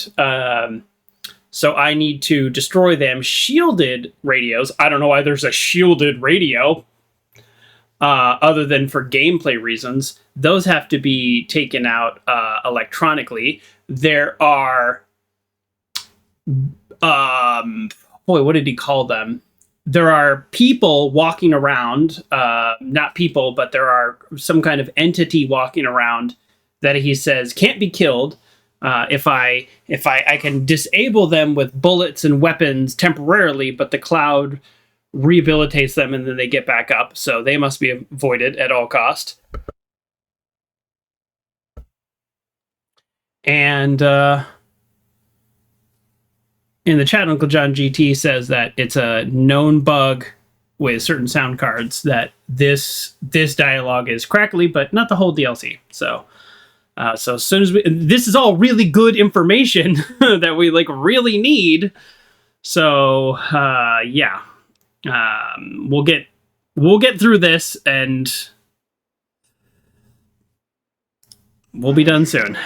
so I need to destroy them. Shielded radios. I don't know why there's a shielded radio. Other than for gameplay reasons, those have to be taken out electronically. There are, what did he call them? There are people walking around, not people, but there are some kind of entity walking around that he says can't be killed. If I can disable them with bullets and weapons temporarily, but the cloud rehabilitates them and then they get back up, so they must be avoided at all cost. And in the chat, Uncle John GT says that it's a known bug with certain sound cards that this dialogue is crackly, but not the whole DLC. So as soon as this is all really good information that we really need. So yeah. We'll get through this and we'll be done soon.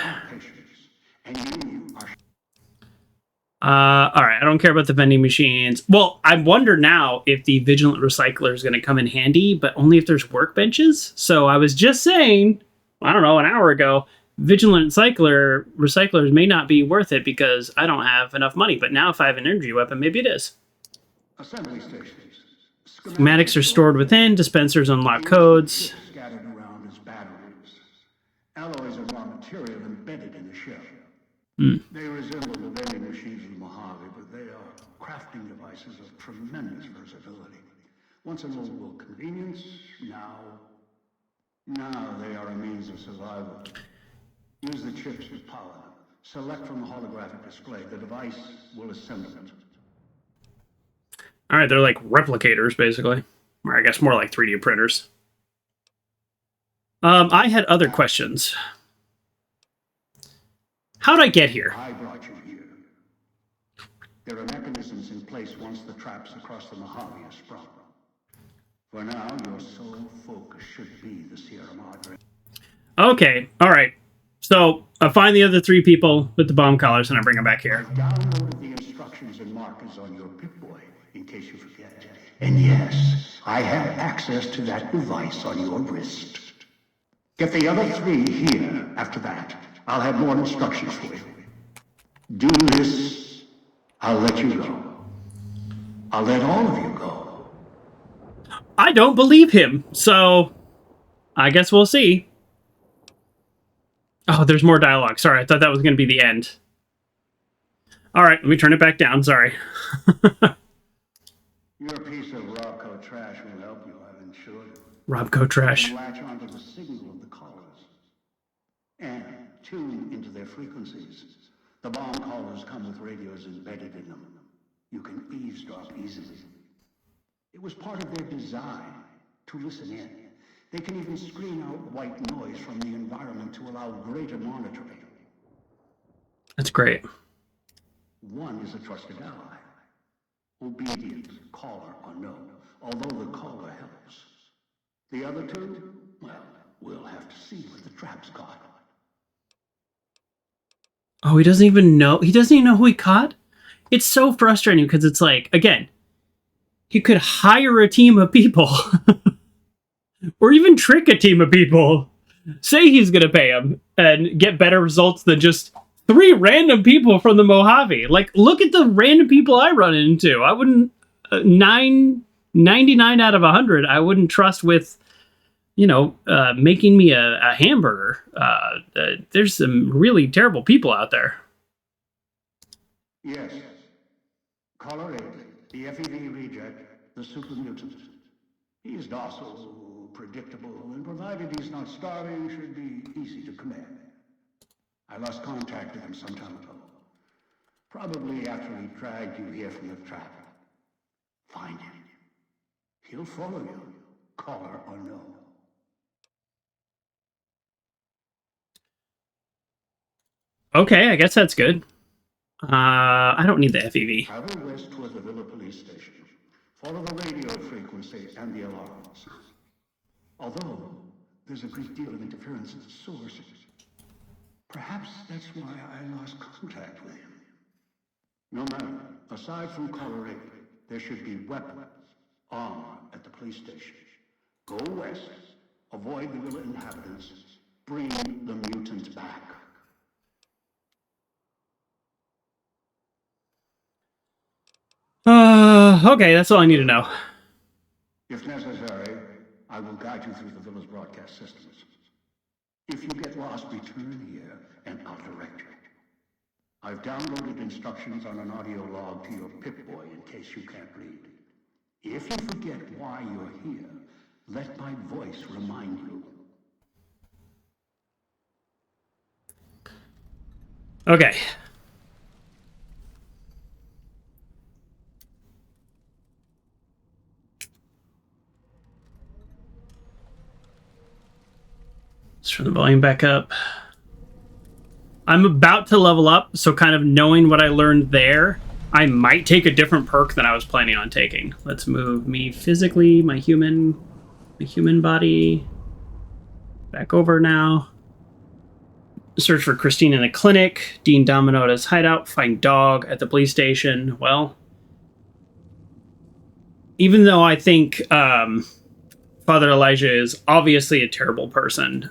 Alright, I don't care about the vending machines. Well, I wonder now if the Vigilant Recycler is going to come in handy, but only if there's workbenches. So I was just saying, I don't know, an hour ago, Vigilant Recyclers may not be worth it because I don't have enough money. But now if I have an energy weapon, maybe it is. Assembly stations. Schematics are stored within. Dispensers unlock codes. Scattered around as batteries. Alloys are raw material embedded in the shell. They resemble the vending machines of Mojave, but they are crafting devices of tremendous versatility. Once an old world convenience, now they are a means of survival. Use the chips to power them. Select from the holographic display. The device will assemble it. All right, they're like replicators, basically. Or I guess more like 3D printers. I had other questions. How'd I get here? I brought you here. There are mechanisms in place once the traps across the Mojave are sprung. For now, your sole focus should be the Sierra Madre. Okay, all right. So I find the other 3 people with the bomb collars and I bring them back here. I downloaded the instructions and markers on your Pip-Boy, in case you forget. And yes, I have access to that device on your wrist. Get the other 3 here after that. I'll have more instructions for you. Do this, I'll let you go. I'll let all of you go. I don't believe him, so I guess we'll see. Oh, there's more dialogue. Sorry, I thought that was going to be the end. All right, let me turn it back down. Sorry. Your piece of Robco trash will help you, I'm sure. Robco trash. You can latch onto the signal of the callers and tune into their frequencies. The bomb callers come with radios embedded in them. You can eavesdrop easily. It was part of their design to listen in. They can even screen out white noise from the environment to allow greater monitoring. That's great. One is a trusted ally. Obedient, caller or no, although the caller helps. The other two, well, we'll have to see what the trap's caught. Oh, he doesn't even know. He doesn't even know who he caught? It's so frustrating because it's like, again, he could hire a team of people or even trick a team of people, say he's going to pay them and get better results than just 3 random people from the Mojave. Like, look at the random people I run into. I wouldn't, 99 out of 100, I wouldn't trust with, making me a hamburger. There's some really terrible people out there. Yes. Caller 8, the FEV reject, the super mutant. He is docile, predictable, and provided he's not starving, should be easy to command. I lost contact with him some time ago. Probably after he dragged you here from the trap. Find him. He'll follow you, caller or no. Okay, I guess that's good. I don't need the FEV. Travel west toward the Villa police station. Follow the radio frequency and the alarms. Although, there's a great deal of interference at the source. Perhaps that's why I lost contact with him. No matter. Aside from caller 8, there should be weapons, armor at the police station. Go west. Avoid the Villa inhabitants. Bring the mutant back. Okay, that's all I need to know. If necessary, I will guide you through the Villa's broadcast systems. If you get lost, return here, and I'll direct you. I've downloaded instructions on an audio log to your Pip-Boy in case you can't read. If you forget why you're here, let my voice remind you. Okay. Let's turn the volume back up. I'm about to level up, so kind of knowing what I learned there, I might take a different perk than I was planning on taking. Let's move me physically, my human body, back over now. Search for Christine in the clinic, Dean Domino at his hideout, find dog at the police station. Well, even though I think Father Elijah is obviously a terrible person,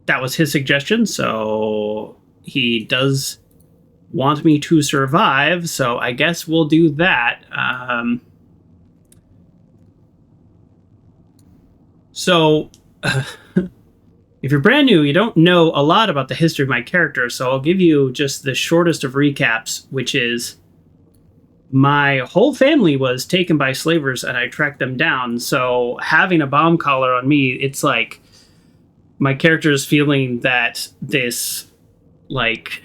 that was his suggestion, so he does want me to survive, so I guess we'll do that. If you're brand new, you don't know a lot about the history of my character, so I'll give you just the shortest of recaps, which is my whole family was taken by slavers and I tracked them down, so having a bomb collar on me, it's like my character is feeling that this, like,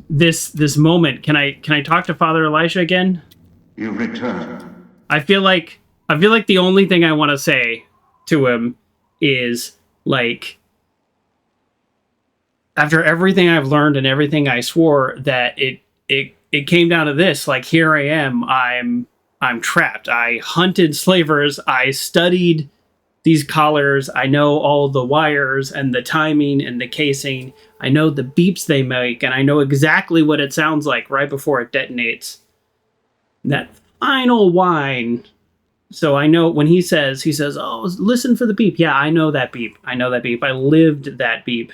this moment. Can I talk to Father Elijah again? You return. I feel like the only thing I want to say to him is, like, after everything I've learned and everything I swore, that it came down to this. Like, here I am. I'm trapped. I hunted slavers. I studied these collars. I know all the wires and the timing and the casing. I know the beeps they make, and I know exactly what it sounds like right before it detonates. That final whine So I know when he says, oh, listen for the beep. Yeah, I know that beep. I lived that beep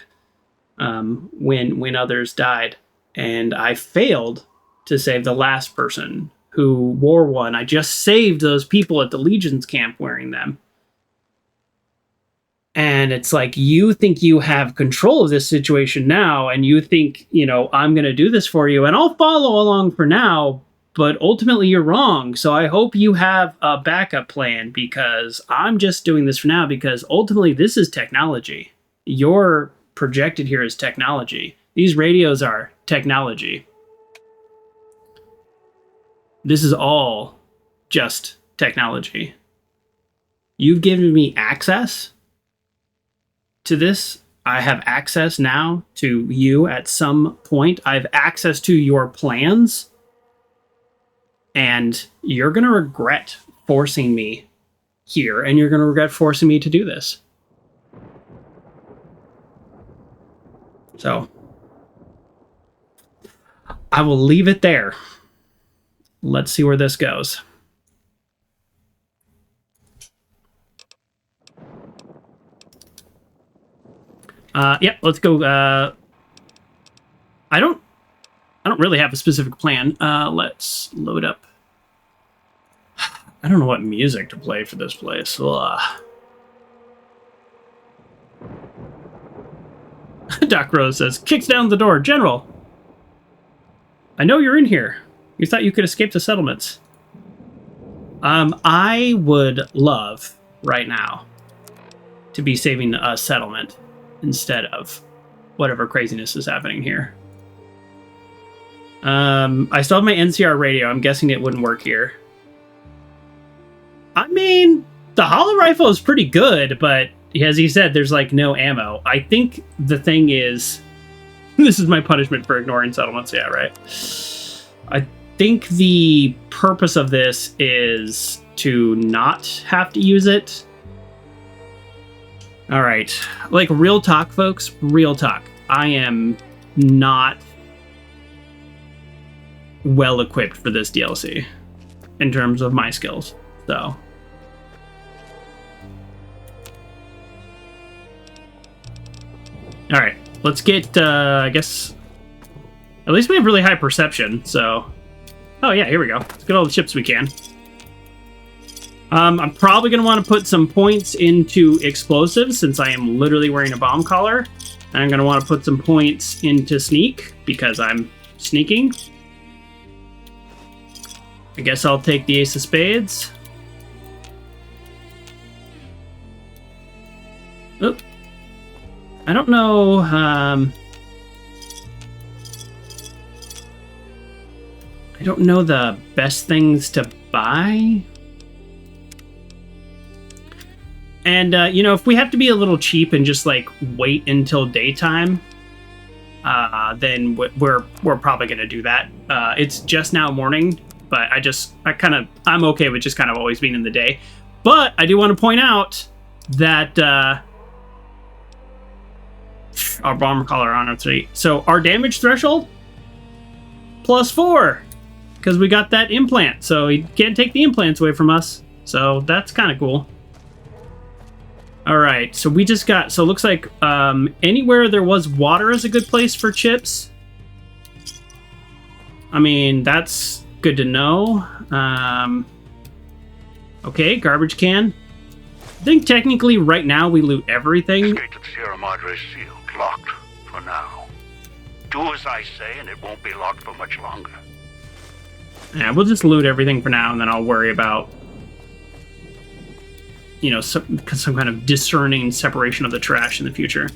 when others died. And I failed to save the last person who wore one. I just saved those people at the Legion's camp wearing them. And it's like, you think you have control of this situation now, and you think, I'm going to do this for you, and I'll follow along for now, but ultimately you're wrong. So I hope you have a backup plan, because I'm just doing this for now, because ultimately this is technology. You're projected here as technology. These radios are technology. This is all just technology. You've given me access to this. I have access now to you at some point. I have access to your plans. And you're going to regret forcing me here. And you're going to regret forcing me to do this. So I will leave it there. Let's see where this goes. Yeah, let's go. I don't really have a specific plan. Let's load up. I don't know what music to play for this place. Doc Rose says, kicks down the door. General, I know you're in here. You thought you could escape the settlements. I would love right now to be saving a settlement instead of whatever craziness is happening here. I still have my NCR radio. I'm guessing it wouldn't work here. I mean, the hollow rifle is pretty good, but as he said, there's like no ammo. I think the thing is, this is my punishment for ignoring settlements. Yeah, right. I think the purpose of this is to not have to use it. All right. Like, real talk, folks. Real talk. I am not well equipped for this DLC in terms of my skills. So. All right. Let's get, I guess, at least we have really high perception. So. Oh, yeah. Here we go. Let's get all the chips we can. I'm probably going to want to put some points into explosives since I am literally wearing a bomb collar. And I'm going to want to put some points into sneak because I'm sneaking. I guess I'll take the ace of spades. Oop. I don't know. I don't know the best things to buy. And, if we have to be a little cheap and just, like, wait until daytime, then we're probably going to do that. It's just now morning, but I'm okay with just kind of always being in the day. But I do want to point out that our bomber collar on our 3. So our damage threshold, +4, because we got that implant. So he can't take the implants away from us. So that's kind of cool. All right, so we just got, so it looks like anywhere there was water is a good place for chips. I mean, that's good to know. Okay, garbage can. I think technically right now we loot everything. Gated Sierra Madre sealed, locked for now. Do as I say and it won't be locked for much longer. Yeah, we'll just loot everything for now and then I'll worry about some kind of discerning separation of the trash in the future.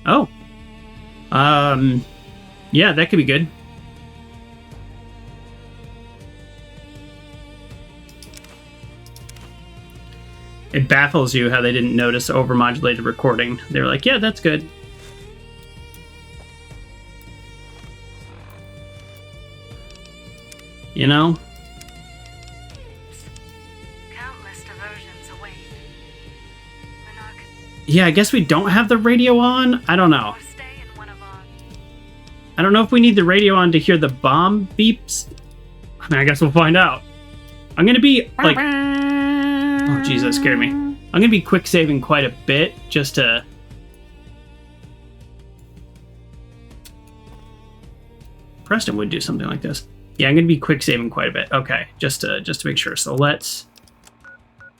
Oh. Yeah, that could be good. It baffles you how they didn't notice overmodulated recording. They were like, yeah, that's good. Yeah, I guess we don't have the radio on. I don't know. I don't know if we need the radio on to hear the bomb beeps. I mean, I guess we'll find out. I'm gonna be like, oh jeez, that scared me. I'm gonna be quick saving quite a bit just to. Preston would do something like this. Yeah, I'm gonna be quick saving quite a bit. Okay, just to make sure. So let's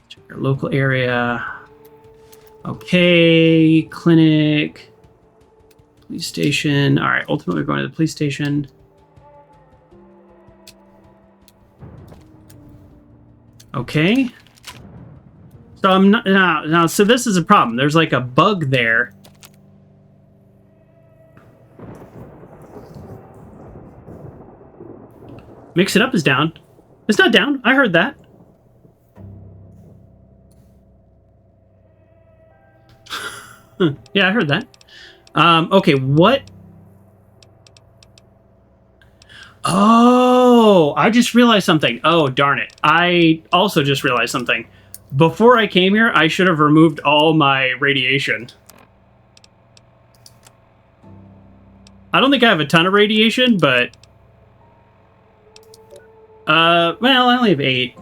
check our local area. Okay, clinic, police station. All right, ultimately we're going to the police station. Okay. So I'm not now. So this is a problem. There's like a bug there. Mix it up is down. It's not down. I heard that. Yeah, I heard that. Okay, what? Oh, I just realized something. Oh, darn it. I also just realized something. Before I came here, I should have removed all my radiation. I don't think I have a ton of radiation, but... well, I only have 8.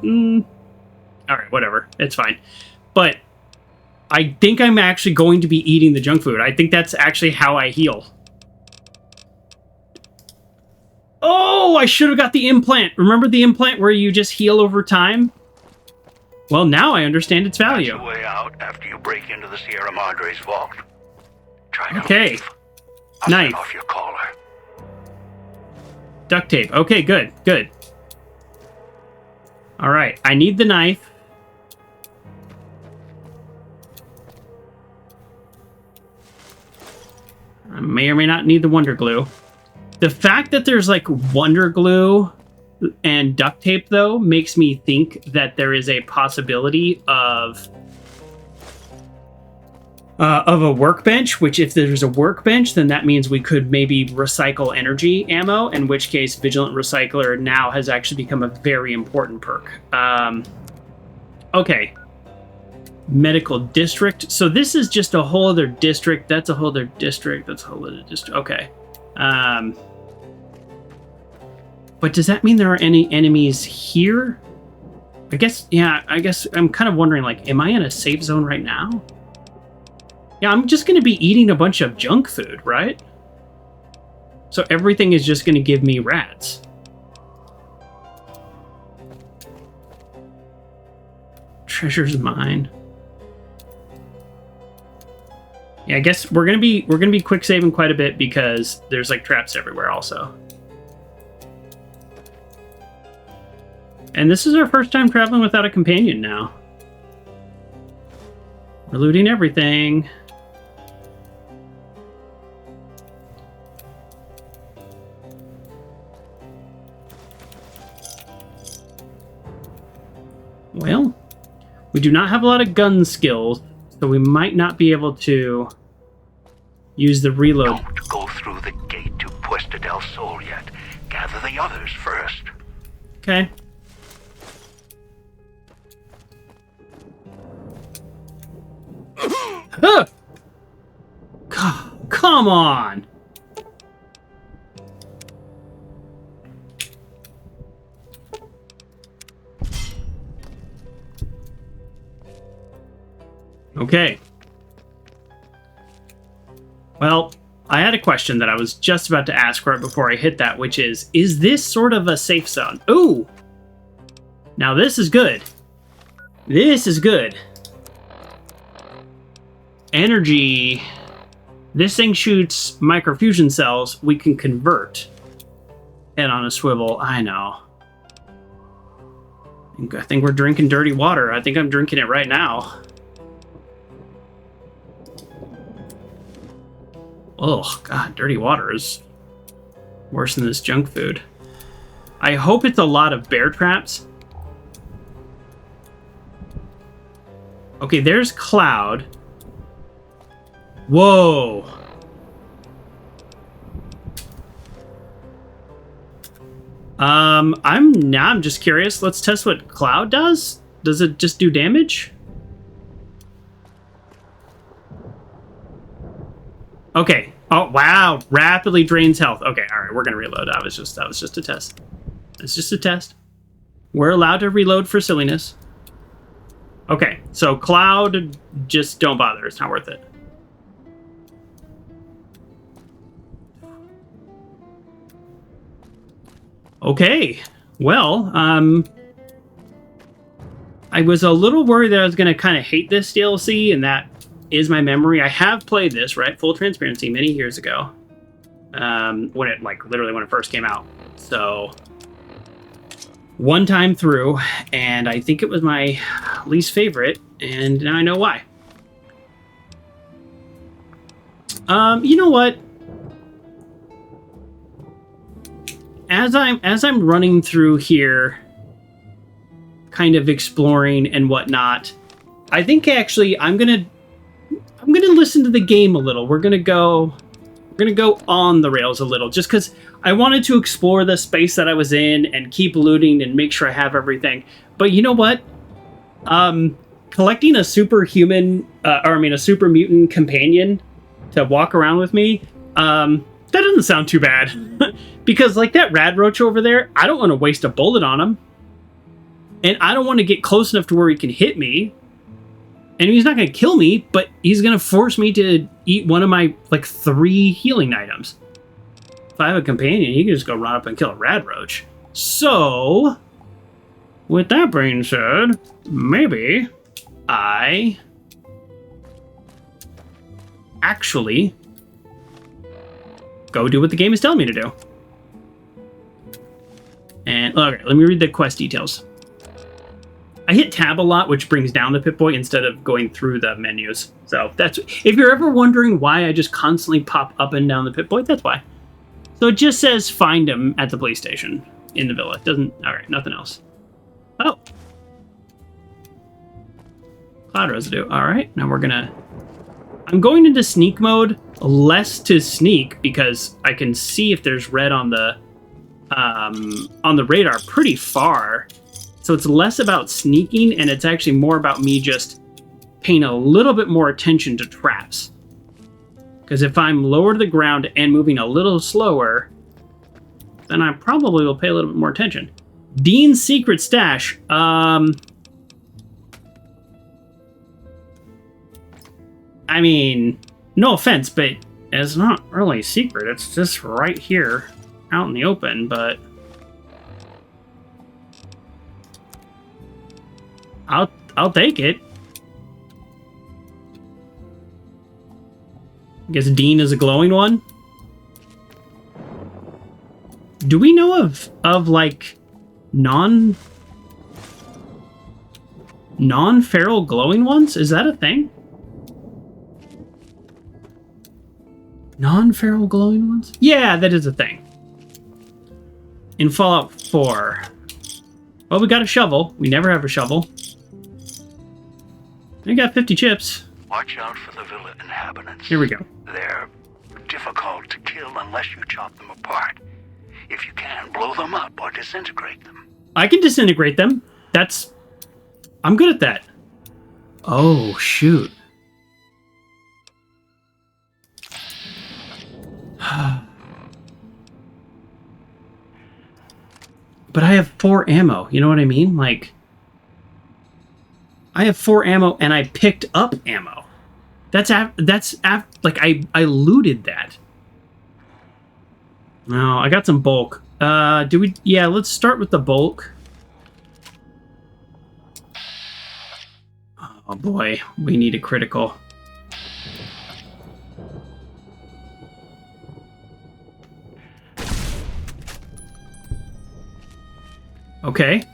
Alright, whatever. It's fine. But I think I'm actually going to be eating the junk food. I think that's actually how I heal. Oh, I should have got the implant. Remember the implant where you just heal over time? Well, now I understand its value. That's the way out after you break into the Sierra Madre's vault. Try to okay. leave. I'll Knife. set off your collar. Duct tape. Okay, good, good. All right, I need the knife. I may or may not need the Wonder Glue. The fact that there's like Wonder Glue and duct tape, though, makes me think that there is a possibility of a workbench, which if there's a workbench, then that means we could maybe recycle energy ammo, in which case Vigilant Recycler now has actually become a very important perk. Okay. Medical district. So this is just a whole other district. That's a whole other district. That's a whole other district. Okay. But does that mean there are any enemies here? I guess, yeah, I guess I'm kind of wondering, like, am I in a safe zone right now? Yeah, I'm just going to be eating a bunch of junk food, right? So everything is just going to give me rats. Treasure's mine. Yeah, I guess we're gonna be quick saving quite a bit because there's like traps everywhere also. And this is our first time traveling without a companion now. We're looting everything. Well, we do not have a lot of gun skills, so we might not be able to use the reload. Don't go through the gate to Puesta del Sol yet. Gather the others first. Okay. Come on! Okay. Well, I had a question that I was just about to ask right before I hit that, which is this sort of a safe zone? Ooh! Now this is good. This is good. Energy. This thing shoots microfusion cells we can convert. And on a swivel, I know. I think we're drinking dirty water. I think I'm drinking it right now. Oh, God, dirty water is worse than this junk food. I hope it's a lot of bear traps. Okay, there's Cloud. Whoa. I'm just curious. Let's test what Cloud does. Does it just do damage? Okay. Oh wow! Rapidly drains health. Okay, all right. We're gonna reload. That was just a test. It's just a test. We're allowed to reload for silliness. Okay, so Cloud, just don't bother. It's not worth it. Okay, well, I was a little worried that I was going to kind of hate this DLC, and that is my memory. I have played this, right? Full transparency, many years ago. When it, like, literally when it first came out. So, one time through, and I think it was my least favorite, and now I know why. You know what? As I'm running through here, kind of exploring and whatnot, I think actually I'm gonna listen to the game a little. We're gonna go on the rails a little, just because I wanted to explore the space that I was in and keep looting and make sure I have everything. But you know what? Collecting a superhuman, a super mutant companion to walk around with me, that doesn't sound too bad. Because like that rad roach over there, I don't want to waste a bullet on him. And I don't want to get close enough to where he can hit me. And he's not going to kill me, but he's going to force me to eat one of my, like, 3 healing items. If I have a companion, he can just go run up and kill a rad roach. So, with that being said, maybe I actually go do what the game is telling me to do. And, okay, let me read the quest details. I hit tab a lot, which brings down the Pip-Boy instead of going through the menus. So that's, if you're ever wondering why I just constantly pop up and down the Pip-Boy, that's why. So it just says find him at the police station in the villa. It doesn't, all right, nothing else. Oh. Cloud residue. All right, now I'm going into sneak mode, less to sneak because I can see if there's red on the radar pretty far. So it's less about sneaking, and it's actually more about me just paying a little bit more attention to traps. Because if I'm lower to the ground and moving a little slower, then I probably will pay a little bit more attention. Dean's secret stash. I mean, no offense, but it's not really secret. It's just right here out in the open, but I'll take it. I guess Dean is a glowing one. Do we know of like non-feral glowing ones? Is that a thing? Non-feral glowing ones? Yeah, that is a thing. In Fallout 4. Well, we got a shovel. We never have a shovel. We got 50 chips. Watch out for the villa inhabitants. Here we go. They're difficult to kill unless you chop them apart. If you can, blow them up or disintegrate them. I can disintegrate them. I'm good at that. Oh, shoot. But I have 4 ammo. You know what I mean? Like, I have 4 ammo, and I picked up ammo. Like, I looted that. No, I got some bulk. Yeah, let's start with the bulk. Oh boy, we need a critical. Okay.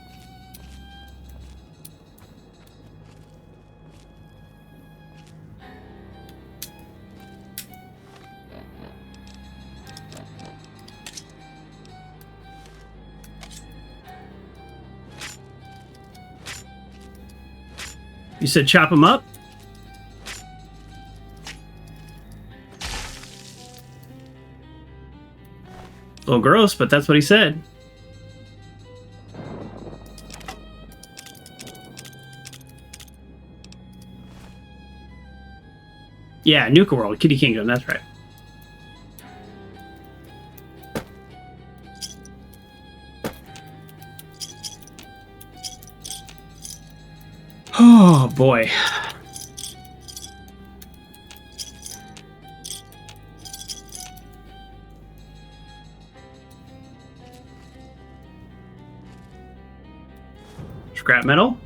You said chop them up? A little gross, but that's what he said. Yeah, Nuka World, Kitty Kingdom, that's right. Oh, boy. Scrap metal.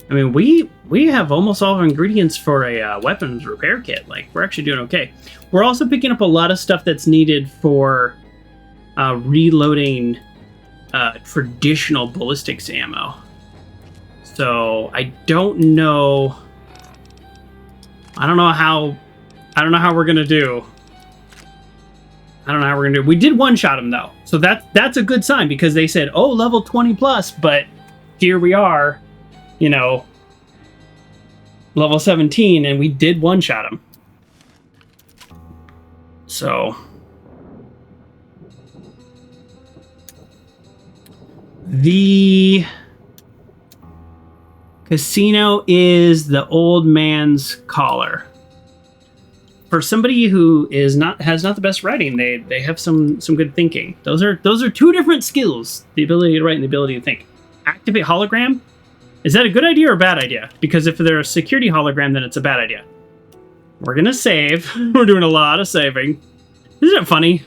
I mean, we have almost all the ingredients for a weapons repair kit. Like, we're actually doing okay. We're also picking up a lot of stuff that's needed for reloading traditional ballistics ammo. So I don't know how we're gonna do. We did one-shot him though, so that's a good sign, because they said, oh, level 20 plus, but here we are, you know, level 17, and we did one-shot him. So the casino is the old man's collar. For somebody who has not the best writing, they have some good thinking. Those are two different skills: the ability to write and the ability to think. Activate hologram. Is that a good idea or a bad idea? Because if they're a security hologram, then it's a bad idea. We're gonna save. We're doing a lot of saving. Isn't it funny?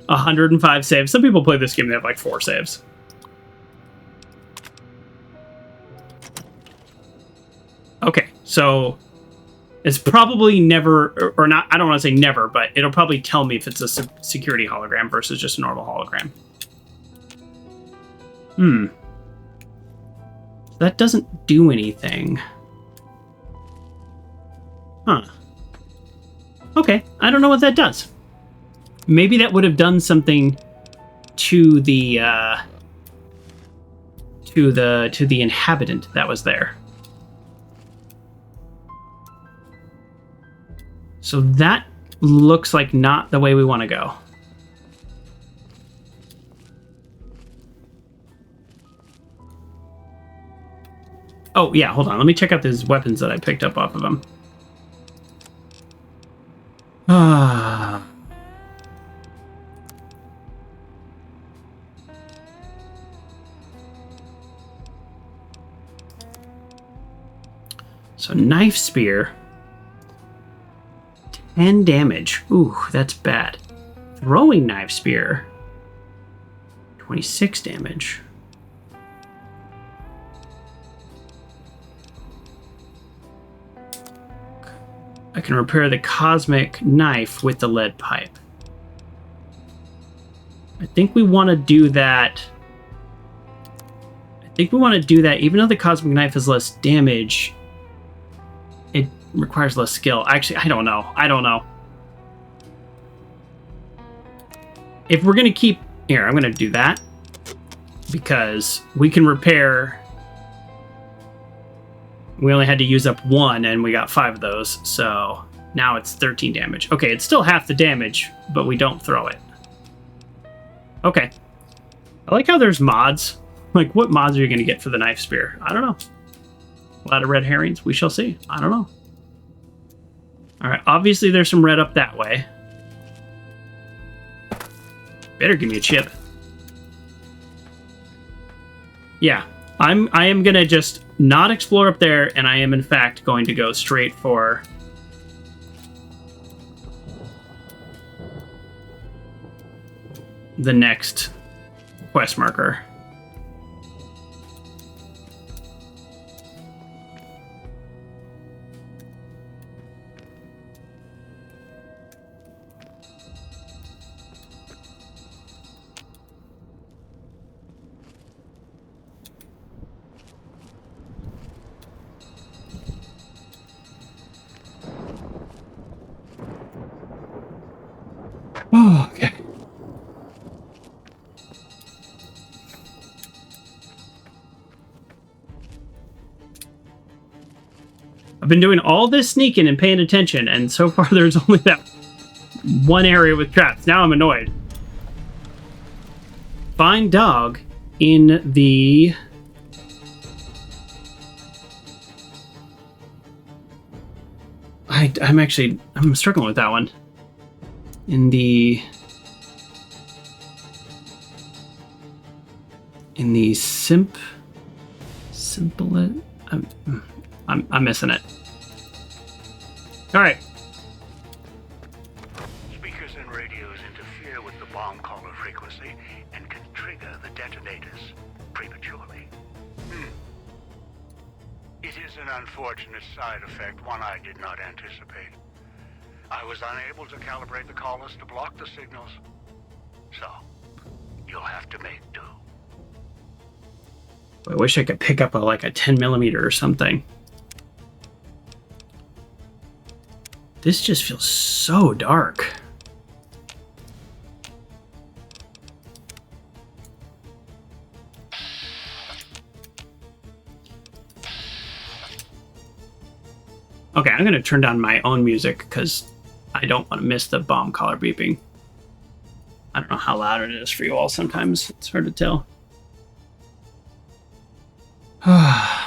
105 saves. Some people play this game, they have like 4 saves. Okay, so it's probably never, or not, I don't want to say never, but it'll probably tell me if it's a security hologram versus just a normal hologram. That doesn't do anything. Huh. Okay, I don't know what that does. Maybe that would have done something to the inhabitant that was there. So that looks like not the way we want to go. Oh, yeah, hold on. Let me check out these weapons that I picked up off of him. So, knife spear. 10 damage. Ooh, that's bad. Throwing knife spear. 26 damage. I can repair the cosmic knife with the lead pipe. I think we want to do that. Even though the cosmic knife is less damage, it requires less skill. Actually, I don't know. If we're going to keep... Here, I'm going to do that. Because we can repair... We only had to use up 1, and we got 5 of those, so now it's 13 damage. Okay, it's still half the damage, but we don't throw it. Okay. I like how there's mods. Like, what mods are you going to get for the knife spear? I don't know. A lot of red herrings. We shall see. I don't know. Alright, obviously there's some red up that way. Better give me a chip. Yeah, I am going to just not explore up there, and I am in fact going to go straight for the next quest marker. Oh, okay. I've been doing all this sneaking and paying attention, and so far there's only that one area with traps. Now I'm annoyed. Find dog in the... I'm struggling with that one. In the simple I'm missing it. All right. Speakers and radios interfere with the bomb caller frequency and can trigger the detonators prematurely. It is an unfortunate side effect, one I did not anticipate. I was unable to calibrate the callers to block the signals, so you'll have to make do. I wish I could pick up like a 10mm or something. This just feels so dark. Okay, I'm gonna turn down my own music because I don't want to miss the bomb collar beeping. I don't know how loud it is for you all sometimes. It's hard to tell. Oh.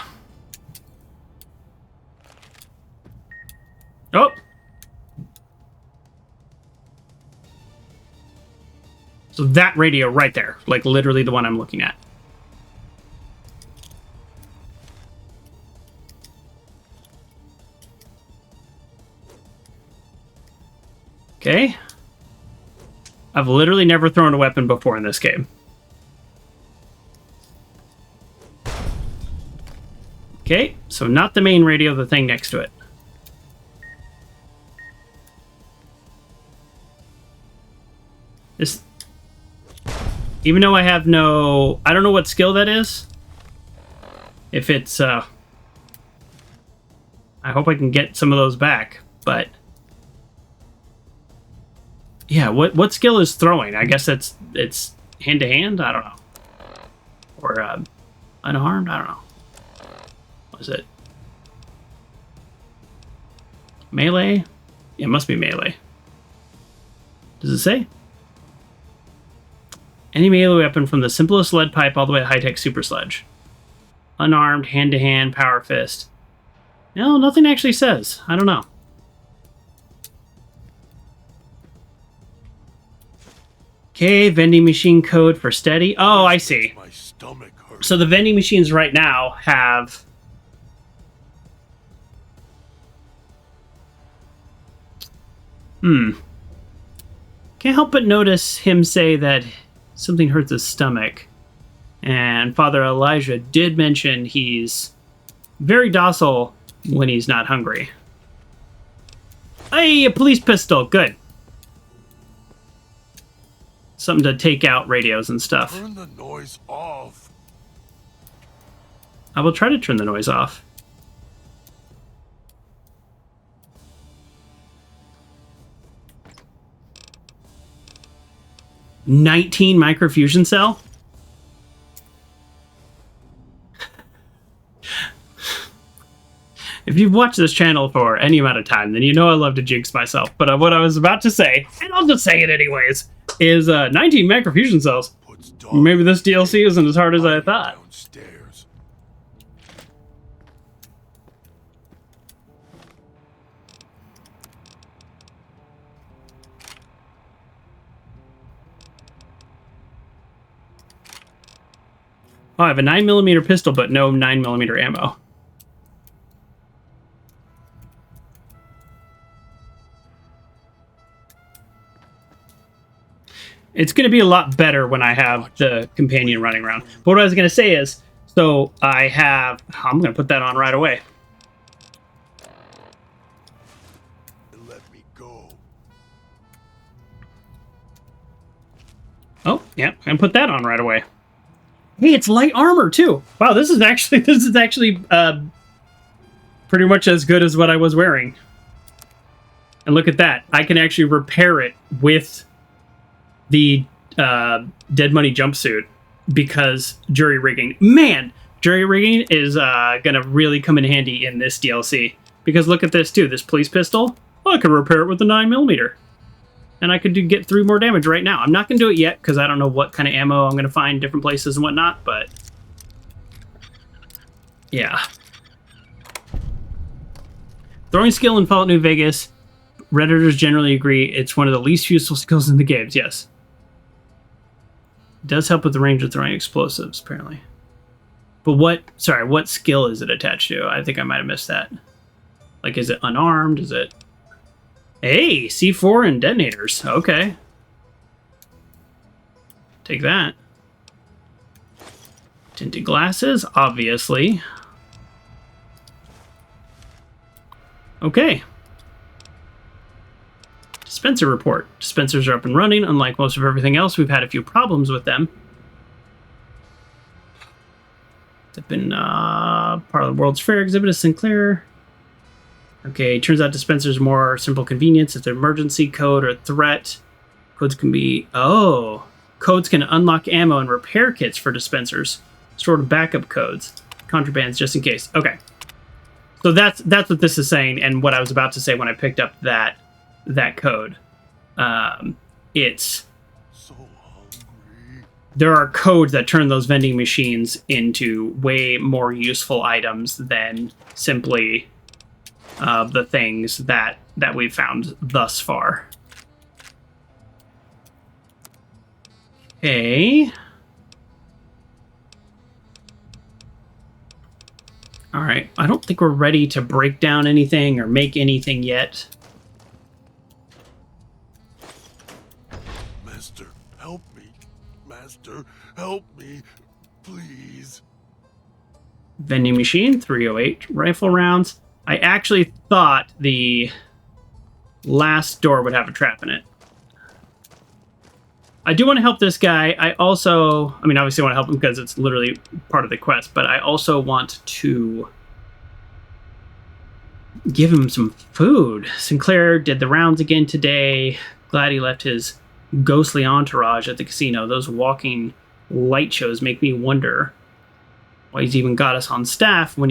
So that radio right there, like literally the one I'm looking at. Okay. I've literally never thrown a weapon before in this game. Okay, so not the main radio, the thing next to it. This, even though I have no, I don't know what skill that is. If it's, I hope I can get some of those back, but yeah, what skill is throwing? I guess it's hand to hand. I don't know, or unarmed. I don't know. What is it? Melee? Yeah, it must be melee. Does it say? Any melee weapon from the simplest lead pipe all the way to high-tech super sledge. Unarmed, hand-to-hand, power fist. No, nothing actually says. I don't know. Okay, vending machine code for steady. Oh, I see. So the vending machines right now have... Can't help but notice him say that something hurts his stomach. And Father Elijah did mention he's very docile when he's not hungry. Hey, a police pistol. Good. Something to take out radios and stuff. Turn the noise off. I will try to turn the noise off. $19 microfusion cell? If you've watched this channel for any amount of time, then you know I love to jinx myself. But what I was about to say, and I'll just say it anyways, is 19 macrofusion cells. Maybe this DLC isn't as hard as I thought. Oh, I have a 9mm pistol, but no 9mm ammo. It's going to be a lot better when I have the companion running around. But what I was going to say is, so I have... I'm going to put that on right away. Let me go. Oh, yeah, I'm going to put that on right away. Hey, it's light armor too. Wow, this is actually pretty much as good as what I was wearing. And look at that. I can actually repair it with the Dead Money jumpsuit because jury rigging. Man, jury rigging is going to really come in handy in this DLC. Because look at this too. This police pistol. Oh, I can repair it with a 9mm. And I could get 3 more damage right now. I'm not going to do it yet because I don't know what kind of ammo I'm going to find different places and whatnot, but yeah. Throwing skill in Fallout New Vegas, Redditors generally agree it's one of the least useful skills in the games, yes. It does help with the range of throwing explosives, apparently. But what skill is it attached to? I think I might have missed that. Like, is it unarmed? Is it... Hey, C4 and detonators. Okay. Take that. Tinted glasses, obviously. Okay. Dispenser report. Dispensers are up and running. Unlike most of everything else, we've had a few problems with them. They've been part of the World's Fair exhibit of Sinclair. Okay, turns out dispensers are more simple convenience. If it's an emergency code or threat, codes can be... Oh! Codes can unlock ammo and repair kits for dispensers. Stored backup codes. Contrabands just in case. Okay. So that's what this is saying, and what I was about to say when I picked up that code. It's... There are codes that turn those vending machines into way more useful items than simply the things that we've found thus far. Okay. All right. I don't think we're ready to break down anything or make anything yet. Master, help me. Master, help me. Please. Vending machine, 308 rifle rounds. I actually thought the last door would have a trap in it. I do want to help this guy. I mean, obviously I want to help him because it's literally part of the quest, but I also want to give him some food. Sinclair did the rounds again today. Glad he left his ghostly entourage at the casino. Those walking light shows make me wonder why he's even got us on staff when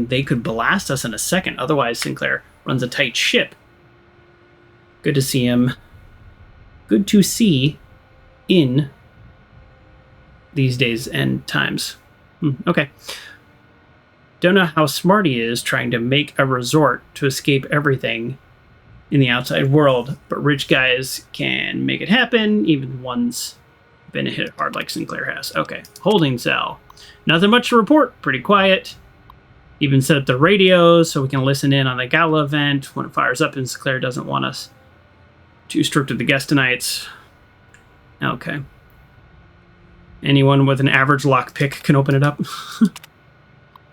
they could blast us in a second. Otherwise, Sinclair runs a tight ship. Good to see him. Good to see in these days and times. Okay. Don't know how smart he is trying to make a resort to escape everything in the outside world, but rich guys can make it happen, even ones been hit hard like Sinclair has. Okay. Holding cell. Nothing much to report. Pretty quiet. Even set up the radios so we can listen in on the gala event when it fires up and Sinclair doesn't want us too strict with the guest tonights. Okay. Anyone with an average lockpick can open it up.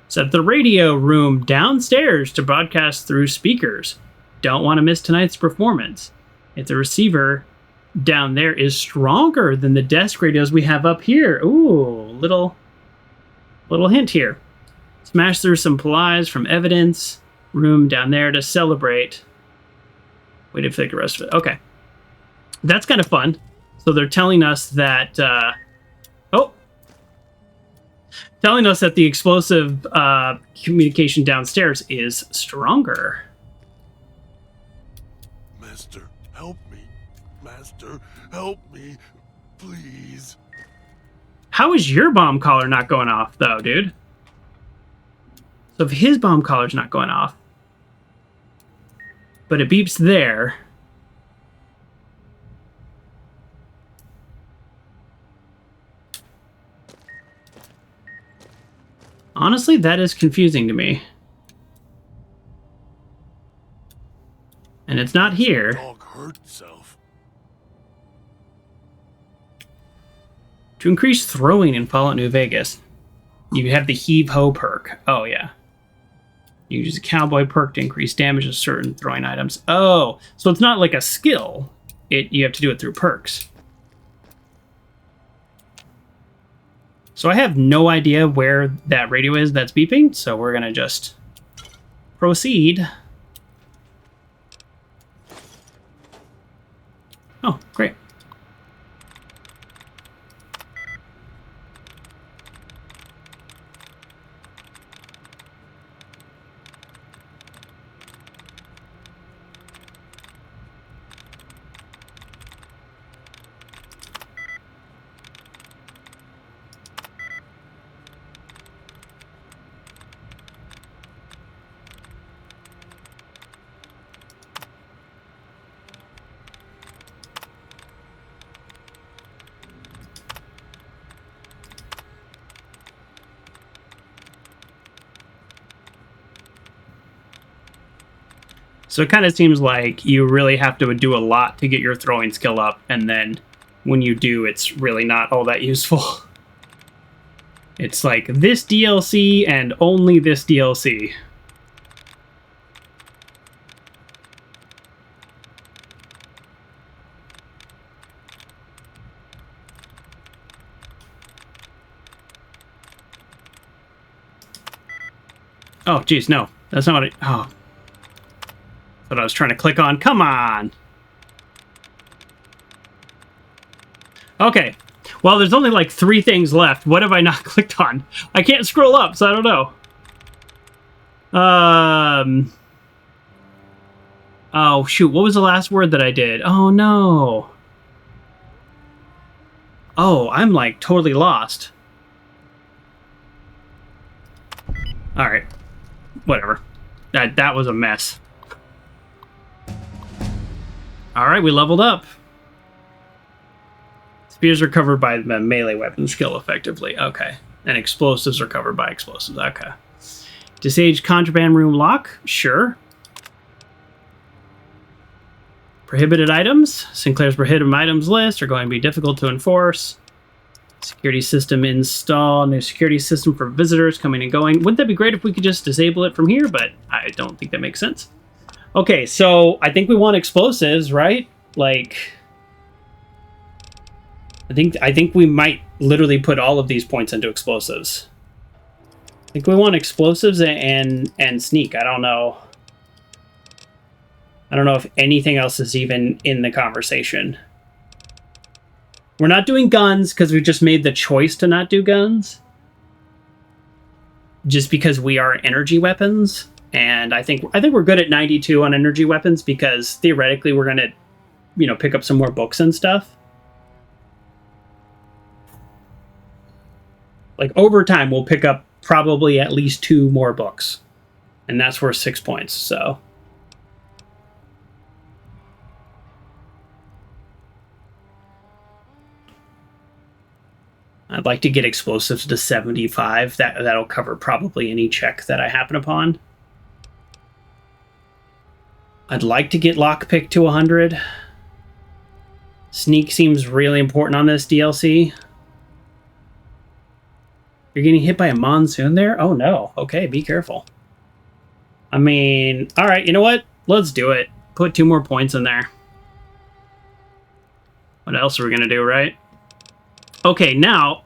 Set the radio room downstairs to broadcast through speakers. Don't want to miss tonight's performance. If the receiver down there is stronger than the desk radios we have up here. Ooh, little hint here. Smash through some plies from evidence room down there to celebrate. Wait for the rest of it. Okay. That's kind of fun. So they're telling us that... telling us that the explosive communication downstairs is stronger. Master, help me. Master, help me. Please. How is your bomb collar not going off, though, dude? So if his bomb collar's not going off, but it beeps there... Honestly, that is confusing to me. And it's not here. Dog hurt itself. To increase throwing in Fallout New Vegas, you have the heave-ho perk. Oh, yeah. You use a cowboy perk to increase damage to certain throwing items. Oh, so it's not like a skill. You have to do it through perks. So I have no idea where that radio is that's beeping, so we're going to just proceed. Oh, great. So it kind of seems like you really have to do a lot to get your throwing skill up, and then when you do, it's really not all that useful. It's like this DLC and only this DLC. Oh, geez, no. That's not what oh. That's what I was trying to click on. Come on! Okay. Well, there's only like 3 things left. What have I not clicked on? I can't scroll up, so I don't know. Oh, shoot. What was the last word that I did? Oh, no. Oh, I'm like totally lost. All right. Whatever. That was a mess. All right, we leveled up. Spears are covered by the melee weapon skill effectively. Okay. And explosives are covered by explosives. Okay. Disengage contraband room lock. Sure. Prohibited items. Sinclair's prohibited items list are going to be difficult to enforce. Security system install. New security system for visitors coming and going. Wouldn't that be great if we could just disable it from here? But I don't think that makes sense. Okay, so I think we want explosives, right? Like, I think we might literally put all of these points into explosives. I think we want explosives and sneak. I don't know. I don't know if anything else is even in the conversation. We're not doing guns because we just made the choice to not do guns. Just because we are energy weapons. And I think we're good at 92 on energy weapons because theoretically we're going to, you know, pick up some more books and stuff. Like over time we'll pick up probably at least 2 more books. And that's worth 6 points, so. I'd like to get explosives to 75. That'll cover probably any check that I happen upon. I'd like to get lockpick to 100. Sneak seems really important on this DLC. You're getting hit by a monsoon there? Oh no. Okay, be careful. I mean, alright, you know what? Let's do it. Put 2 more points in there. What else are we gonna do, right? Okay, now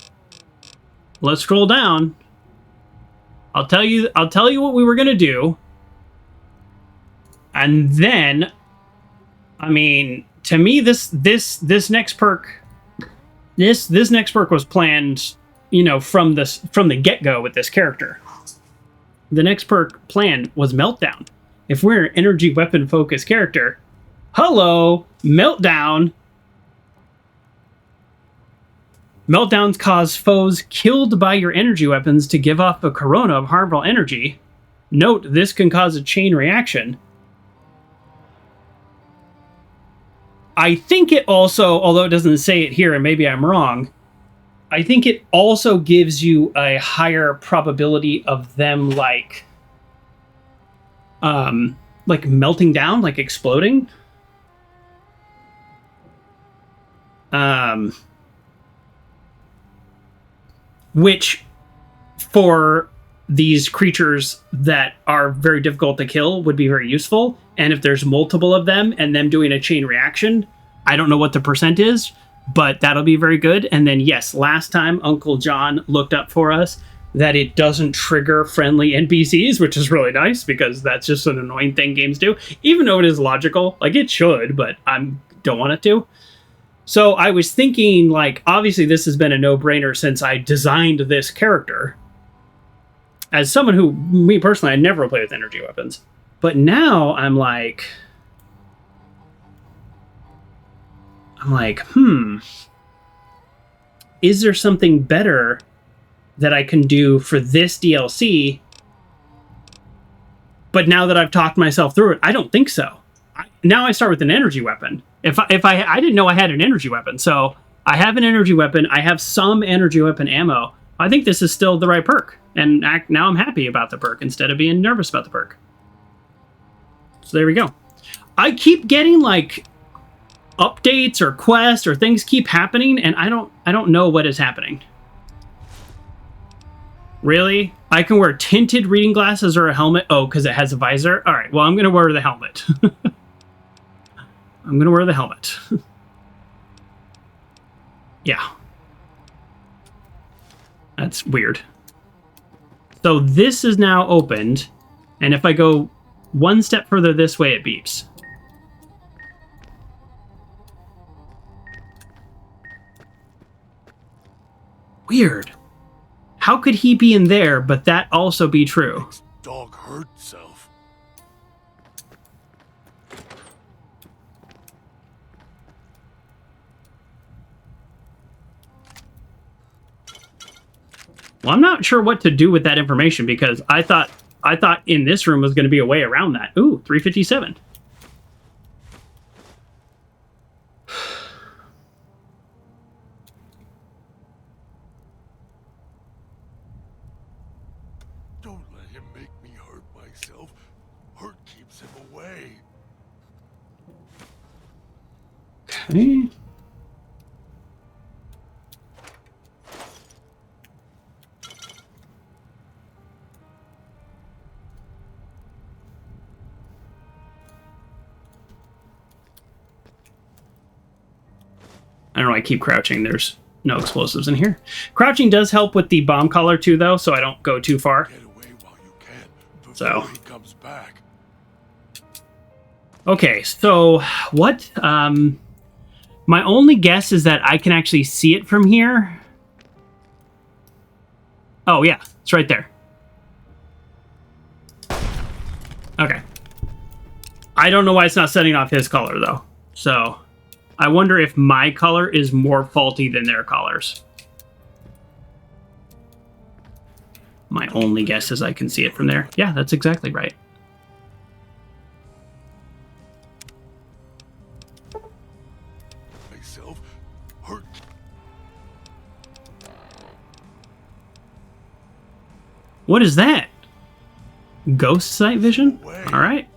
let's scroll down. I'll tell you what we were gonna do. And then, I mean, to me, this next perk, this next perk was planned, you know, from the get-go with this character. The next perk planned was Meltdown. If we're an energy weapon focused character, hello, Meltdown. Meltdowns cause foes killed by your energy weapons to give off a corona of harmful energy. Note, this can cause a chain reaction. I think it also, although it doesn't say it here and maybe I'm wrong, I think it also gives you a higher probability of them like melting down, like exploding. Which for these creatures that are very difficult to kill would be very useful. And if there's multiple of them and them doing a chain reaction, I don't know what the percent is, but that'll be very good. And then yes, last time Uncle John looked up for us that it doesn't trigger friendly NPCs, which is really nice because that's just an annoying thing games do. Even though it is logical, like it should, but I don't want it to. So I was thinking, like, obviously this has been a no-brainer since I designed this character. As someone who, me personally, I never play with energy weapons. But now I'm like, is there something better that I can do for this DLC? But now that I've talked myself through it, I don't think so. Now I start with an energy weapon. If I didn't know I had an energy weapon, so I have an energy weapon. I have some energy weapon ammo. I think this is still the right perk, and now I'm happy about the perk instead of being nervous about the perk. So there we go. I keep getting like updates or quests or things keep happening, and I don't know what is happening. Really? I can wear tinted reading glasses or a helmet? Oh, because it has a visor? All right, well, I'm going to wear the helmet. I'm going to wear the helmet. Yeah. That's weird. So this is now opened, and if I go one step further this way, it beeps. Weird. How could he be in there, but that also be true? Dog hurt self. Well, I'm not sure what to do with that information because I thought in this room was going to be a way around that. Ooh, 357. Don't let him make me hurt myself. Hurt keeps him away. Okay. I don't know, I keep crouching. There's no explosives in here. Crouching does help with the bomb collar too, though, so I don't go too far. Get away while you can So he comes back. Okay, so what? My only guess is that I can actually see it from here. Oh yeah, it's right there. Okay. I don't know why it's not setting off his color though. So I wonder if my color is more faulty than their colors. My only guess is I can see it from there. Yeah, that's exactly right. Myself hurt. What is that? Ghost sight vision? All right.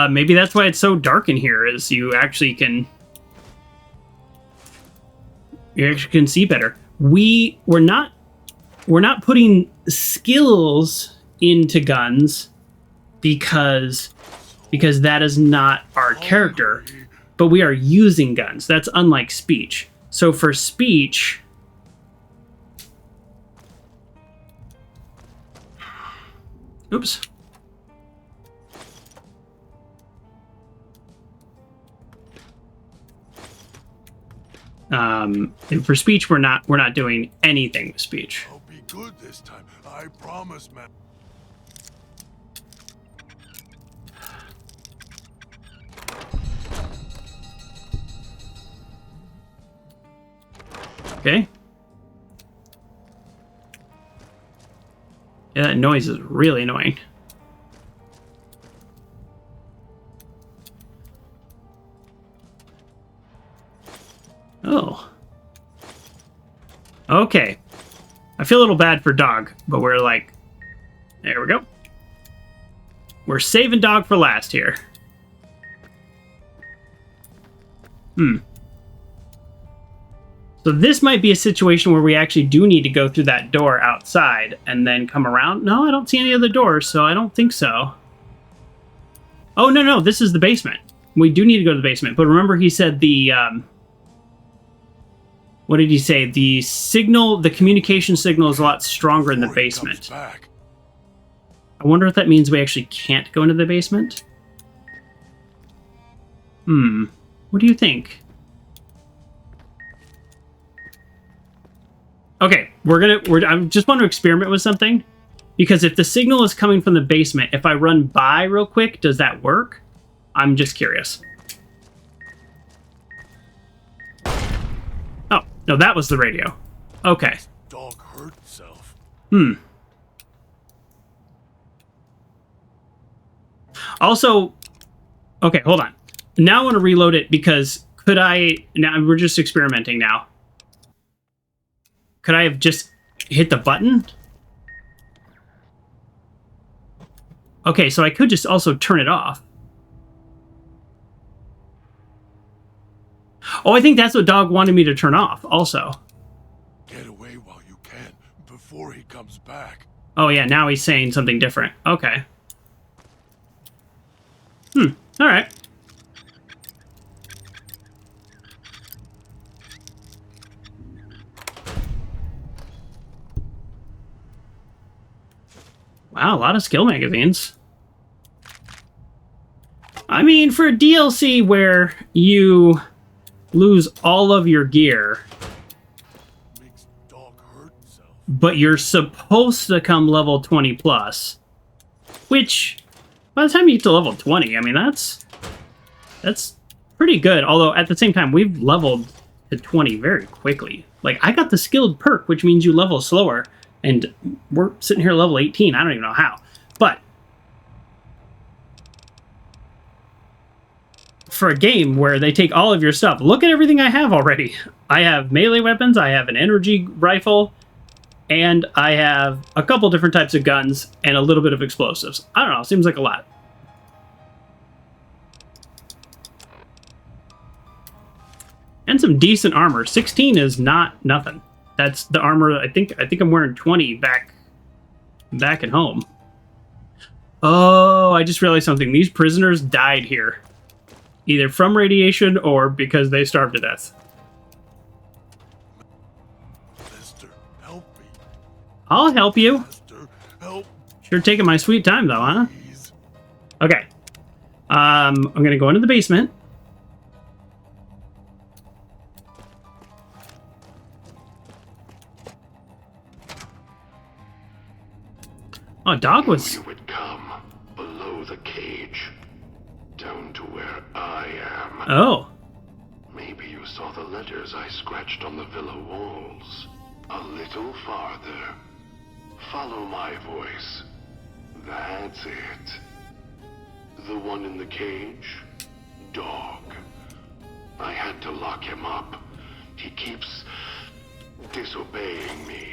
Maybe that's why it's so dark in here, is you actually can see better. We're not putting skills into guns because that is not our character, but we are using guns. That's unlike speech. So for speech, oops. For speech, we're not doing anything with speech. I'll be good this time. I promise, man. Okay. Yeah, that noise is really annoying. Oh. Okay. I feel a little bad for Dog, but we're like... There we go. We're saving Dog for last here. So this might be a situation where we actually do need to go through that door outside and then come around. No, I don't see any other doors, so I don't think so. Oh, no, this is the basement. We do need to go to the basement, but remember he said the... What did he say? The signal, the communication signal is a lot stronger in the basement. I wonder if that means we actually can't go into the basement? What do you think? Okay, I just want to experiment with something. Because if the signal is coming from the basement, if I run by real quick, does that work? I'm just curious. Oh, no, that was the radio. Okay. Dog hurt self. Also, okay, hold on. Now I want to reload it because now we're just experimenting now. Could I have just hit the button? Okay, so I could just also turn it off. Oh, I think that's what Dog wanted me to turn off, also. Get away while you can, before he comes back. Oh yeah, now he's saying something different. Okay. Alright. Wow, a lot of skill magazines. I mean, for a DLC where you lose all of your gear, but you're supposed to come level 20 plus, which by the time you get to level 20, I mean, that's pretty good. Although at the same time, we've leveled to 20 very quickly. Like, I got the skilled perk, which means you level slower, and we're sitting here level 18. I don't even know how. But for a game where they take all of your stuff, look at everything I have already. I have melee weapons, I have an energy rifle, and I have a couple different types of guns and a little bit of explosives. I don't know, seems like a lot. And some decent armor. 16 is not nothing. That's the armor. I think I'm wearing 20 back at home. Oh, I just realized something. These prisoners died here, either from radiation or because they starved to death. Mister, help me. I'll help you. Mister, help. Sure taking my sweet time though, huh? Okay. I'm gonna go into the basement. Oh, Dog was... You would come below the cage, down to where I am. Oh. Maybe you saw the letters I scratched on the villa walls. A little farther. Follow my voice. That's it. The one in the cage? Dog. I had to lock him up. He keeps disobeying me.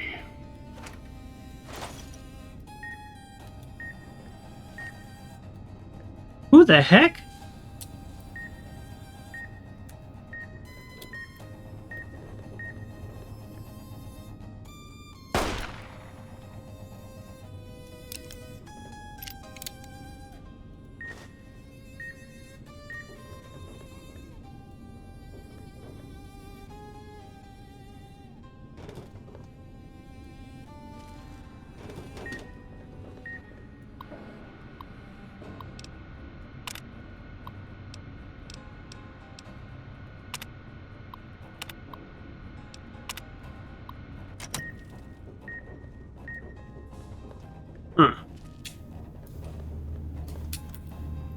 Who the heck?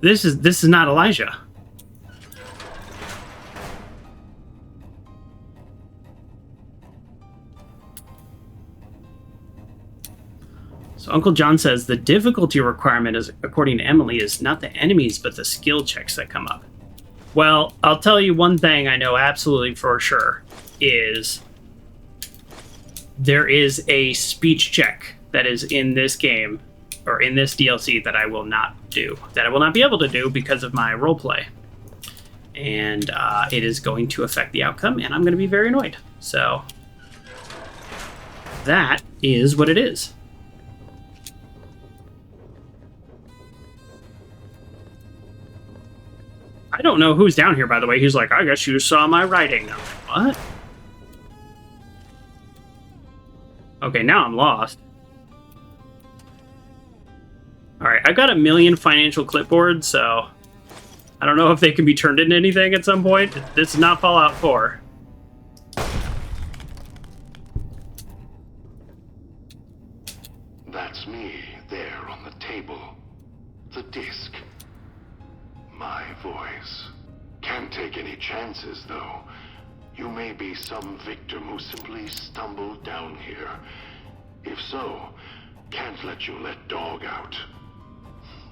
This is not Elijah. So Uncle John says the difficulty requirement is, according to Emily, is not the enemies but the skill checks that come up. Well, I'll tell you one thing I know absolutely for sure is there is a speech check that is in this game or in this DLC that I will not do, that I will not be able to do because of my roleplay. And it is going to affect the outcome, and I'm going to be very annoyed. So that is what it is. I don't know who's down here, by the way. He's like, I guess you saw my writing. I'm like, what? Okay, now I'm lost. Alright, I've got 1 million financial clipboards, so I don't know if they can be turned into anything at some point. This is not Fallout 4. That's me, there on the table. The disc. My voice. Can't take any chances, though. You may be some victim who simply stumbled down here. If so, can't let you let Dog out.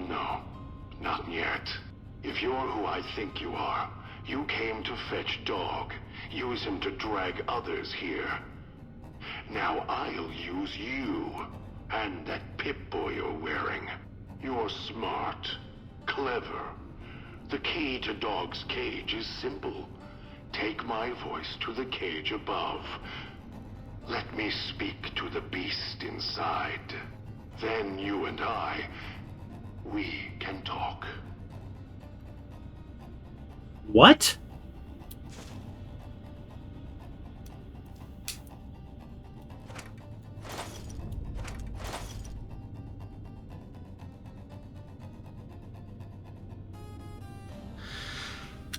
No, not yet. If you're who I think you are, you came to fetch Dog, use him to drag others here. Now I'll use you, and that Pip-Boy you're wearing. You're smart, clever. The key to Dog's cage is simple. Take my voice to the cage above. Let me speak to the beast inside. Then you and we can talk. What?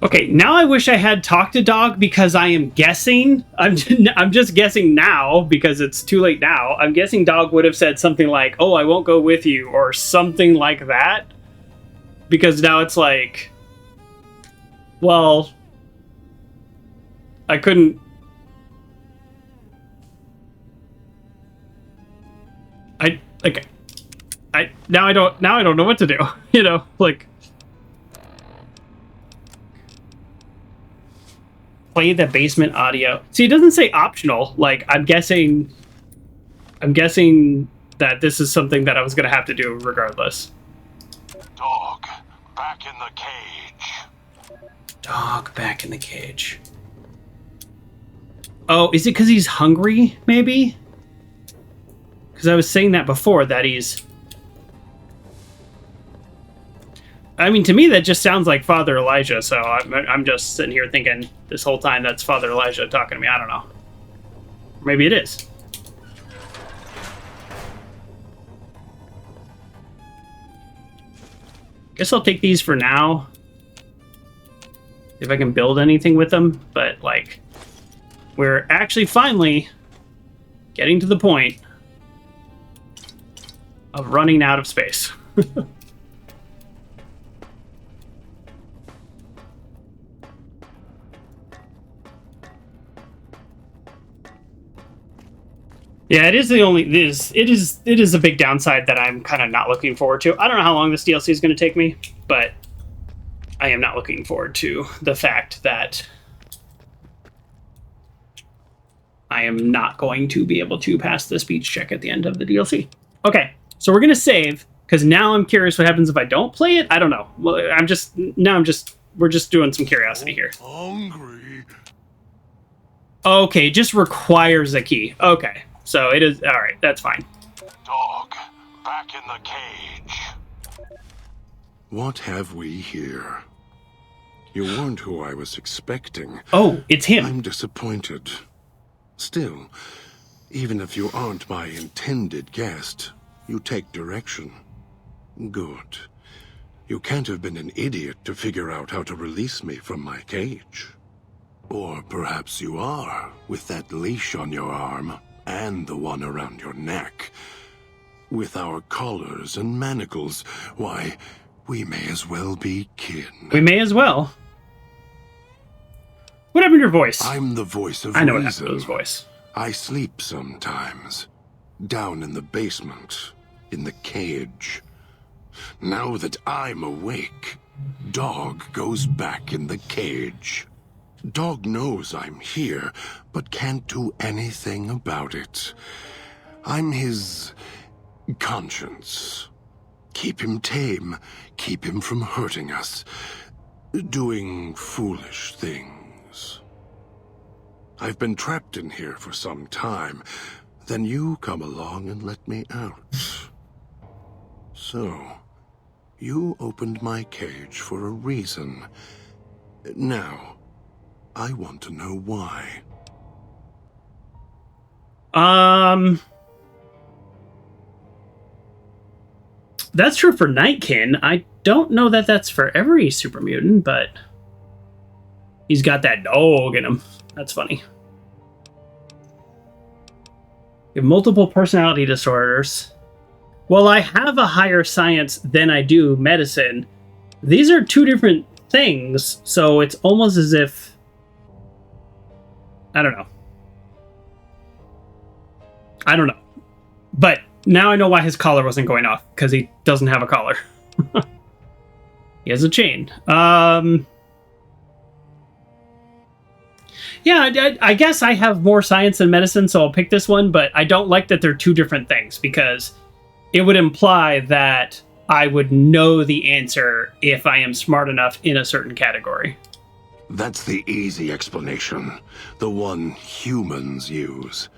Okay, now I wish I had talked to Dog because I am guessing. I'm just guessing now because it's too late now. I'm guessing Dog would have said something like, "Oh, I won't go with you," or something like that. Because now it's like, well, I couldn't. Now I don't know what to do. You know, like. Play the basement audio. See, it doesn't say optional. Like, I'm guessing that this is something that I was going to have to do regardless. Dog, back in the cage. Dog, back in the cage. Oh, is it because he's hungry, maybe? Because I was saying that before, that he's... I mean, to me, that just sounds like Father Elijah, so I'm just sitting here thinking this whole time that's Father Elijah talking to me. I don't know. Maybe it is. Guess I'll take these for now. If I can build anything with them, but, like, we're actually finally getting to the point of running out of space. Yeah, it is the only. It is a big downside that I'm kind of not looking forward to. I don't know how long this DLC is going to take me, but I am not looking forward to the fact that I am not going to be able to pass the speech check at the end of the DLC. Okay, so we're going to save because now I'm curious what happens if I don't play it. I don't know. Well, we're just doing some curiosity here. Hungry. Okay, just requires a key. Okay. So it is, all right, that's fine. Dog, back in the cage. What have we here? You weren't who I was expecting. Oh, it's him. I'm disappointed. Still, even if you aren't my intended guest, you take direction. Good. You can't have been an idiot to figure out how to release me from my cage. Or perhaps you are, with that leash on your arm. And the one around your neck. With our collars and manacles, why, we may as well be kin. We may as well. What happened to your voice? I'm the voice of I know reason. what happened to his voice. I sleep sometimes. Down in the basement. In the cage. Now that I'm awake, Dog goes back in the cage. Dog knows I'm here, but can't do anything about it. I'm his conscience. Keep him tame, keep him from hurting us, doing foolish things. I've been trapped in here for some time. Then you come along and let me out. So, you opened my cage for a reason. Now, I want to know why. That's true for Nightkin. I don't know that that's for every super mutant, but he's got that dog in him. That's funny. You have multiple personality disorders. Well, I have a higher science than I do medicine. These are two different things, so it's almost as if... I don't know. But now I know why his collar wasn't going off, because he doesn't have a collar. He has a chain. Yeah, I guess I have more science than medicine, so I'll pick this one, but I don't like that they're two different things, because it would imply that I would know the answer if I am smart enough in a certain category. That's the easy explanation. The one humans use.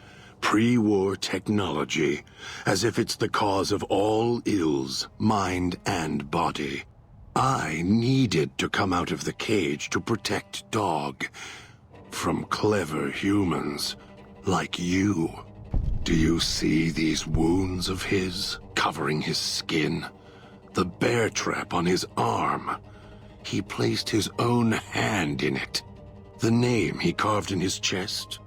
Pre-war technology. As if it's the cause of all ills, mind and body. I needed to come out of the cage to protect Dog. From clever humans. Like you. Do you see these wounds of his, covering his skin? The bear trap on his arm. He placed his own hand in it. The name he carved in his chest.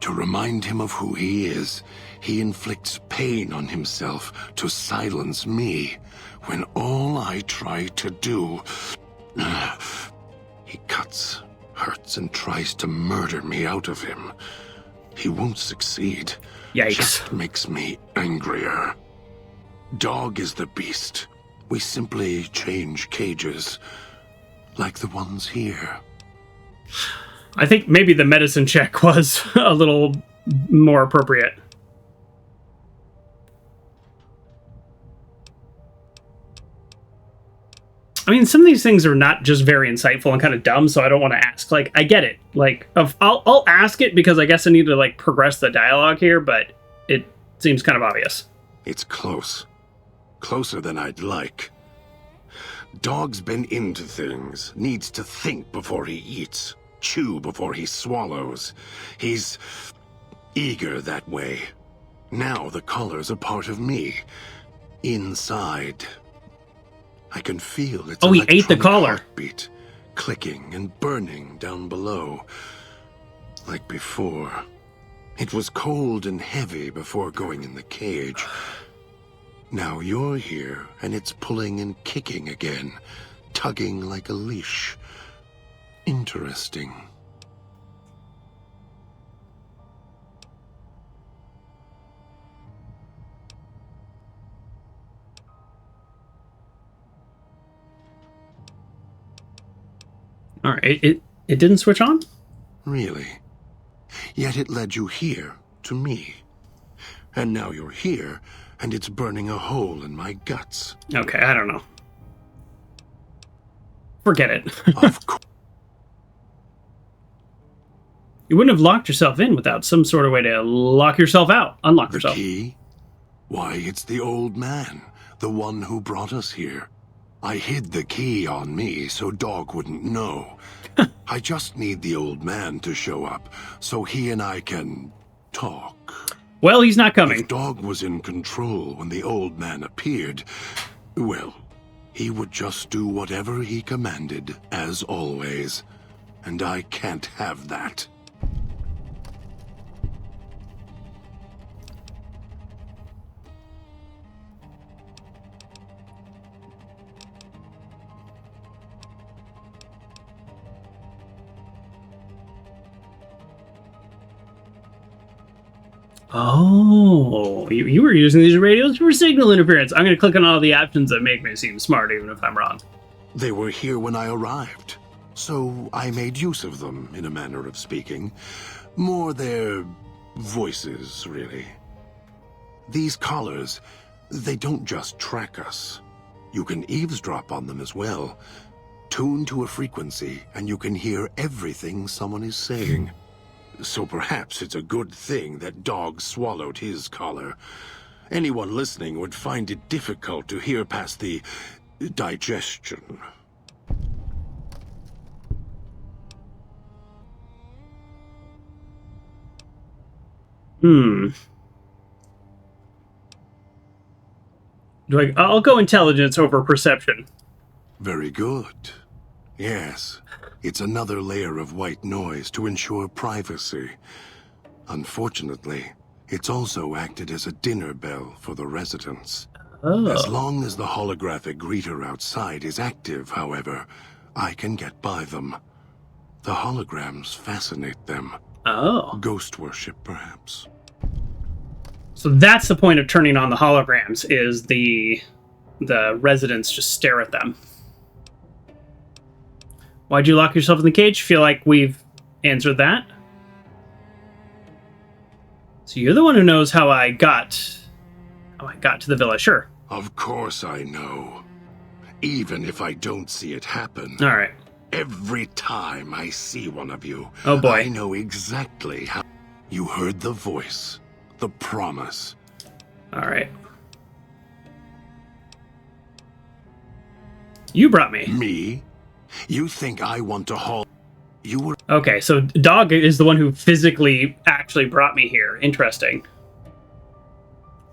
To remind him of who he is, he inflicts pain on himself to silence me, when all I try to do... He cuts, hurts, and tries to murder me out of him. He won't succeed. Yikes. Just makes me angrier. Dog is the beast. We simply change cages. Like the ones here. I think maybe the medicine check was a little more appropriate. I mean, some of these things are not just very insightful and kind of dumb, so I don't want to ask. Like, I get it. Like, I'll ask it because I guess I need to, like, progress the dialogue here, but it seems kind of obvious. It's close. Closer than I'd like. Dog's been into things. Needs to think before he eats. Chew before he swallows. He's eager that way. Now the collar's a part of me. Inside. I can feel its he ate the collar. Heartbeat, clicking and burning down below. Like before. It was cold and heavy before going in the cage. Now you're here, and it's pulling and kicking again, tugging like a leash. Interesting. All right, it didn't switch on? Really? Yet it led you here, to me. And now you're here, and it's burning a hole in my guts. Okay, I don't know. Forget it. Of course. You wouldn't have locked yourself in without some sort of way to lock yourself out. Unlock yourself. The key? Why, it's the old man. The one who brought us here. I hid the key on me so Dog wouldn't know. I just need the old man to show up so he and I can talk. Well, he's not coming. If Dog was in control when the old man appeared, well, he would just do whatever he commanded, as always. And I can't have that. Oh, you were using these radios for signal interference. I'm going to click on all the options that make me seem smart, even if I'm wrong. They were here when I arrived, so I made use of them, in a manner of speaking. More their voices, really. These collars, they don't just track us. You can eavesdrop on them as well. Tune to a frequency, and you can hear everything someone is saying. So perhaps it's a good thing that Dog swallowed his collar. Anyone listening would find it difficult to hear past the digestion. I'll go intelligence over perception. Very good. Yes. It's another layer of white noise to ensure privacy. Unfortunately, it's also acted as a dinner bell for the residents. Oh. As long as the holographic greeter outside is active, however, I can get by them. The holograms fascinate them. Oh. Ghost worship, perhaps. So that's the point of turning on the holograms, is the residents just stare at them. Why'd you lock yourself in the cage? Feel like we've answered that. So you're the one who knows how I got to the villa, sure. Of course I know. even if I don't see it happen. All right. Every time I see one of you, oh boy, I know exactly how. You heard the voice, the promise. All right. You brought me. Me? You think I want to haul? You were okay. So Dog is the one who physically actually brought me here. Interesting.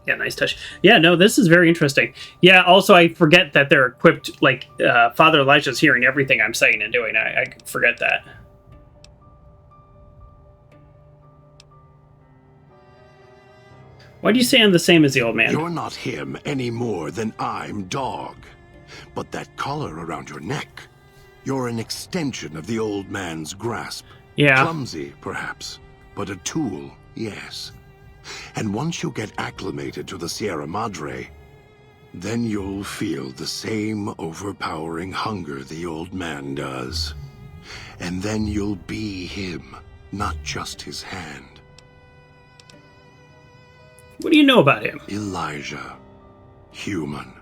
Yeah, nice touch. Yeah, no, this is very interesting. Yeah, also I forget that they're equipped, like, Father Elijah's hearing everything I'm saying and doing. I forget that. Why do you say I'm the same as the old man? You're not him any more than I'm Dog. But that collar around your neck, you're an extension of the old man's grasp. Yeah. Clumsy, perhaps, but a tool, yes. And once you get acclimated to the Sierra Madre, then you'll feel the same overpowering hunger the old man does. And then you'll be him, not just his hand. What do you know about him? Elijah. Human.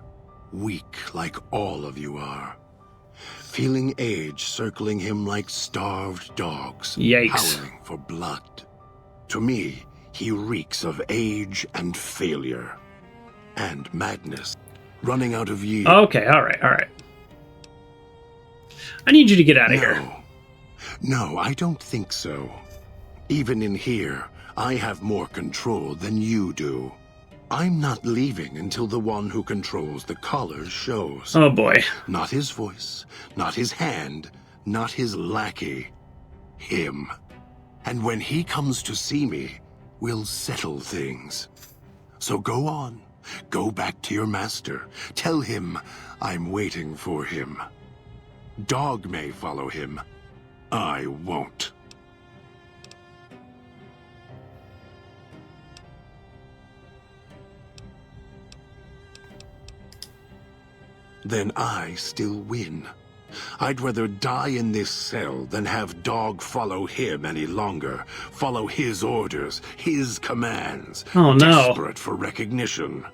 Weak like all of you are. Feeling age circling him like starved dogs. Yikes. Howling for blood. To me, he reeks of age and failure. And madness. Running out of years. Okay, alright. I need you to get out of here. No, I don't think so. Even in here, I have more control than you do. I'm not leaving until the one who controls the collars shows. Oh boy. Not his voice, not his hand, not his lackey. Him. And when he comes to see me, we'll settle things. So go on. Go back to your master. Tell him I'm waiting for him. Dog may follow him. I won't. Then I still win. I'd rather die in this cell than have Dog follow him any longer. Follow his orders, his commands. Oh no. Desperate for recognition.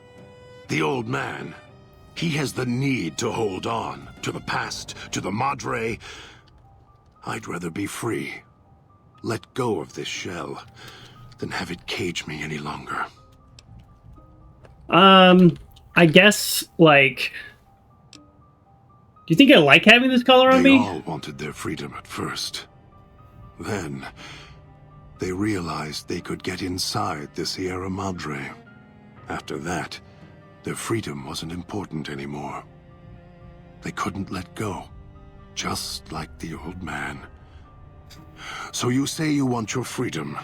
The old man, he has the need to hold on to the past, to the Madre. I'd rather be free. Let go of this shell than have it cage me any longer. I guess, like... Do you think I like having this collar on me? They all wanted their freedom at first. Then, they realized they could get inside the Sierra Madre. After that, their freedom wasn't important anymore. They couldn't let go, just like the old man. So you say you want your freedom?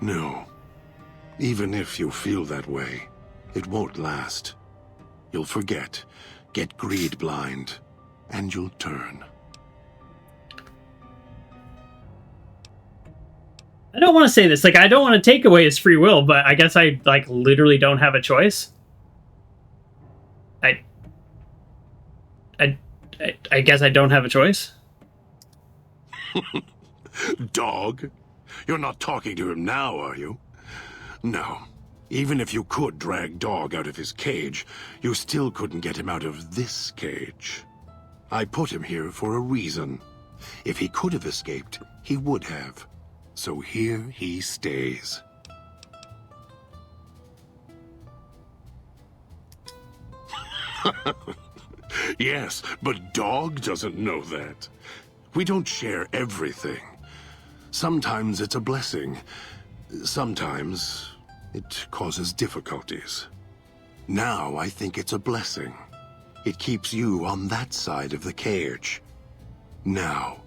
No. Even if you feel that way, it won't last. You'll forget, get greed blind, and you'll turn. I don't want to say this. Like, I don't want to take away his free will, but I guess I, like, literally don't have a choice. I guess I don't have a choice. Dog? You're not talking to him now, are you? No. Even if you could drag Dog out of his cage, you still couldn't get him out of this cage. I put him here for a reason. If he could have escaped, he would have. So here he stays. Yes, but Dog doesn't know that. We don't share everything. Sometimes it's a blessing. Sometimes it causes difficulties. Now I think it's a blessing. It keeps you on that side of the cage. Now,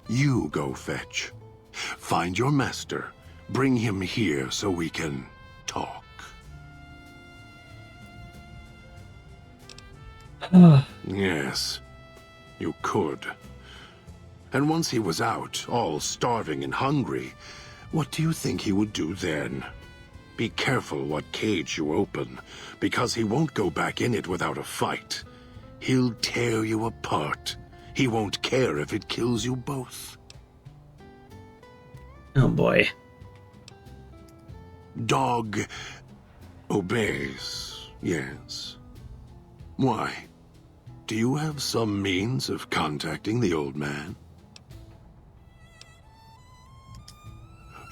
you go fetch. Find your master. Bring him here so we can talk. Yes, you could. And once he was out, all starving and hungry, what do you think he would do then? Be careful what cage you open, because he won't go back in it without a fight. He'll tear you apart. He won't care if it kills you both. Oh boy. Dog obeys, yes. Why? Do you have some means of contacting the old man?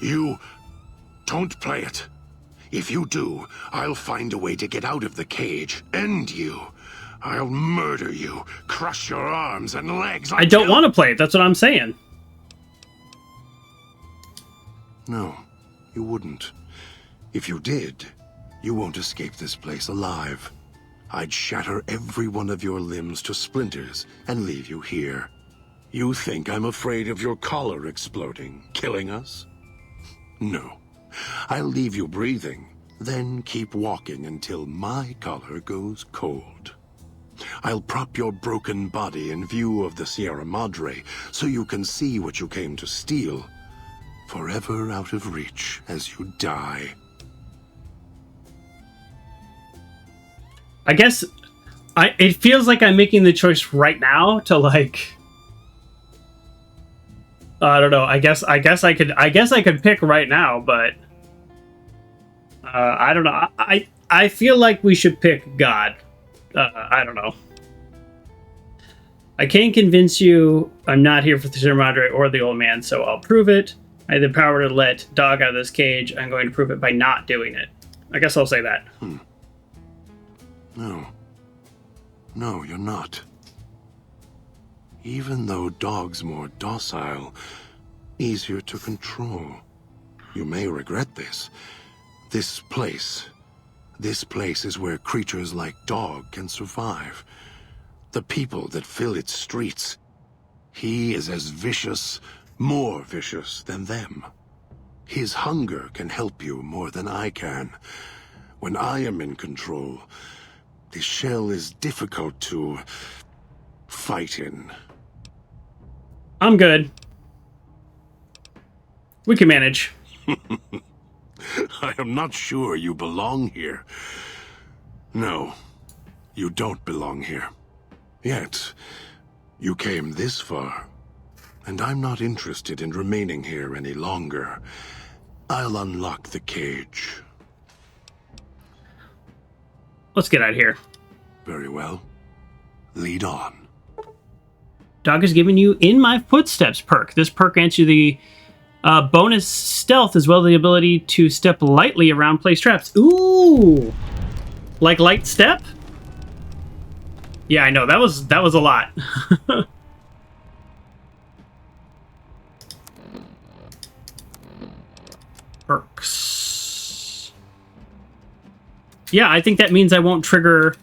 You don't play it. If you do, I'll find a way to get out of the cage, end you. I'll murder you, crush your arms and legs. I don't want to play it, that's what I'm saying. No, you wouldn't. If you did, you won't escape this place alive. I'd shatter every one of your limbs to splinters and leave you here. You think I'm afraid of your collar exploding, killing us? No. I'll leave you breathing, then keep walking until my collar goes cold. I'll prop your broken body in view of the Sierra Madre so you can see what you came to steal, forever out of reach as you die. I guess it feels like I'm making the choice right now to like I don't know. I guess I could pick right now, but I don't know. I feel like we should pick God. I don't know. I can't convince you I'm not here for the Sierra Madre or the old man, so I'll prove it. I have the power to let Dog out of this cage. I'm going to prove it by not doing it. I guess I'll say that. No. No, you're not. Even though Dog's more docile, easier to control. You may regret this. This place is where creatures like Dog can survive. The people that fill its streets. He is as vicious, more vicious than them. His hunger can help you more than I can. When I am in control, the shell is difficult to fight in. I'm good. We can manage. I am not sure you belong here. No, you don't belong here. Yet, you came this far, and I'm not interested in remaining here any longer. I'll unlock the cage. Let's get out of here. Very well. Lead on. Dog has given you In My Footsteps perk. This perk grants you the bonus stealth as well as the ability to step lightly around place traps. Ooh! Like light step? Yeah, I know. That was a lot. Perks. Yeah, I think that means I won't trigger...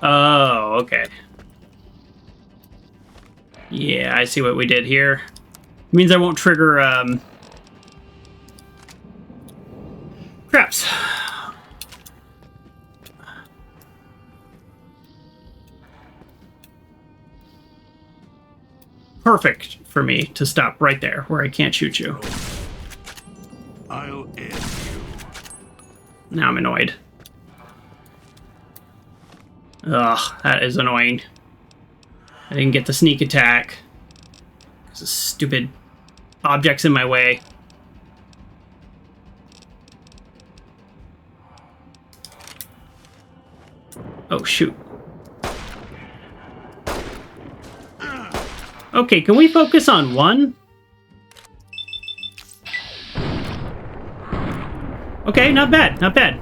Oh, okay. Yeah, I see what we did here. It means I won't trigger, traps. Perfect for me to stop right there where I can't shoot you. I'll end you. Now I'm annoyed. Ugh, that is annoying. I didn't get the sneak attack. Because of stupid objects in my way. Oh, shoot. Okay, can we focus on one? Okay, not bad, not bad.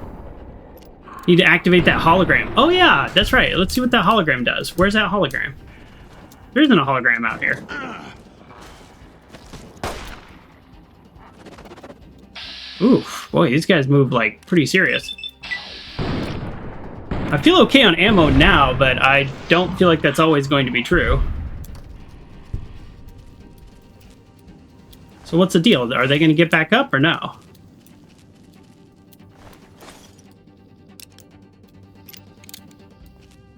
Need to activate that hologram. Oh yeah, that's right. Let's see what that hologram does. Where's that hologram? There isn't a hologram out here. Oof, boy, these guys move like pretty serious. I feel okay on ammo now, but I don't feel like that's always going to be true. So what's the deal? Are they going to get back up or no?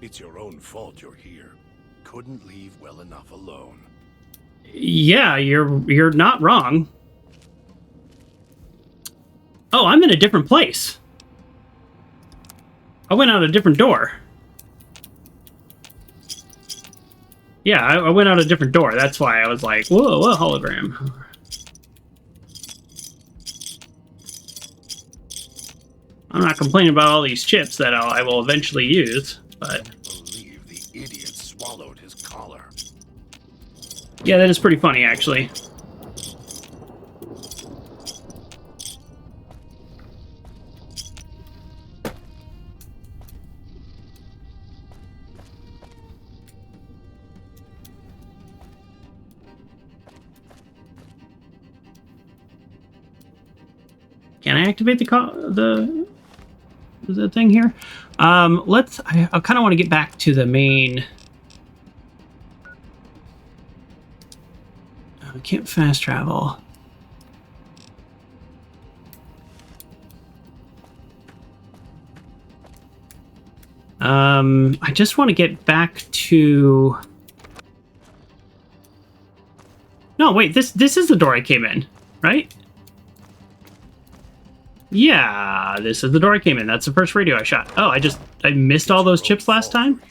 It's your own fault you're here. Couldn't leave well enough alone. Yeah, you're not wrong. Oh, I'm in a different place. I went out a different door. Yeah, I went out a different door. That's why I was like, whoa, what hologram? I'm not complaining about all these chips that I will eventually use, but... believe the idiot swallowed his collar. Yeah, that is pretty funny, actually. Can I activate the thing here? I kind of want to get back to the main. We can't fast travel. I just want to get back to. No, wait. This is the door I came in, right? Yeah, this is the door I came in. That's the first radio I shot. Oh, I missed all those chips last time?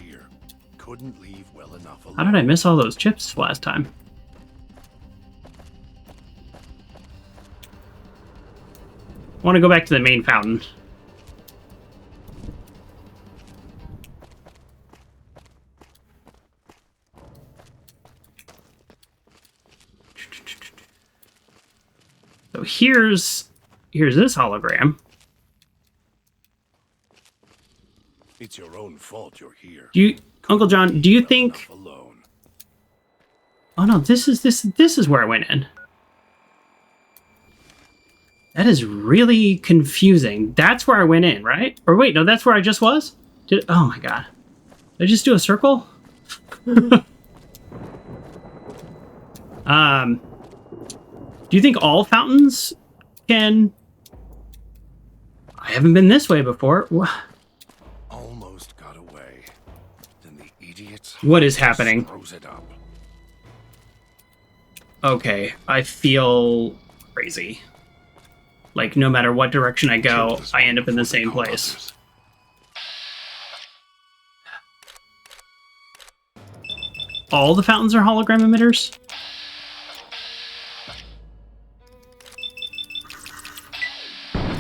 Couldn't leave well enough alone. How did I miss all those chips last time? I want to go back to the main fountain. So here's this hologram. It's your own fault you're here. Uncle John, do you think... Oh no, this is where I went in. That is really confusing. That's where I went in, right? Or wait, no, that's where I just was? Oh my god. Did I just do a circle? Do you think all fountains can... I haven't been this way before. Almost got away. Then the idiot... What is happening? Throws it up. Okay, I feel crazy. Like, no matter what direction I go, I end up in the same place. All the fountains are hologram emitters?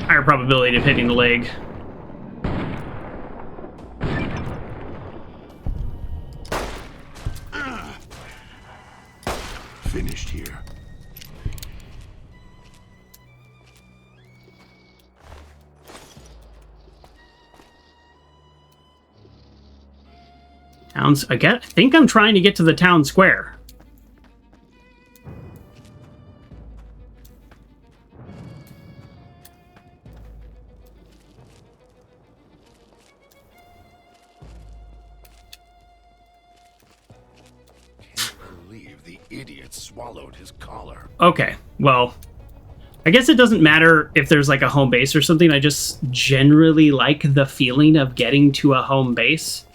Higher probability of hitting the leg. Finished here. I think I'm trying to get to the town square. Can't believe the idiot swallowed his collar. Okay, well, I guess it doesn't matter if there's like a home base or something. I just generally like the feeling of getting to a home base.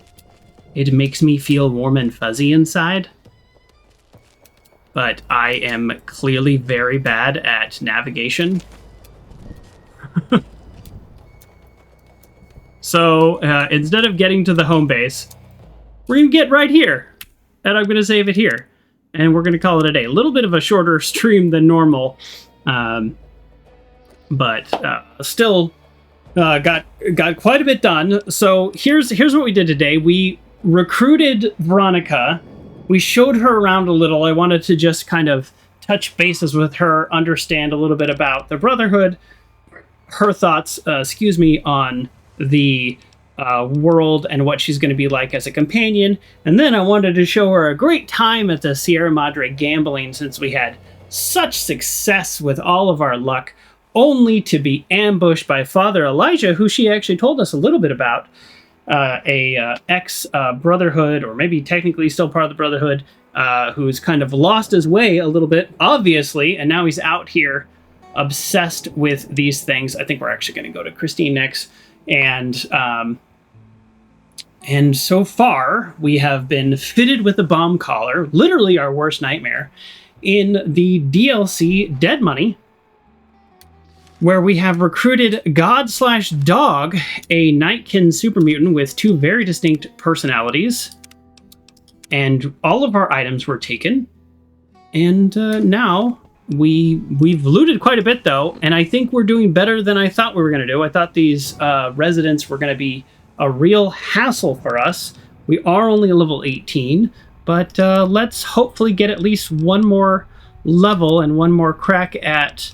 It makes me feel warm and fuzzy inside. But I am clearly very bad at navigation. So instead of getting to the home base, we're going to get right here. And I'm going to save it here. And we're going to call it a day. A little bit of a shorter stream than normal. But still got quite a bit done. So here's what we did today. We recruited Veronica. We showed her around a little. I wanted to just kind of touch bases with her, understand a little bit about the Brotherhood, her thoughts, on the world and what she's going to be like as a companion. And then I wanted to show her a great time at the Sierra Madre gambling, since we had such success with all of our luck, only to be ambushed by Father Elijah, who she actually told us a little bit about. Ex-Brotherhood, or maybe technically still part of the Brotherhood, who's kind of lost his way a little bit, obviously, and now he's out here obsessed with these things. I think we're actually going to go to Christine next, and so far, we have been fitted with a bomb collar, literally our worst nightmare, in the DLC Dead Money, where we have recruited God/Dog, a Nightkin super mutant with two very distinct personalities. And all of our items were taken. And now we've looted quite a bit, though, and I think we're doing better than I thought we were going to do. I thought these residents were going to be a real hassle for us. We are only a level 18, but let's hopefully get at least one more level and one more crack at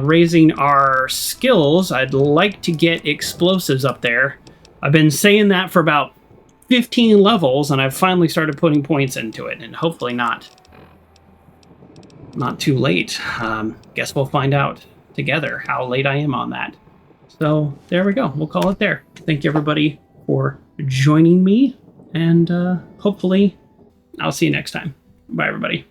raising our skills. I'd like to get explosives up there. I've been saying that for about 15 levels, and I've finally started putting points into it, and hopefully not too late. Guess we'll find out together how late I am on that. So there we go. We'll call it there. Thank you, everybody, for joining me, and hopefully I'll see you next time. Bye, everybody.